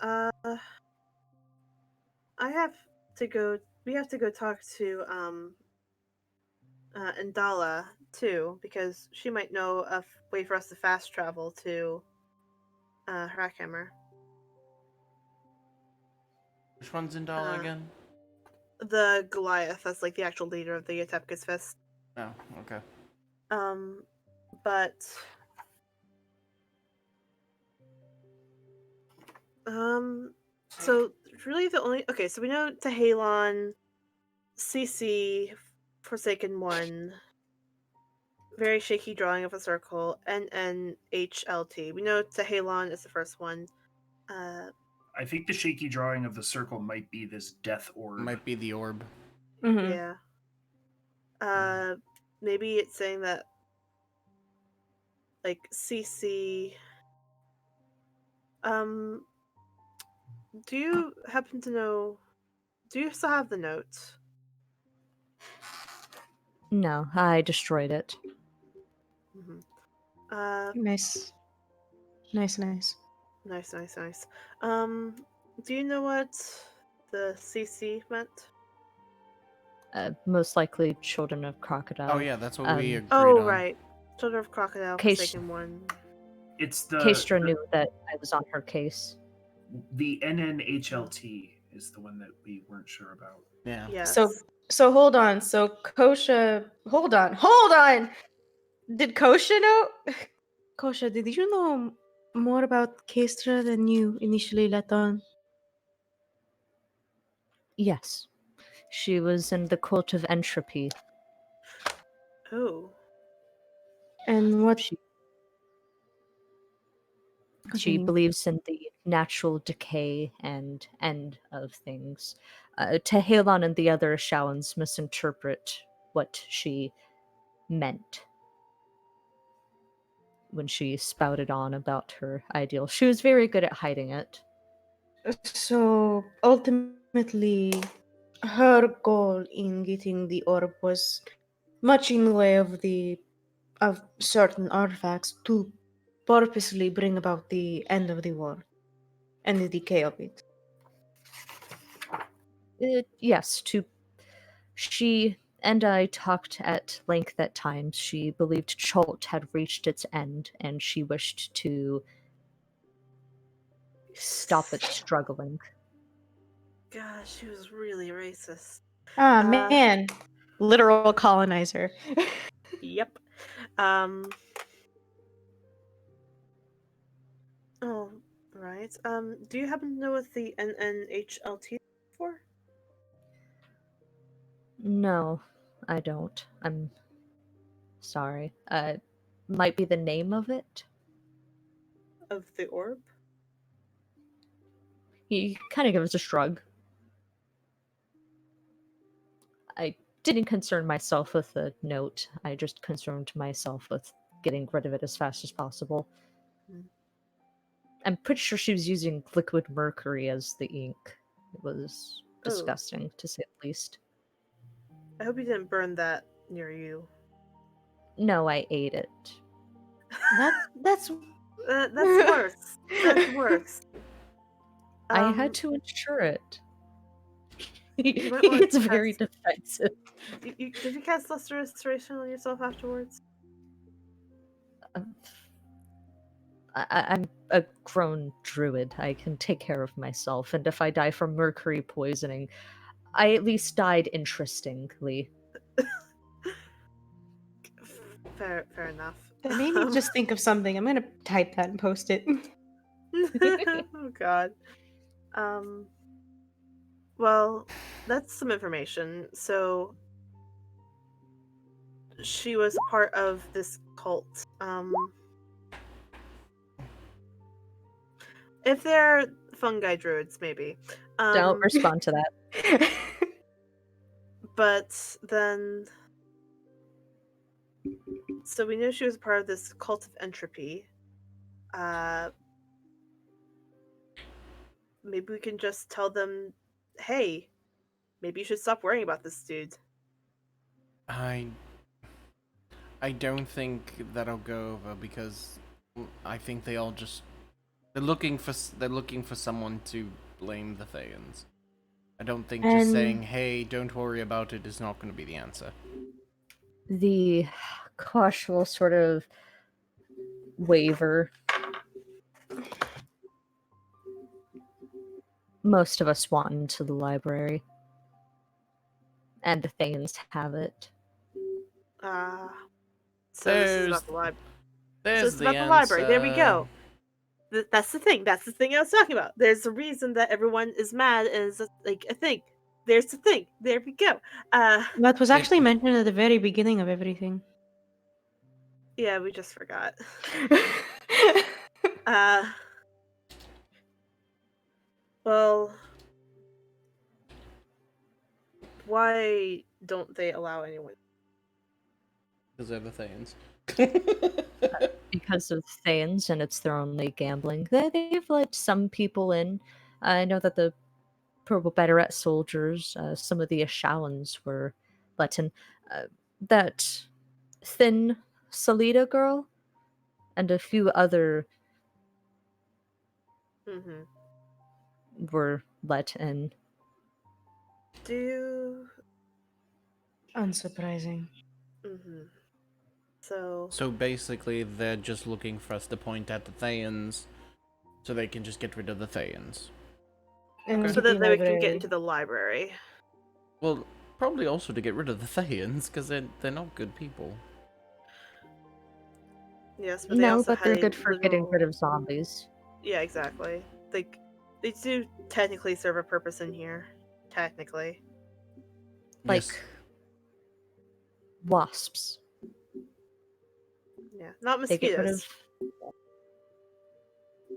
I have to go. We have to go talk to Indala too, because she might know a way for us to fast travel to Hrackhammer. Which one's Indala again? The Goliath, that's like the actual leader of the Atepka's Fist. Oh, okay. But so really the only so we know Tehalon, CC, Forsaken One, very shaky drawing of a circle, NNHLT. We know Tehalon is the first one. I think the shaky drawing of the circle might be this death orb. Might be the orb. Mm-hmm. Yeah. Maybe it's saying that like CC. Do you happen to know? Do you still have the notes? No, I destroyed it. Mm-hmm. Nice. Nice. Nice. Do you know what the CC meant? Most likely Children of Crocodile. Oh yeah, that's what we agreed Oh, on. right. Children of Crocodile, Case- Forsaken One. It's the Kestra knew that I was on her case. the NNHLT is the one that we weren't sure about. Yeah. Yes. So hold on. So Kosha, hold on. Did Kosha know? Kosha, did you know more about Kestra than you initially let on? Yes. She was in the Cult of Entropy. Oh. And what? She Continue. believes in the natural decay and end of things. Tehalon and the other Shallans misinterpret what she meant when she spouted on about her ideal. She was very good at hiding it. So ultimately, her goal in getting the orb was much in the way of certain artifacts to purposely bring about the end of the war and the decay of it. Yes, she and I talked at length at times. She believed Chult had reached its end, and she wished to stop it struggling. Gosh, she was really racist. Ah, man. Literal colonizer. Yep. Oh, right. Do you happen to know what the NNHLT is for? No, I don't. I'm sorry. Might be the name of it. Of the orb? He kind of gives a shrug. I didn't concern myself with the note. I just concerned myself with getting rid of it as fast as possible. Hmm. I'm pretty sure she was using liquid mercury as the ink. It was disgusting, to say the least. I hope you didn't burn that near you. No, I ate it. That's That's worse. That's worse. I had to ensure it. You might want It's to very test- defensive. Did you cast Lesser Restoration on yourself afterwards? I'm a grown druid. I can take care of myself, and if I die from mercury poisoning, I at least died interestingly. Fair enough. That made me just think of something. I'm gonna type that and post it. Oh god. Well, that's some information. So she was a part of this cult. If they're fungi druids, maybe. Don't respond to that. But then so we knew she was a part of this cult of entropy. Maybe we can just tell them, hey, maybe you should stop worrying about this dude. I don't think that'll go over because I think they all just they're looking for someone to blame the Thayans. I don't think just And- saying, hey, don't worry about it is not going to be the answer. The Kosh will sort of waver. Most of us want into the library. And the Thanes have it. So this is about There's the library. So there's it's the about the answer. library. There we go. That's the thing. That's the thing I was talking about. There's a reason that everyone is mad. Is like a thing. There's the thing. There we go. That was actually mentioned at the very beginning of everything. Yeah, we just forgot. Well, why don't they allow anyone? Because they're the Thanes. Because of Thanes, and it's their only gambling. They've let some people in. I know that the Purple Banneret soldiers, some of the Ashowans were let in. That thin Salida girl, and a few other Mm-hmm. were let in. Do you? Unsurprising. Mm-hmm. So So basically, they're just looking for us to point at the Thayans so they can just get rid of the Thayans. And so the that they can get library. into the library. Well, probably also to get rid of the Thayans, because they're not good people. Yes, but they No, also but had they're a good for getting rid literal- of zombies. Yeah, exactly. Like they do technically serve a purpose in here. Technically. Like Yes. wasps. Yeah, not They get rid of.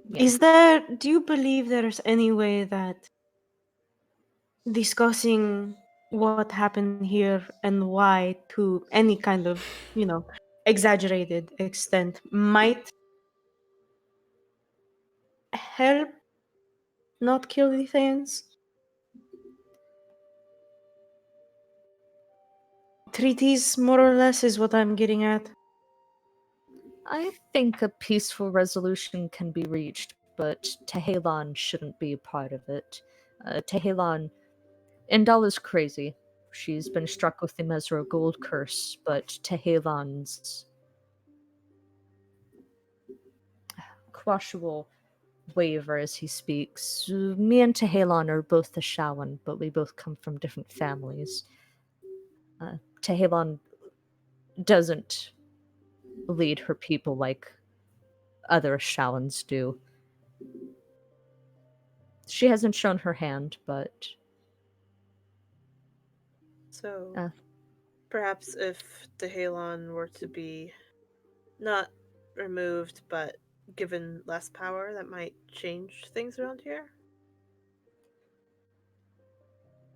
mosquitoes. Yeah. Do you believe there's any way that discussing what happened here and why to any kind of, exaggerated extent might help not kill the Thans? Treaties, more or less, is what I'm getting at. I think a peaceful resolution can be reached, but Tehelan shouldn't be a part of it. Tehelan, Indal is crazy. She's been struck with the Mesro Gold curse, but Tehelan's Quasha will waver as he speaks. Me and Tehelan are both the Shawan, but we both come from different families. Tehelan doesn't lead her people like other Shawans do. She hasn't shown her hand, but So perhaps if the Halon were to be not removed but given less power, that might change things around here.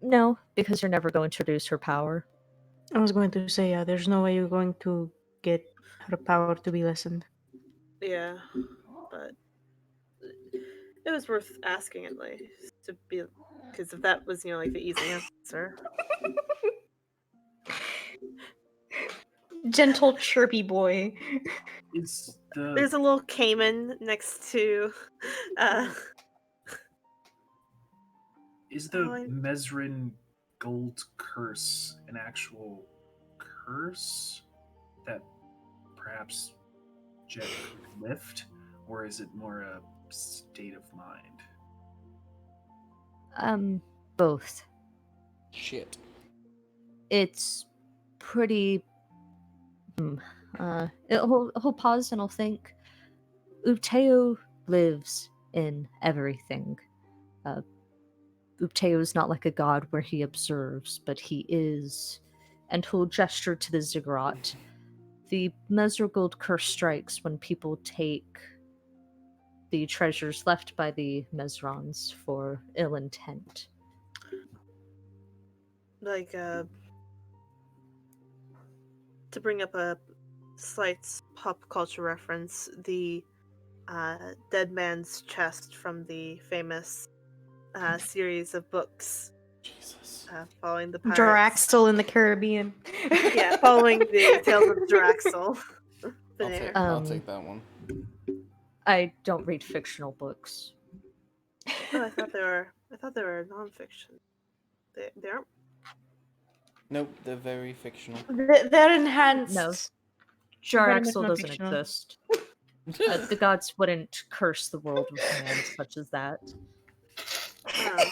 no, because you're never going to reduce her power. I was going to say, yeah, there's no way you're going to get her power to be lessened. Yeah, but it was worth asking at least to be, because if that was like the easy answer. Gentle, chirpy boy. Is There's a little caiman next to. Is the Oh, Mesrin gold curse an actual curse that perhaps Jet could lift, or is it more a state of mind? Both. Shit. It's pretty. He'll pause and he'll think. Uteo lives in everything. Uteo is not like a god where he observes, but he is. And he'll gesture to the ziggurat. The Mesrogold curse strikes when people take the treasures left by the Mesrons for ill intent. like to bring up a slight pop culture reference, the dead man's chest from the famous series of books Jesus. following the pirates. Draxel in the Caribbean. Yeah, following the tales of Draxel. I'll take that one. I don't read fictional books. Oh, I thought they were nonfiction. They aren't. Nope, they're very fictional. They're enhanced. No. Very much Jaraxel doesn't non-fictional. exist. The gods wouldn't curse the world with commands such as that. Oh.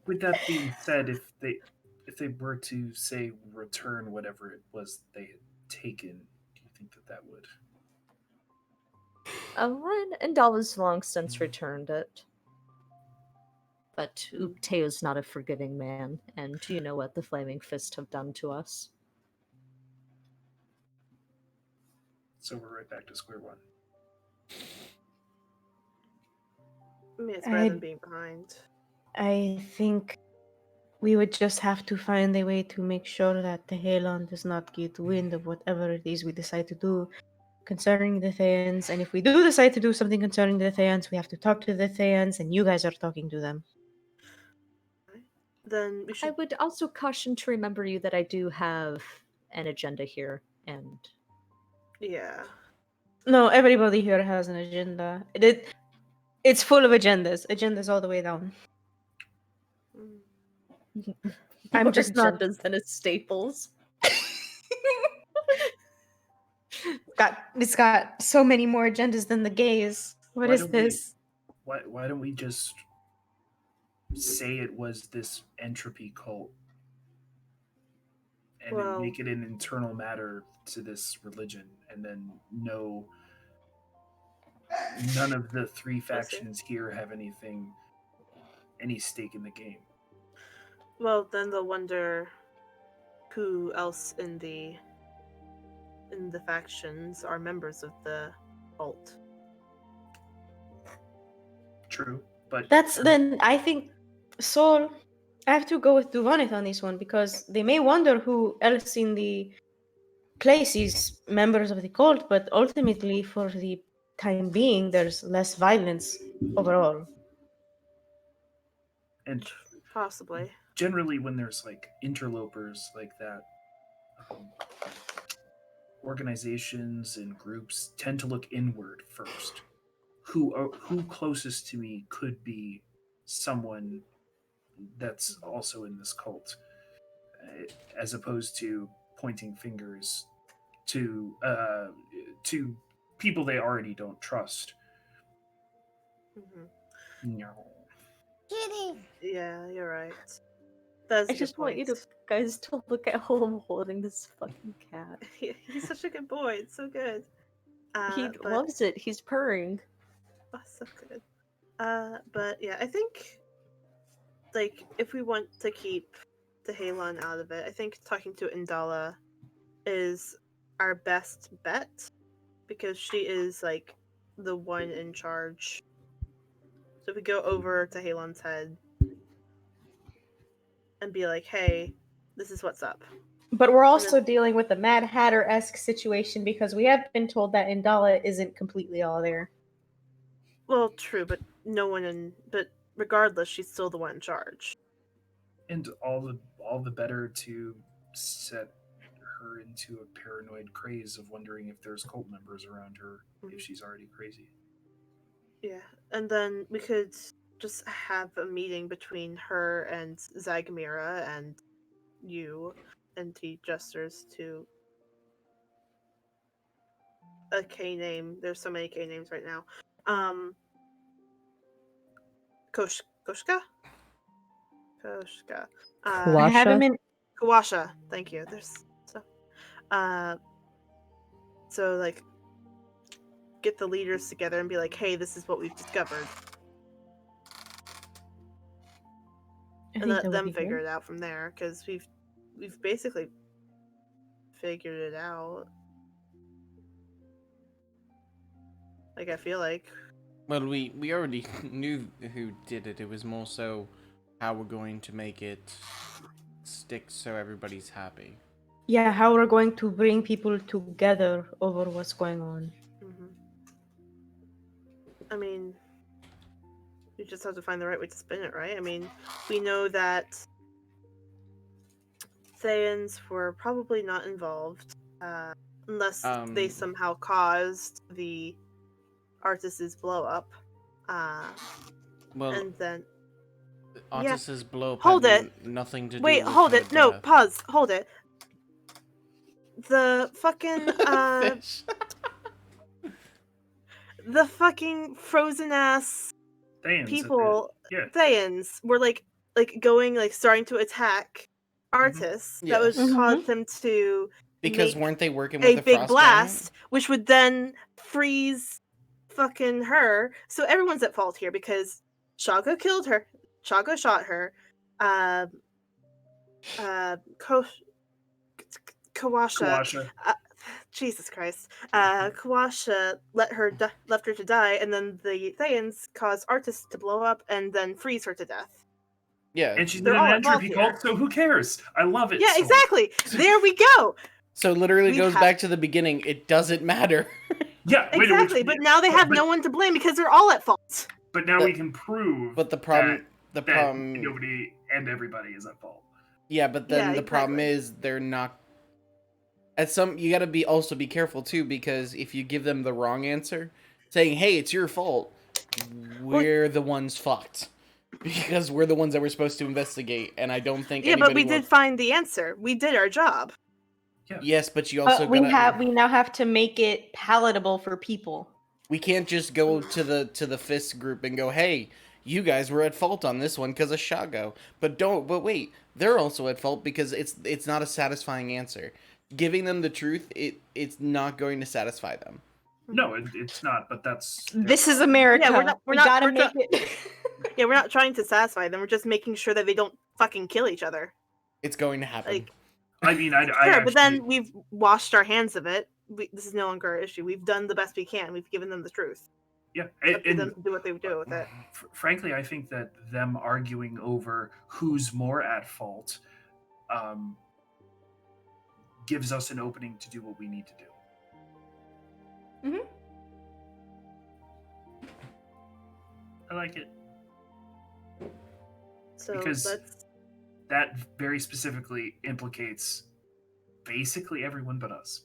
With that being said, if they were to say return whatever it was they had taken, do you think that that would? And Indala's long since returned it. But Teo's not a forgiving man, and you know what the Flaming Fist have done to us. So we're right back to square one. I mean, it's better than being behind. I think we would just have to find a way to make sure that the Halon does not get wind of whatever it is we decide to do concerning the Thayans. And if we do decide to do something concerning the Thayans, we have to talk to the Thayans, and you guys are talking to them. Then we I should. would also caution to remember you that I do have an agenda here, and Yeah. No, everybody here has an agenda. It's full of agendas. Agendas all the way down. Mm. I'm more just not- agendas than it's staples. It's got so many more agendas than the gays. What Why is don't we- this? Why don't we just say it was this entropy cult and then Well- make it an internal matter to this religion, and then none of the three factions here have any stake in the game. Well, then they'll wonder who else in the factions are members of the cult. True, but Then I think Soul. I have to go with Duvanit on this one because they may wonder who else in the place is members of the cult, but ultimately, for the time being, there's less violence overall. and Possibly. generally when there's like interlopers like that, organizations and groups tend to look inward first. Who closest to me could be someone that's also in this cult, as opposed to pointing fingers to people they already don't trust. Hmm. No. Yeah, you're right. That's a I just good want you to point. guys to look at how I'm holding this fucking cat. He's such a good boy. It's so good. He But- loves it. He's purring. Oh, so good. But yeah, I think like if we want to keep the Halon out of it, I think talking to Indala is our best bet because she is like the one in charge. So if we go over to Halon's head and be like, "Hey, this is what's up." But we're also dealing with a Mad Hatter-esque situation because we have been told that Indala isn't completely all there. Well, true, but but regardless, she's still the one in charge. And all the better to set her into a paranoid craze of wondering if there's cult members around her if she's already crazy. Yeah, and then we could just have a meeting between her and Zagamira and you, and he gestures to a K name. There's so many K names right now. Koshka? Koshka. I have him in. Kawasha. Thank you. There's stuff. So like get the leaders together and be like, hey, this is what we've discovered. I And think let that would them be figure good. it out from there, because we've basically figured it out. Like I feel like. Well, we already knew who did it. It was more so how we're going to make it stick so everybody's happy. Yeah, how we're going to bring people together over what's going on. Mm-hmm. I mean, you just have to find the right way to spin it, right? I mean, we know that Thayans were probably not involved, unless they somehow caused the artist's blow up. Well, And then, Artis's blow up Hold had it. nothing to do Wait, with hold her it. No, death. pause. Hold it. The fucking Fish. the fucking frozen ass Thayans people, yeah. Thayans, were like going starting to attack artists. That would Yes. cause them to Because make weren't they working with a the big Frost blast, which would then freeze fucking her. So everyone's at fault here because Shaga killed her. Shaga shot her. Kawasha. Kawasha. Jesus Christ. Kawasha left her to die, and then the Thayans caused Artis to blow up and then freeze her to death. Yeah. And she's They're in an all at fault entropy here. cult, so who cares? I love it. Yeah, so exactly. There we go. So literally We goes have- back to the beginning. It doesn't matter. Yeah, wait, Exactly. But now they have no one to blame because they're all at fault. But now But- we can prove But the problem, that nobody and everybody is at fault. yeah. But then Yeah, the problem exactly. is they're not. You got to be careful too, because if you give them the wrong answer, saying, "Hey, it's your fault," we're the ones fucked. Because we're the ones that were supposed to investigate, and I don't think. Yeah, but we anybody did find the answer. We did our job. Yes, but you also But we gotta. we now have to make it palatable for people. We can't just go to the fist group and go, "Hey, you guys were at fault on this one because of Shago." But wait, they're also at fault because it's not a satisfying answer. Giving them the truth, it's not going to satisfy them. No, it's not. But that's This is America. Yeah, we're we not- gotta we're make not- it. Yeah, we're not trying to satisfy them. We're just making sure that they don't fucking kill each other. It's going to happen. Like, I mean, I sure, actually, but then we've washed our hands of it. This is no longer our issue. We've done the best we can. We've given them the truth. yeah, It's up to and them to do what they do with it. frankly, I think that them arguing over who's more at fault gives us an opening to do what we need to do. Mhm. I like it. So Because- let's. That very specifically implicates basically everyone but us.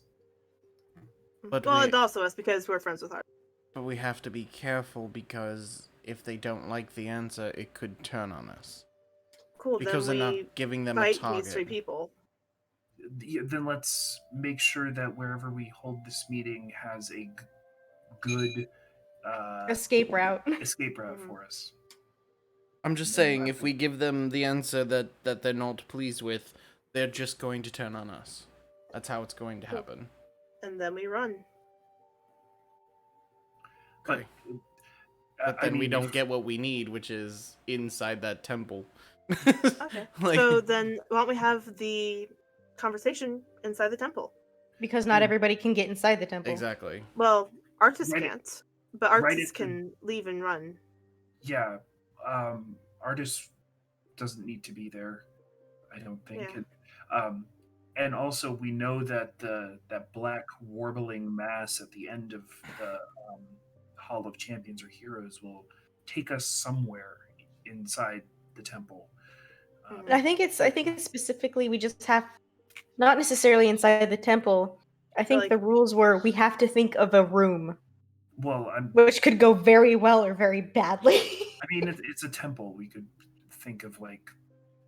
But well, we- and also us because we're friends with her. But we have to be careful because if they don't like the answer, it could turn on us. Cool. Because they're then we not giving them a fight target. these three people. Then let's make sure that wherever we hold this meeting has a good Escape route. escape route Mhm. for us. I'm just saying, if we give them the answer that they're not pleased with, they're just going to turn on us. That's how it's going to happen. And then we run. But, Okay. But then I we mean, don't if- get what we need, which is inside that temple. Okay. Like- So then why don't we have the conversation inside the temple? Because not everybody can get inside the temple. Exactly. Well, artists Right at- can't. But right artists at the- can leave and run. Yeah, artist doesn't need to be there. I don't think. Yeah. And also, we know that that black warbling mass at the end of the Hall of Champions or Heroes will take us somewhere inside the temple. I think it's specifically we just have not necessarily inside the temple. I think like- the rules were we have to think of a room, Well, which could go very well or very badly. I mean, it's a temple. We could think of like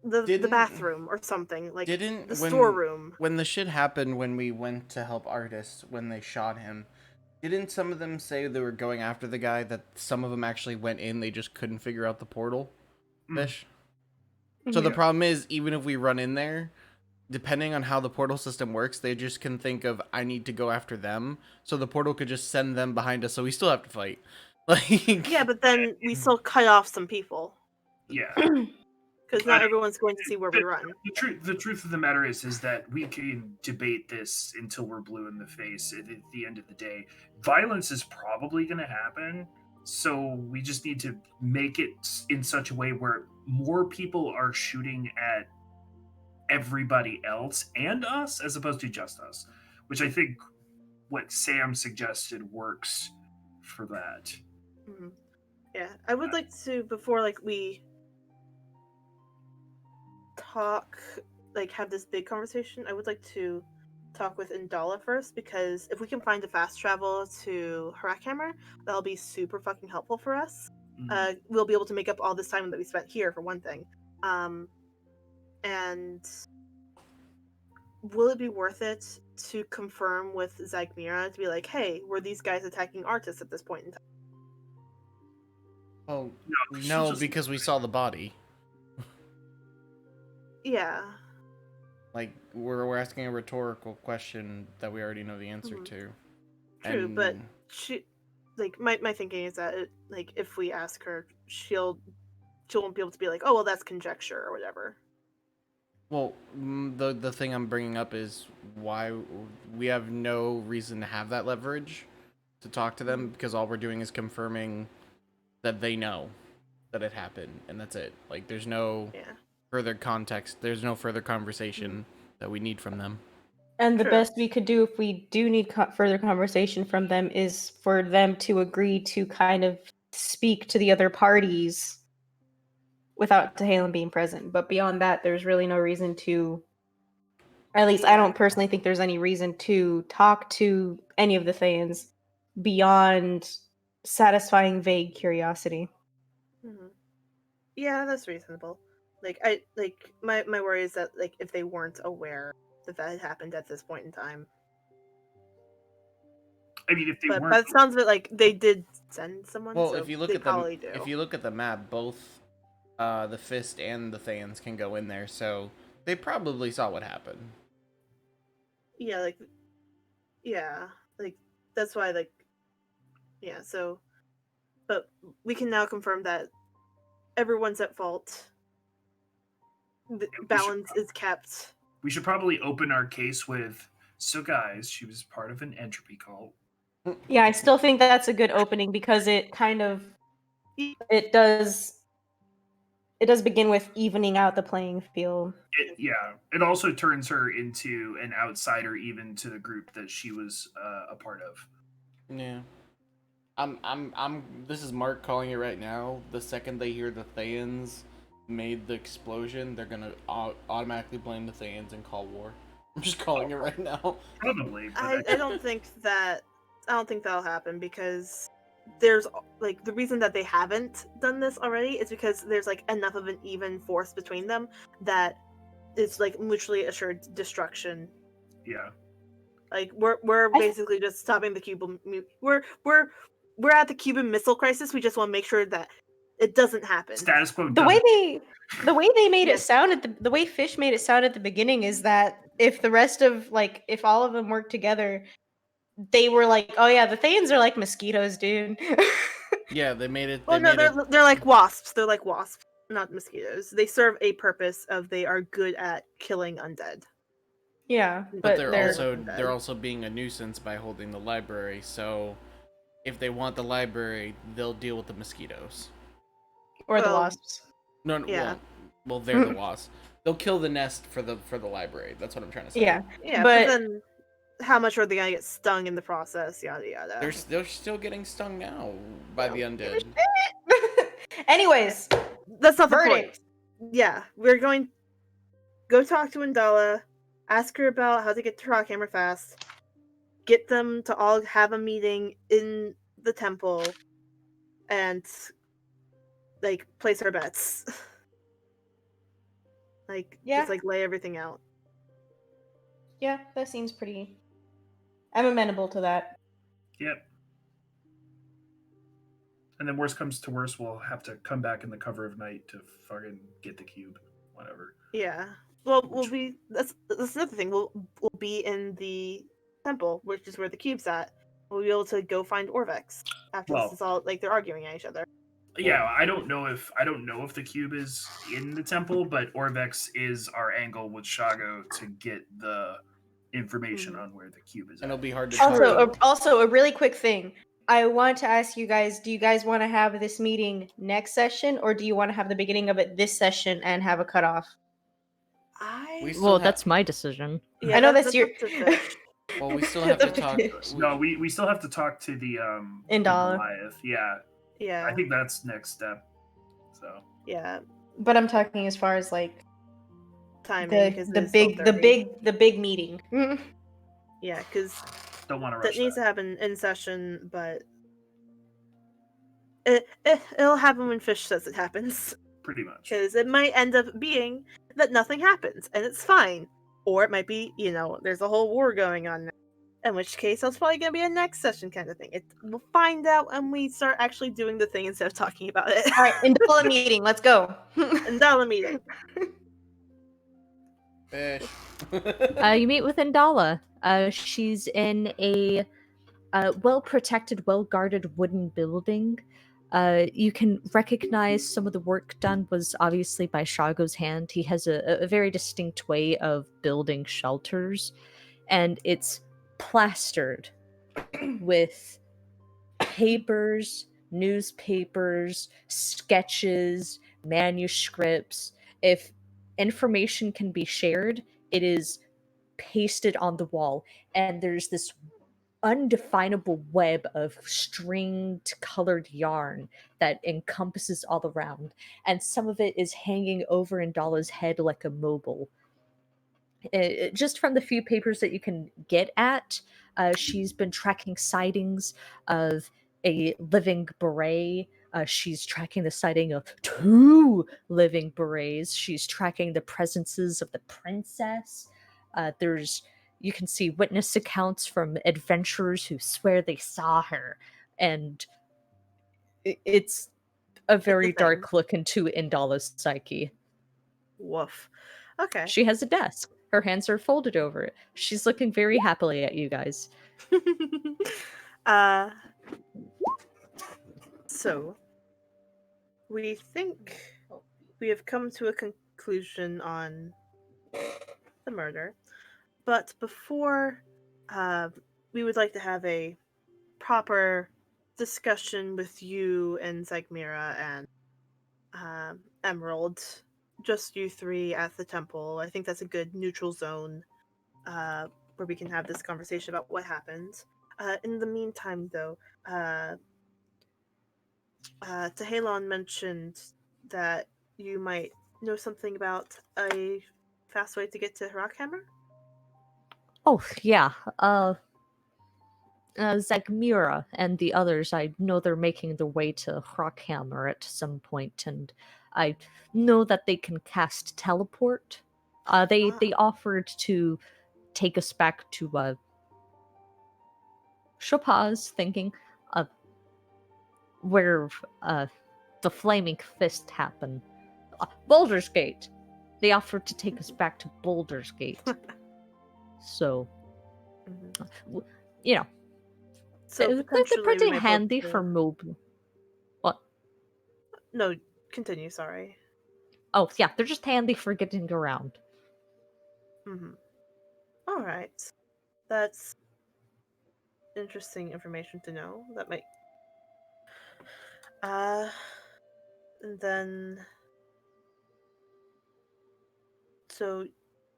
The Didn't- bathroom or something. Like Didn't the when storeroom. when the shit happened when we went to help Artist when they shot him, didn't some of them say they were going after the guy, that some of them actually went in, they just couldn't figure out the portal? Mm. Fish. So the Yeah. problem is, even if we run in there, depending on how the portal system works, they just can think of, I need to go after them. So the portal could just send them behind us, so we still have to fight. Like, Yeah, but then we still cut off some people. yeah. Because not everyone's going to see where we run. The truth of the matter is that we can debate this until we're blue in the face. At the end of the day, violence is probably going to happen. So we just need to make it in such a way where more people are shooting at everybody else and us, as opposed to just us. Which I think what Sam suggested works for that. Mhm. Yeah, I would like to before we talk, have this big conversation. I would like to talk with Indala first because if we can find a fast travel to Harakhammer, that'll be super fucking helpful for us. we'll be able to make up all this time that we spent here, for one thing. And will it be worth it to confirm with Zagmira to be like, hey, were these guys attacking artists at this point in time? Oh, she's no, just- because we saw the body. Yeah. Like, we're asking a rhetorical question that we already know the answer Mhm. to. True, but she, like, my thinking is that like, if we ask her, she won't be able to be like, oh well, that's conjecture or whatever. Well, the thing I'm bringing up is why we have no reason to have that leverage to talk to them, because all we're doing is confirming that they know that it happened, and that's it. Like, there's no further context, there's no further conversation that we need from them. And the True. best we could do if we do need further conversation from them is for them to agree to kind of speak to the other parties without Tehalen being present. But beyond that, there's really no reason to. At least I don't personally think there's any reason to talk to any of the Thayans beyond satisfying vague curiosity. Mm-hmm. Yeah, that's reasonable. Like, my worry is that, like, if they weren't aware that had happened at this point in time. I mean, if they But weren't, by the sounds of it, like, they did send someone. Well, so if you look they at probably the do. if you look at the map, both the Fist and the Thayans can go in there, so they probably saw what happened. Yeah, like, that's why, like, yeah. So, but we can now confirm that everyone's at fault. The balance is kept. we should probably open our case with, so guys, she was part of an entropy cult. Yeah, I still think that's a good opening because it kind of it does begin with evening out the playing field. It also turns her into an outsider even to the group that she was a part of. Yeah. This is Mark calling it right now. The second they hear the Thayans made the explosion, they're gonna automatically blame the Thayans and call war. I'm just calling it right now. Probably. But I don't think that'll happen, because there's, like, the reason that they haven't done this already is because there's, like, enough of an even force between them that it's, like, mutually assured destruction. Yeah. Like, we're basically just stopping the Cuban. We're at the Cuban Missile Crisis. We just want to make sure that it doesn't happen. Status quo. The way they made Yes. it sound at the way Fish made it sound at the beginning is that if the rest of, like, if all of them work together, they were like, oh yeah, the Thayans are like mosquitoes, dude. Yeah, they made it. Well, no, they're like wasps. They're like wasps, not mosquitoes. They serve a purpose of they are good at killing undead. Yeah, But they're undead. also being a nuisance by holding the library. So if they want the library, they'll deal with the mosquitoes. or the Well, wasps. No, Yeah. well, they're the wasps. They'll kill the nest for the library. That's what I'm trying to say. Yeah, Yeah, but- but then how much are they gonna get stung in the process? Yada yada. They're still getting stung now by the undead. Anyways, That's not the verdict. point. Yeah, we're going go talk to Indala, ask her about how to get to Rockhammer fast, get them to all have a meeting in the temple, and, like, place our bets. Like, Yeah. just, like, lay everything out. Yeah, that seems pretty. I'm amenable to that. Yep. And then worst comes to worst, we'll have to come back in the cover of night to fucking get the cube. Whatever. Yeah. Well, we'll be. That's another thing. We'll be in the temple, which is where the cube's at. We'll be able to go find Orvex after Well- this is all, like, they're arguing at each other. Yeah, I don't know if the cube is in the temple, but Orvex is our angle with Shago to get the information on where the cube is And at. it'll be hard to track. Also, a really quick thing. I want to ask you guys: do you guys want to have this meeting next session, or do you want to have the beginning of it this session and have a cutoff? We still Well, have- that's my decision. Yeah, I know that's your. up to Fish. Well, we still have to talk. No, we still have to talk to the Indala. Goliath. Yeah, Yeah. I think that's next step. So Yeah. But I'm talking as far as, like, Timing. 'cause the it's still big 30. the big meeting. Yeah, because don't want to that rush needs that. to happen in session, but It'll happen when Fish says it happens. Pretty much. Because it might end up being that nothing happens, and it's fine. Or it might be, there's a whole war going on now. In which case, that's probably going to be a next session kind of thing. We'll find out when we start actually doing the thing instead of talking about it. All right, Indala meeting. Let's go. Indala meeting. Fish. You meet with Indala. She's in a well-protected, well-guarded wooden building. You can recognize some of the work done was obviously by Shago's hand. He has a very distinct way of building shelters, and it's plastered with papers, newspapers, sketches, manuscripts. If information can be shared, it is pasted on the wall, and there's this undefinable web of stringed colored yarn that encompasses all around, and some of it is hanging over Indala's head like a mobile. Just from the few papers that you can get at, she's been tracking sightings of a living beret. She's tracking the sighting of 2 living berets. She's tracking the presences of the princess. You can see witness accounts from adventurers who swear they saw her, and it's a very thing. dark look into Indala's psyche. Woof. Okay. She has a desk. Her hands are folded over it. She's looking very happily at you guys. So, we think we have come to a conclusion on the murder, but before, we would like to have a proper discussion with you and Zagmira and Emerald. Just you 3 at the temple. I think that's a good neutral zone where we can have this conversation about what happened. In the meantime, though, Tehalon mentioned that you might know something about a fast way to get to Rockhammer? Oh, yeah. Zagmira and the others, I know they're making their way to Rockhammer at some point, and I know that they can cast teleport. They offered to take us back to Chopaz, thinking where the Flaming Fist happened. Baldur's Gate. They offered to take us back to Baldur's Gate. So, you know, So they're potentially we pretty might be able handy to- for mobile. What? No, continue, sorry. Oh, yeah, they're just handy for getting around. Alright. That's interesting information to know. That might... And then... So,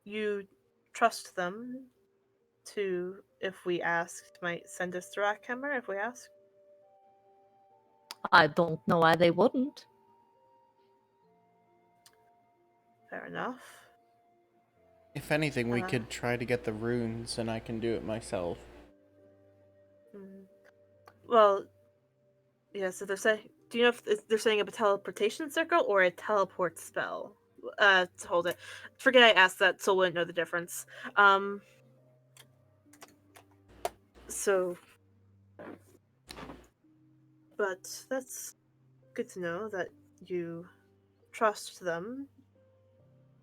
you trust them to, if we asked, might send us to Rockhammer if we ask? I don't know why they wouldn't. Fair enough. If anything, we could try to get the runes, and I can do it myself. Well, yeah, so they're saying... Do you know if they're saying a teleportation circle or a teleport spell? Hold it. Forget I asked that, so I wouldn't know the difference. So... But that's good to know that you trust them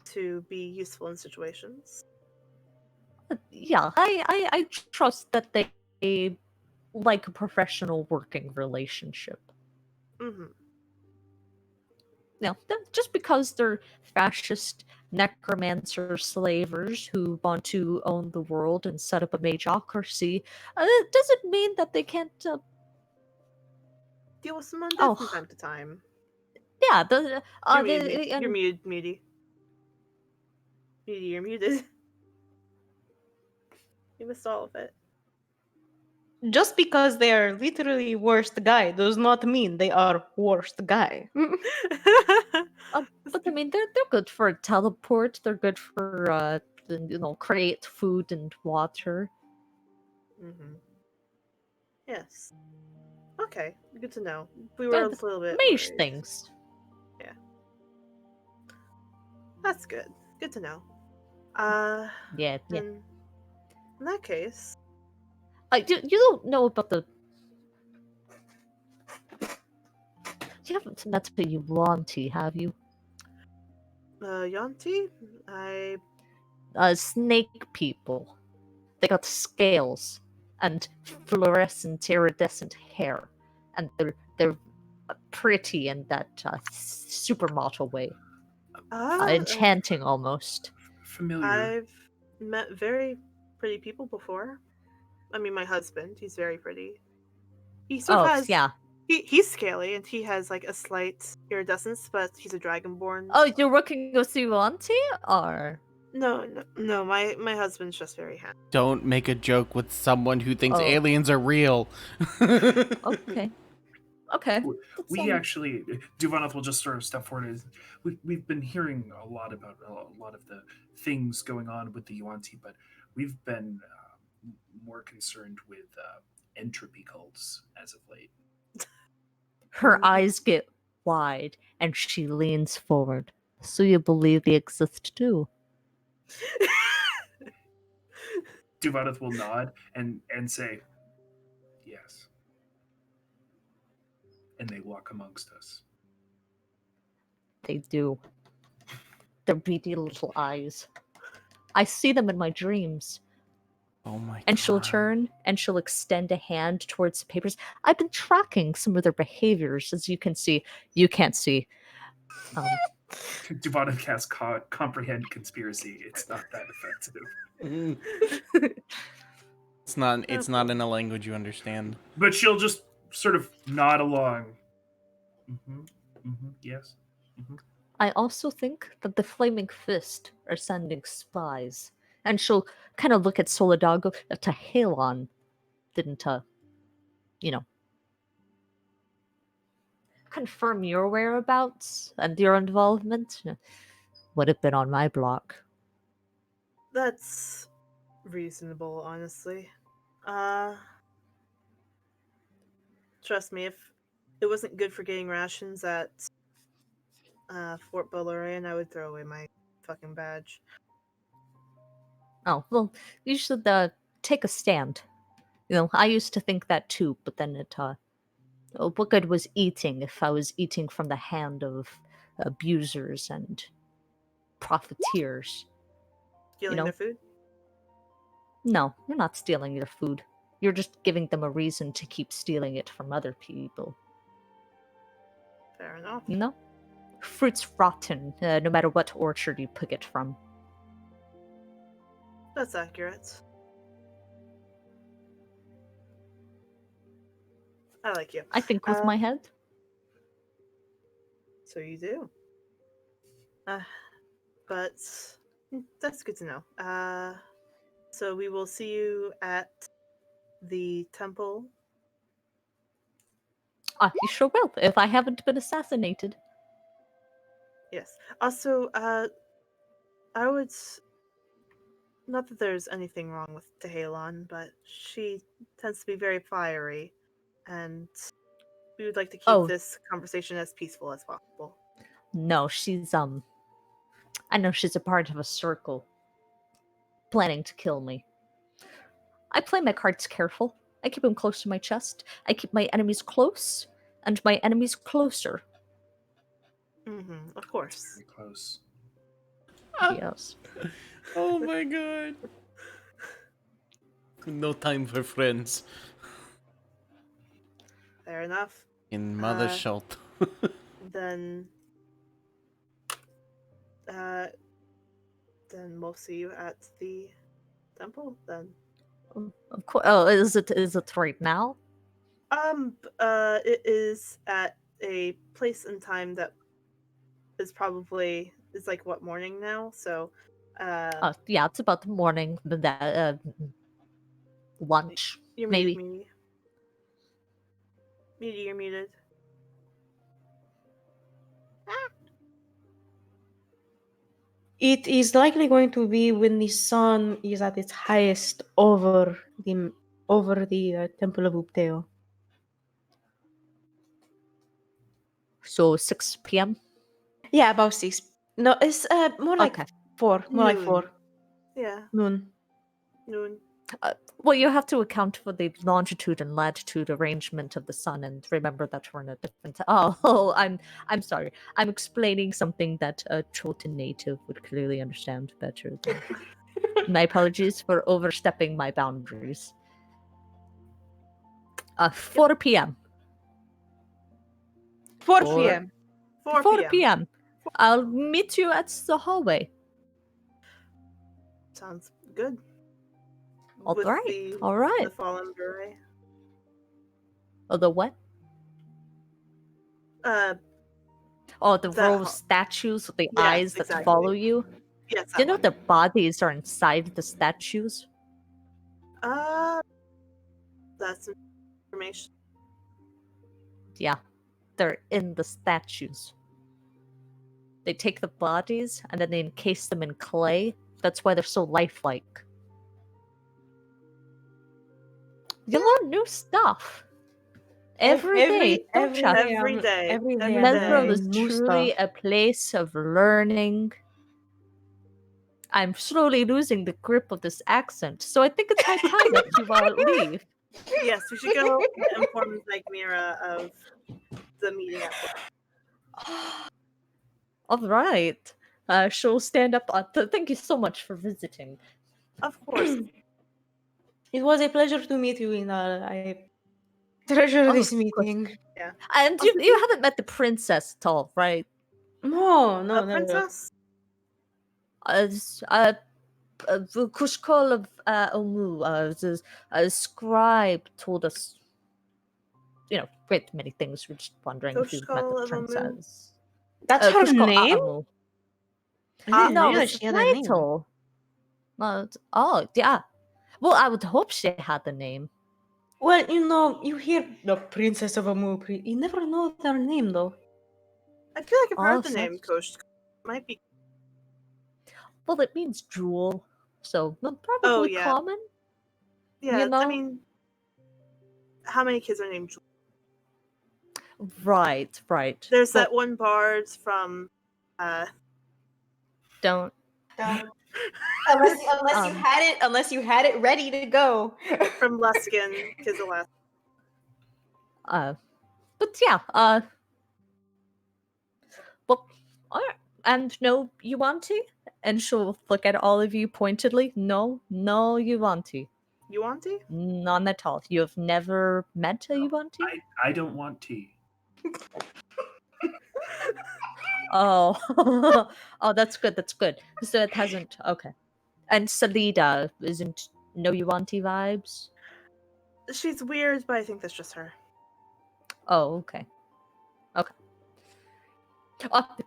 to be useful in situations. Yeah, I trust that they like a professional working relationship. Now, just because they're fascist necromancer slavers who want to own the world and set up a mageocracy, doesn't mean that they can't. Deal with some undead from time to time. Yeah, You're muted, Muty. Muty, you're muted. You missed all of it. Just because they are literally worst guy does not mean they are worst guy. But I mean, they're good for teleport. They're good for create food and water. Yes. Okay, good to know. We were Yeah, a little bit mage worried. things. That's good. Good to know. Yeah. Then in that case, You don't know about the. You haven't met the Yuan-Ti, have you? Yanti, I Snake people. They got scales and fluorescent, iridescent hair, and they're pretty in that supermodel way, uh, enchanting almost. Familiar. I've met very pretty people before. I mean, my husband, he's very pretty. He sort of Oh has. yeah. He's scaly and he has like a slight iridescence, but he's a dragonborn. Oh, you're working with Yuan-Ti, or No. My husband's just very handsome. Don't make a joke with someone who thinks Oh. aliens are real. okay. Okay. That's, We actually, Duvanoth will just sort of step forward. We've been hearing a lot about a lot of the things going on with the Yuan-Ti, but we've been more concerned with entropy cults as of late. her eyes get wide and she leans forward. So you believe they exist too? Duvanoth will nod and say, yes. And they walk amongst us. They do. Their beady little eyes. I see them in my dreams. Oh my god. And she'll turn and she'll extend a hand towards the papers. I've been tracking some of their behaviors, as you can see. You can't see. Duvanoth casts comprehend conspiracy. It's not that effective. It's not in a language you understand. But she'll just sort of nod along. Yes. I also think that the Flaming Fist are sending spies. And she'll kind of look at Solidago. Halon didn't, confirm your whereabouts and your involvement. Would have been on my block. That's reasonable, honestly. Trust me, if it wasn't good for getting rations at Fort Bolorian, I would throw away my fucking badge. Oh, well, you should take a stand. I used to think that too, but then what good was eating if I was eating from the hand of abusers and profiteers? Stealing their food? No, you're not stealing their food. You're just giving them a reason to keep stealing it from other people. Fair enough. Fruit's rotten, no matter what orchard you pick it from. That's accurate. I like you. I think with my head. So you do. But that's good to know. So we will see you at the temple. You sure will, if I haven't been assassinated. Yes. Also, I would. Not that there's anything wrong with Tehalon, but she tends to be very fiery, and we would like to keep this conversation as peaceful as possible. No, she's, I know she's a part of a circle planning to kill me. I play my cards careful. I keep them close to my chest. I keep my enemies close, and my enemies closer. Of course. Very close. Yes. Oh my god. No time for friends. Fair enough. In Mother Chult. Then we'll see you at the temple then. Of course. Oh, is it right now? It is at a place and time that is probably like what, morning now, so yeah, it's about the morning. Lunch, you're maybe. muted. You're muted. It is likely going to be when the sun is at its highest over the Temple of Upteo. So 6 p.m. Yeah, about 6. No, it's more like Okay. 4. More like Noon. 4 Yeah, noon. noon. Well, you have to account for the longitude and latitude arrangement of the sun, and remember that we're in a different. Oh, I'm sorry. I'm explaining something that a Chilton native would clearly understand better. Than... My apologies for overstepping my boundaries. 4 p.m. 4 Four- p.m. 4 4 p.m. p.m. I'll meet you at the hallway. Sounds good. All With right. the All right. the fallen beret. Oh, the what? Oh, the That row of hall- statues with the Yes, eyes that exactly. follow you. Yes, Do you that know one. their bodies are inside the statues? That's information. Yeah, they're in the statues. They take the bodies and then they encase them in clay. That's why they're so lifelike. You learn new stuff every day, don't ya? Every day. Every day. Every I'm day. Netheril learning is new truly stuff. a place of learning. I'm slowly losing the grip of this accent, so I think it's high time that you leave. Yes, we should go inform Zagmira of the meeting at 4. All right. She'll stand up. Thank you so much for visiting. Of course. It was a pleasure to meet you, Inal. I treasure Oh, this of course. meeting. Yeah. And you haven't met the princess at all, right? No, A never. princess? Kushkol of Omu, a scribe told us, great many things. We're just wondering if you've met the Kushkol of Omu? princess. That's her Kushkol name? Aamu. I didn't No, realize it's she had a name. title. Oh, yeah. Well, I would hope she had the name. Well, you hear the Princess of Amu. You never know their name, though. I feel like I've heard Oh, the name Kushkol. Might be. Well, it means jewel, so probably Oh, yeah. common. Yeah, You know? I mean, how many kids are named Jules? Right. There's Well, that one bard from don't. Unless you had it ready to go. from Luskin, Kizalas. But yeah. Well, all right. And no, you want to? And she'll look at all of you pointedly. No, you want to. You want to? None at all. You have never met a Yuanti? I don't want tea. Oh, oh, that's good. So it hasn't. Okay. And Salida isn't no Yuanti vibes. She's weird, but I think that's just her. Oh, okay.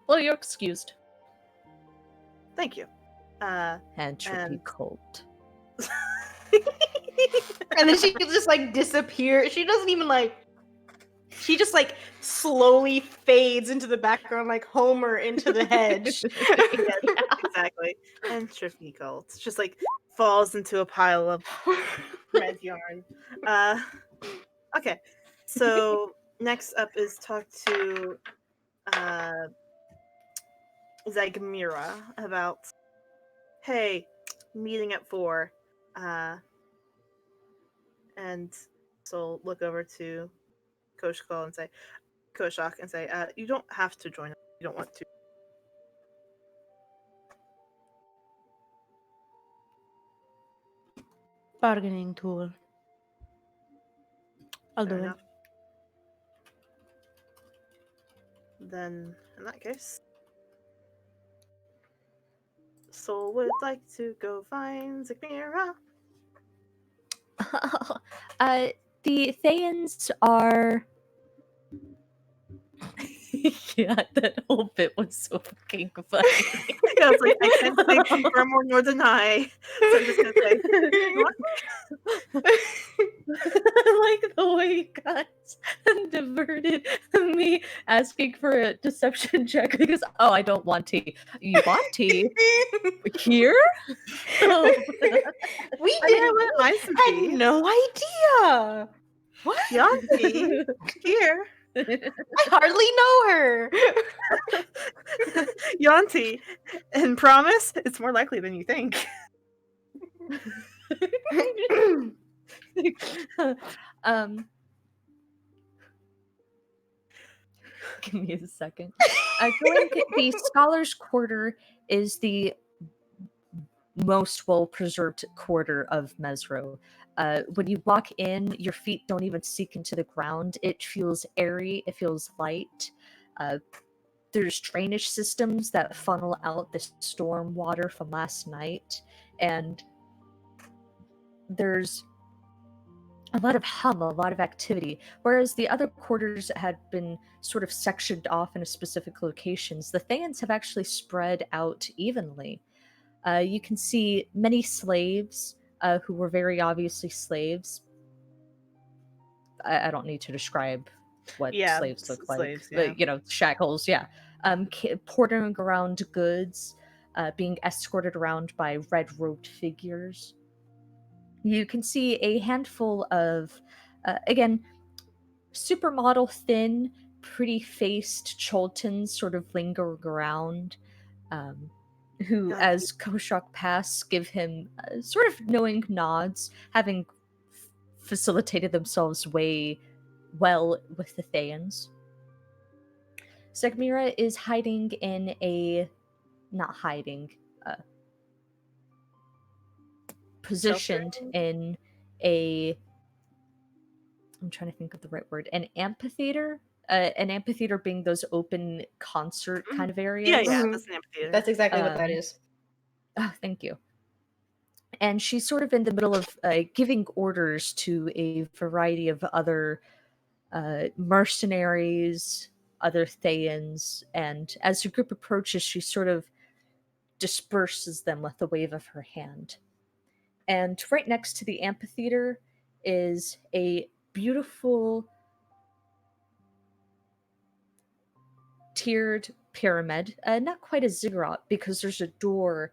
Well, you're excused. Thank you. Entropy cult. And then she just disappear. She doesn't even she just slowly fades into the background like Homer into the hedge. Exactly. Entropy cult. It's just falls into a pile of red yarn. Okay. So next up is talk to Zagmira about, hey, meeting at 4. And so look over to Koshak and say, you don't have to join us. You don't want to. Bargaining tool. I'll Fair do enough. Then, in that case, Soul would like to go find Zagmira. The Thayans are. Yeah, that whole bit was so fucking funny. Yeah, I was like, I can't say confirm or nor deny. So I'm just gonna say, what? I like the way you guys diverted me asking for a deception check because I don't want tea. You want tea? Here? Oh. We I wouldn't mind some had tea. no idea. What? Yanti, here. I hardly know her. Yanti, and promise, it's more likely than you think. um, give me a second. Going, the Scholars Quarter is the most well-preserved quarter of Mesro. When you walk in, your feet don't even sink into the ground. It feels airy. It feels light. There's drainage systems that funnel out the storm water from last night, and there's a lot of hum, a lot of activity. Whereas the other quarters had been sort of sectioned off in specific locations, the Thayans have actually spread out evenly. You can see many slaves who were very obviously slaves. I don't need to describe what Yeah, slaves look like. slaves, yeah. Shackles, yeah. Portering around goods, being escorted around by red-robed figures. You can see a handful of, again, supermodel thin, pretty-faced Chultans sort of lingering around, who, God, as Koshok pass, give him sort of knowing nods, having facilitated themselves way well with the Thayans. Segmira is hiding in a... not hiding, positioned Sheltering? in a... I'm trying to think of the right word. An amphitheater? An amphitheater being those open concert kind of areas. Yeah, yeah, Mhm. that's an amphitheater. That's exactly what that Um, is. Oh, thank you. And she's sort of in the middle of giving orders to a variety of other mercenaries, other Thayans, and as the group approaches, she sort of disperses them with a wave of her hand. And right next to the amphitheater is a beautiful tiered pyramid, not quite a ziggurat because there's a door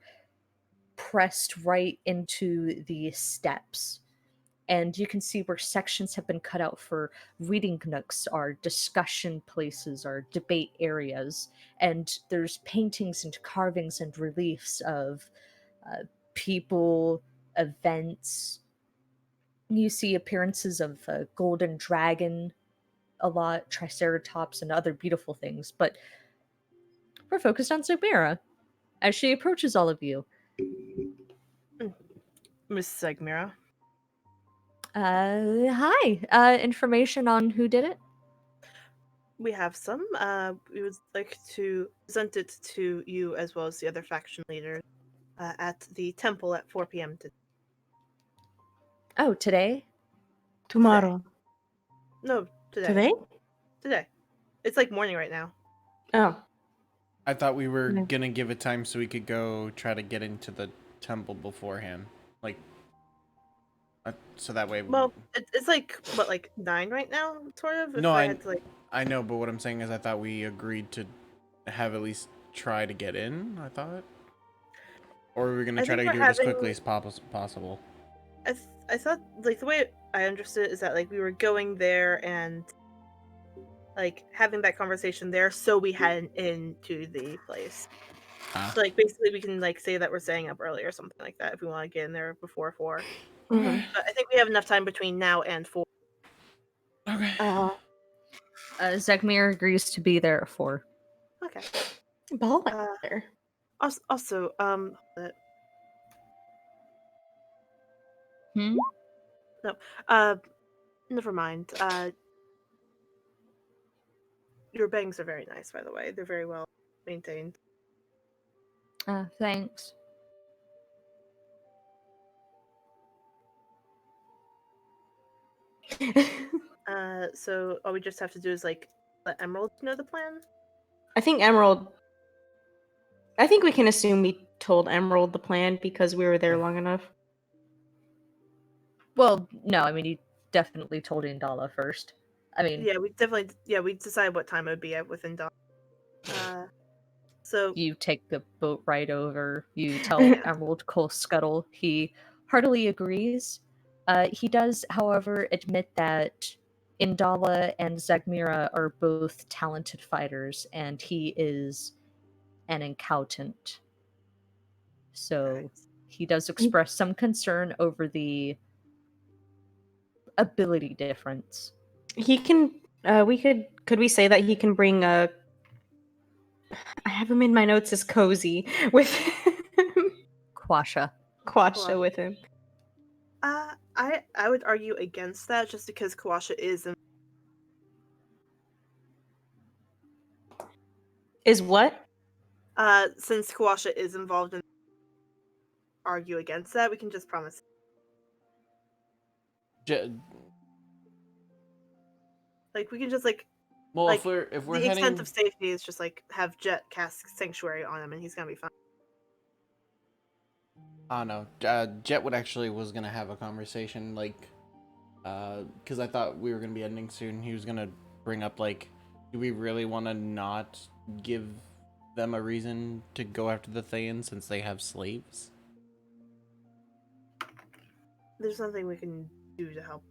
pressed right into the steps. And you can see where sections have been cut out for reading nooks, are discussion places, are debate areas. And there's paintings and carvings and reliefs of people, events. You see appearances of a golden dragon a lot, triceratops, and other beautiful things. But we're focused on Zubira as she approaches all of you. Miss Segmira. Hi. Information on who did it? We have some. We would like to present it to you as well as the other faction leaders at the temple at 4 p.m. today. Oh, today? Tomorrow. No, today. Today? Today. It's like morning right now. Oh. I thought we were Yeah. gonna give it time so we could go try to get into the temple beforehand, like, so that way. Well, it's like what, like 9 right now, sort of. If No, I had to, like, I know, but what I'm saying is, I thought we agreed to have at least try to get in. I thought, or we were gonna I try think to do we're it as having- quickly as possible. I thought, like, the way I understood it is that, like, we were going there and like having that conversation there, so we hadn't into the place. Ah. So, like, basically, we can like say that we're staying up early or something like that if we want to get in there before 4. Mhm. But I think we have enough time between now and 4. Okay. Zegmir agrees to be there at 4. Okay. Ball Uh, there. Also, Hmm? never mind. Your bangs are very nice, by the way. They're very well maintained. Thanks. So all we just have to do is like let Emerald know the plan. I think we can assume we told Emerald the plan because we were there long enough. Well, no, I mean, you definitely told Indala first. I mean, Yeah, we decided what time it would be at within dawn. So you take the boat ride over, you tell Yeah. Emerald Cole Scuttle. He heartily agrees. He does, however, admit that Indala and Zagmira are both talented fighters, and he is an accountant. So he does express some concern over the ability difference. He can. Could we say that he can bring a? I have him in my notes as cozy with Quasha. Quasha with him. I would argue against that just because Kawasha Is what? since Kawasha is involved in argue against that, we can just promise. Like we can just Well, like, if we're the extent heading, of safety is just like have Jet cast Sanctuary on him and he's gonna be fine. I don't know. Jet was gonna have a conversation because I thought we were gonna be ending soon. He was gonna bring up like, do we really want to not give them a reason to go after the Thayans since they have slaves? There's nothing we can do to help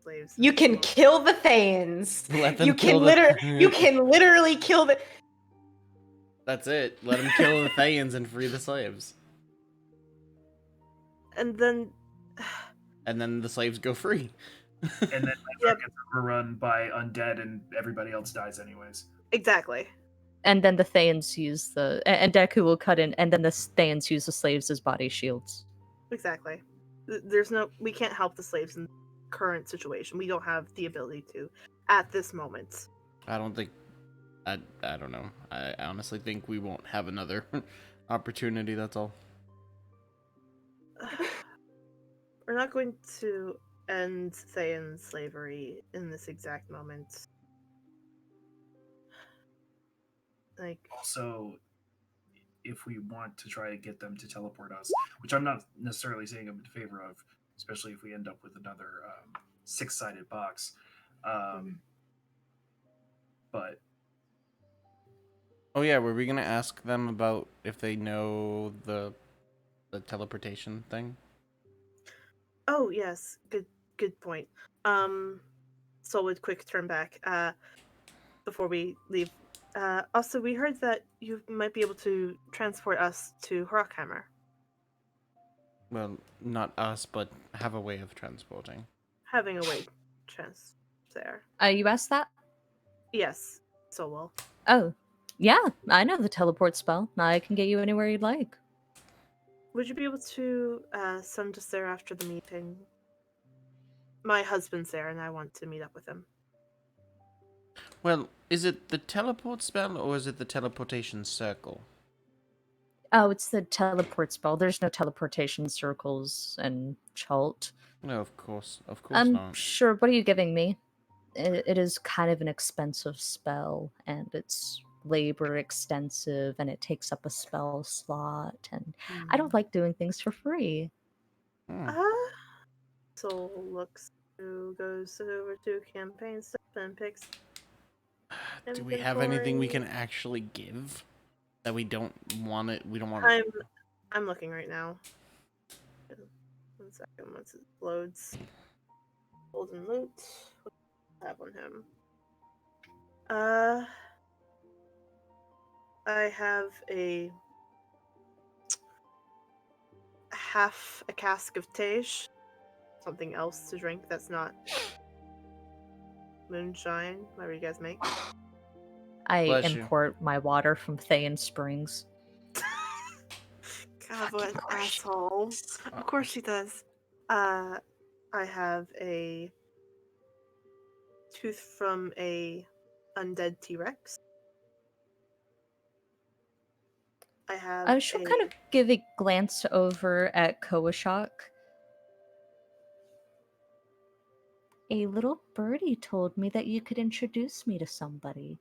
slaves. You can kill the Thayans. Let them You kill can the. you can literally kill the. That's it. Let them kill the Thayans and free the slaves, And then and then the slaves go free. And then Minecraft gets overrun by undead, and everybody else dies anyways. exactly. And then the Thayans use and Deku will cut in, and then the Thayans use the slaves as body shields. Exactly. We can't help the slaves in the current situation. We don't have the ability to at this moment. I don't think. I don't know. I honestly think we won't have another opportunity. That's all. We're not going to end Thayan slavery in this exact moment. Like, Also, if we want to try to get them to teleport us, which I'm not necessarily saying I'm in favor of, especially if we end up with another six-sided box. But Oh yeah, were we gonna ask them about if they know the teleportation thing? oh yes, good point. So with quick turn back, before we leave. Also, we heard that you might be able to transport us to Horkheimer. Well, not us, but have a way of transporting. Having a way trans there. You asked that? Yes, so well. Oh, yeah, I know the teleport spell. I can get you anywhere you'd like. Would you be able to send us there after the meeting? My husband's there, and I want to meet up with him. Well, is it the teleport spell or is it the teleportation circle? Oh, it's the teleport spell. There's no teleportation circles in Chult. No, of course I'm not. sure. What are you giving me? It is kind of an expensive spell, and it's labor extensive, and it takes up a spell slot, and I don't like doing things for free. Soul looks through, goes over to campaign stuff and picks. Do we have anything we can actually give that we don't want it? We don't want. I'm looking right now. 1 second, once it loads. Golden loot. What do I have on him? I have a half a cask of Tej. Something else to drink that's not moonshine, whatever you guys make. I Bless you. import my water from Thayan Springs. God, what an asshole. Of course she does. I have a tooth from a undead T-Rex. I have She'll kind of give a glance over at Kowashak. A little birdie told me that you could introduce me to somebody.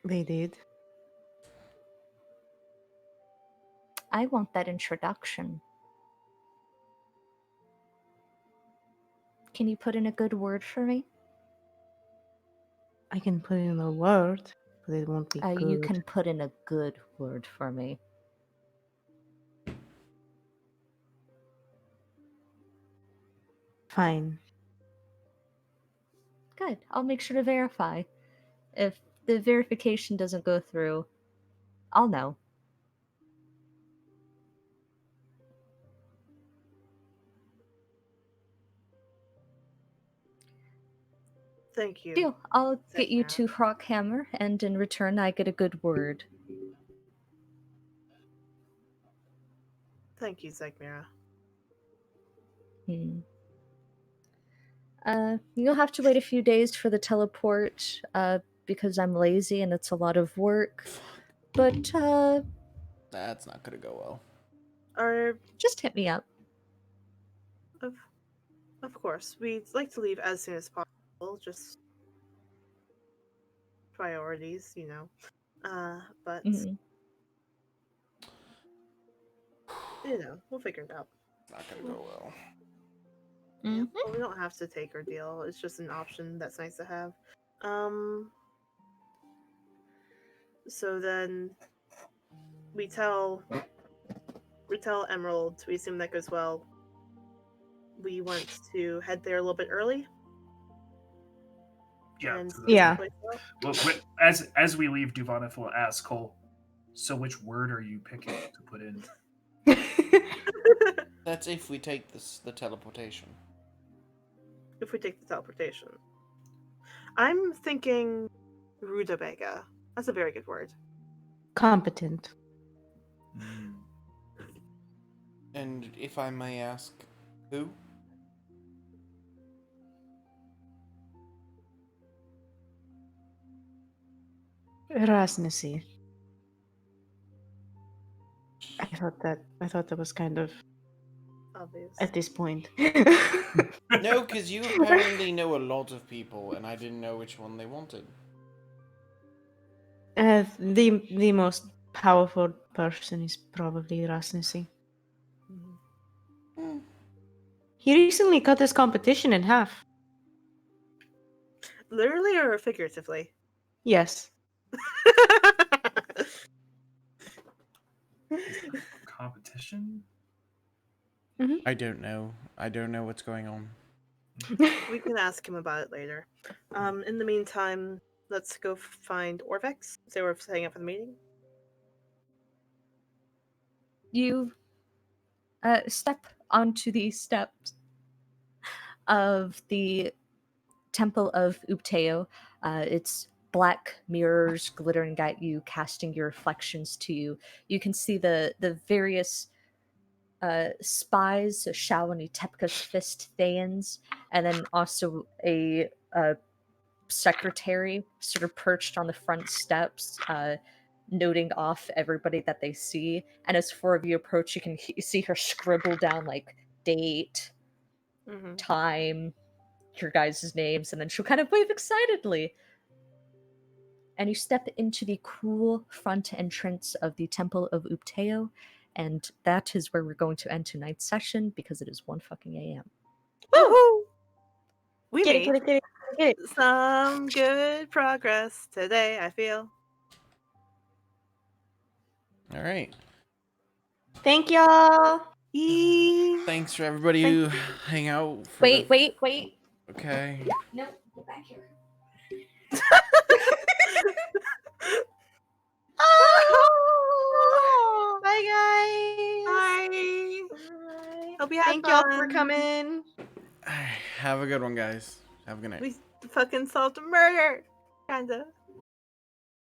They did. I want that introduction. Can you put in a good word for me? I can put in a word, but it won't be good. You can put in a good word for me. Fine. Good. I'll make sure to verify. If the verification doesn't go through, I'll know. Thank you. Deal. I'll get you Zegmira. to Rockhammer, and in return, I get a good word. Thank you, Zegmira. You'll have to wait a few days for the teleport, because I'm lazy and it's a lot of work. But, That's not gonna go well. Are just hit me up. of course, we'd like to leave as soon as possible. Just priorities, you know. But Mhm. you know, we'll figure it out. Not gonna go well. Yeah, Mhm. well, we don't have to take our deal. It's just an option that's nice to have. So then we tell Emerald. We assume that goes well. We want to head there a little bit early. Yeah. And so see that's Yeah. the place out. Well, as we leave, Duvanif will ask Cole, so which word are you picking to put in? That's if we take the teleportation. If we take the teleportation, I'm thinking rutabaga. That's a very good word. Competent. And if I may ask, who? Rasnessy. I thought that was kind of Obvious. at this point. No, because you apparently know a lot of people, and I didn't know which one they wanted. The most powerful person is probably Rasnessy. Mhm. He recently cut his competition in half. Literally or figuratively? Yes. Competition? I don't know. I don't know what's going on. We can ask him about it later. In the meantime, let's go find Orvex. So we're setting up for the meeting. You step onto the steps of the Temple of Upteo. It's black mirrors glittering at you, casting your reflections to you. You can see the various spies, so Shawan, Tepka's fist Thayans, and then also a secretary sort of perched on the front steps, noting off everybody that they see. And as four of you approach, you can see her scribble down like date, Mm-hmm. time, your guys' names, and then she'll kind of wave excitedly. And you step into the cool front entrance of the Temple of Upteo, and that is where we're going to end tonight's session because it is 1 fucking a.m. Woohoo! We Get it, made get it, get it, get it. some good progress today, I feel. All right. Thank y'all. Yee. Thanks for everybody Thank who hang out. For Wait. Okay. No, go back here. Oh, bye guys. Bye. Bye. Hope you had Thank y'all for fun. coming. Have a good one, guys. Have a good night. We fucking solved a murder. Kinda.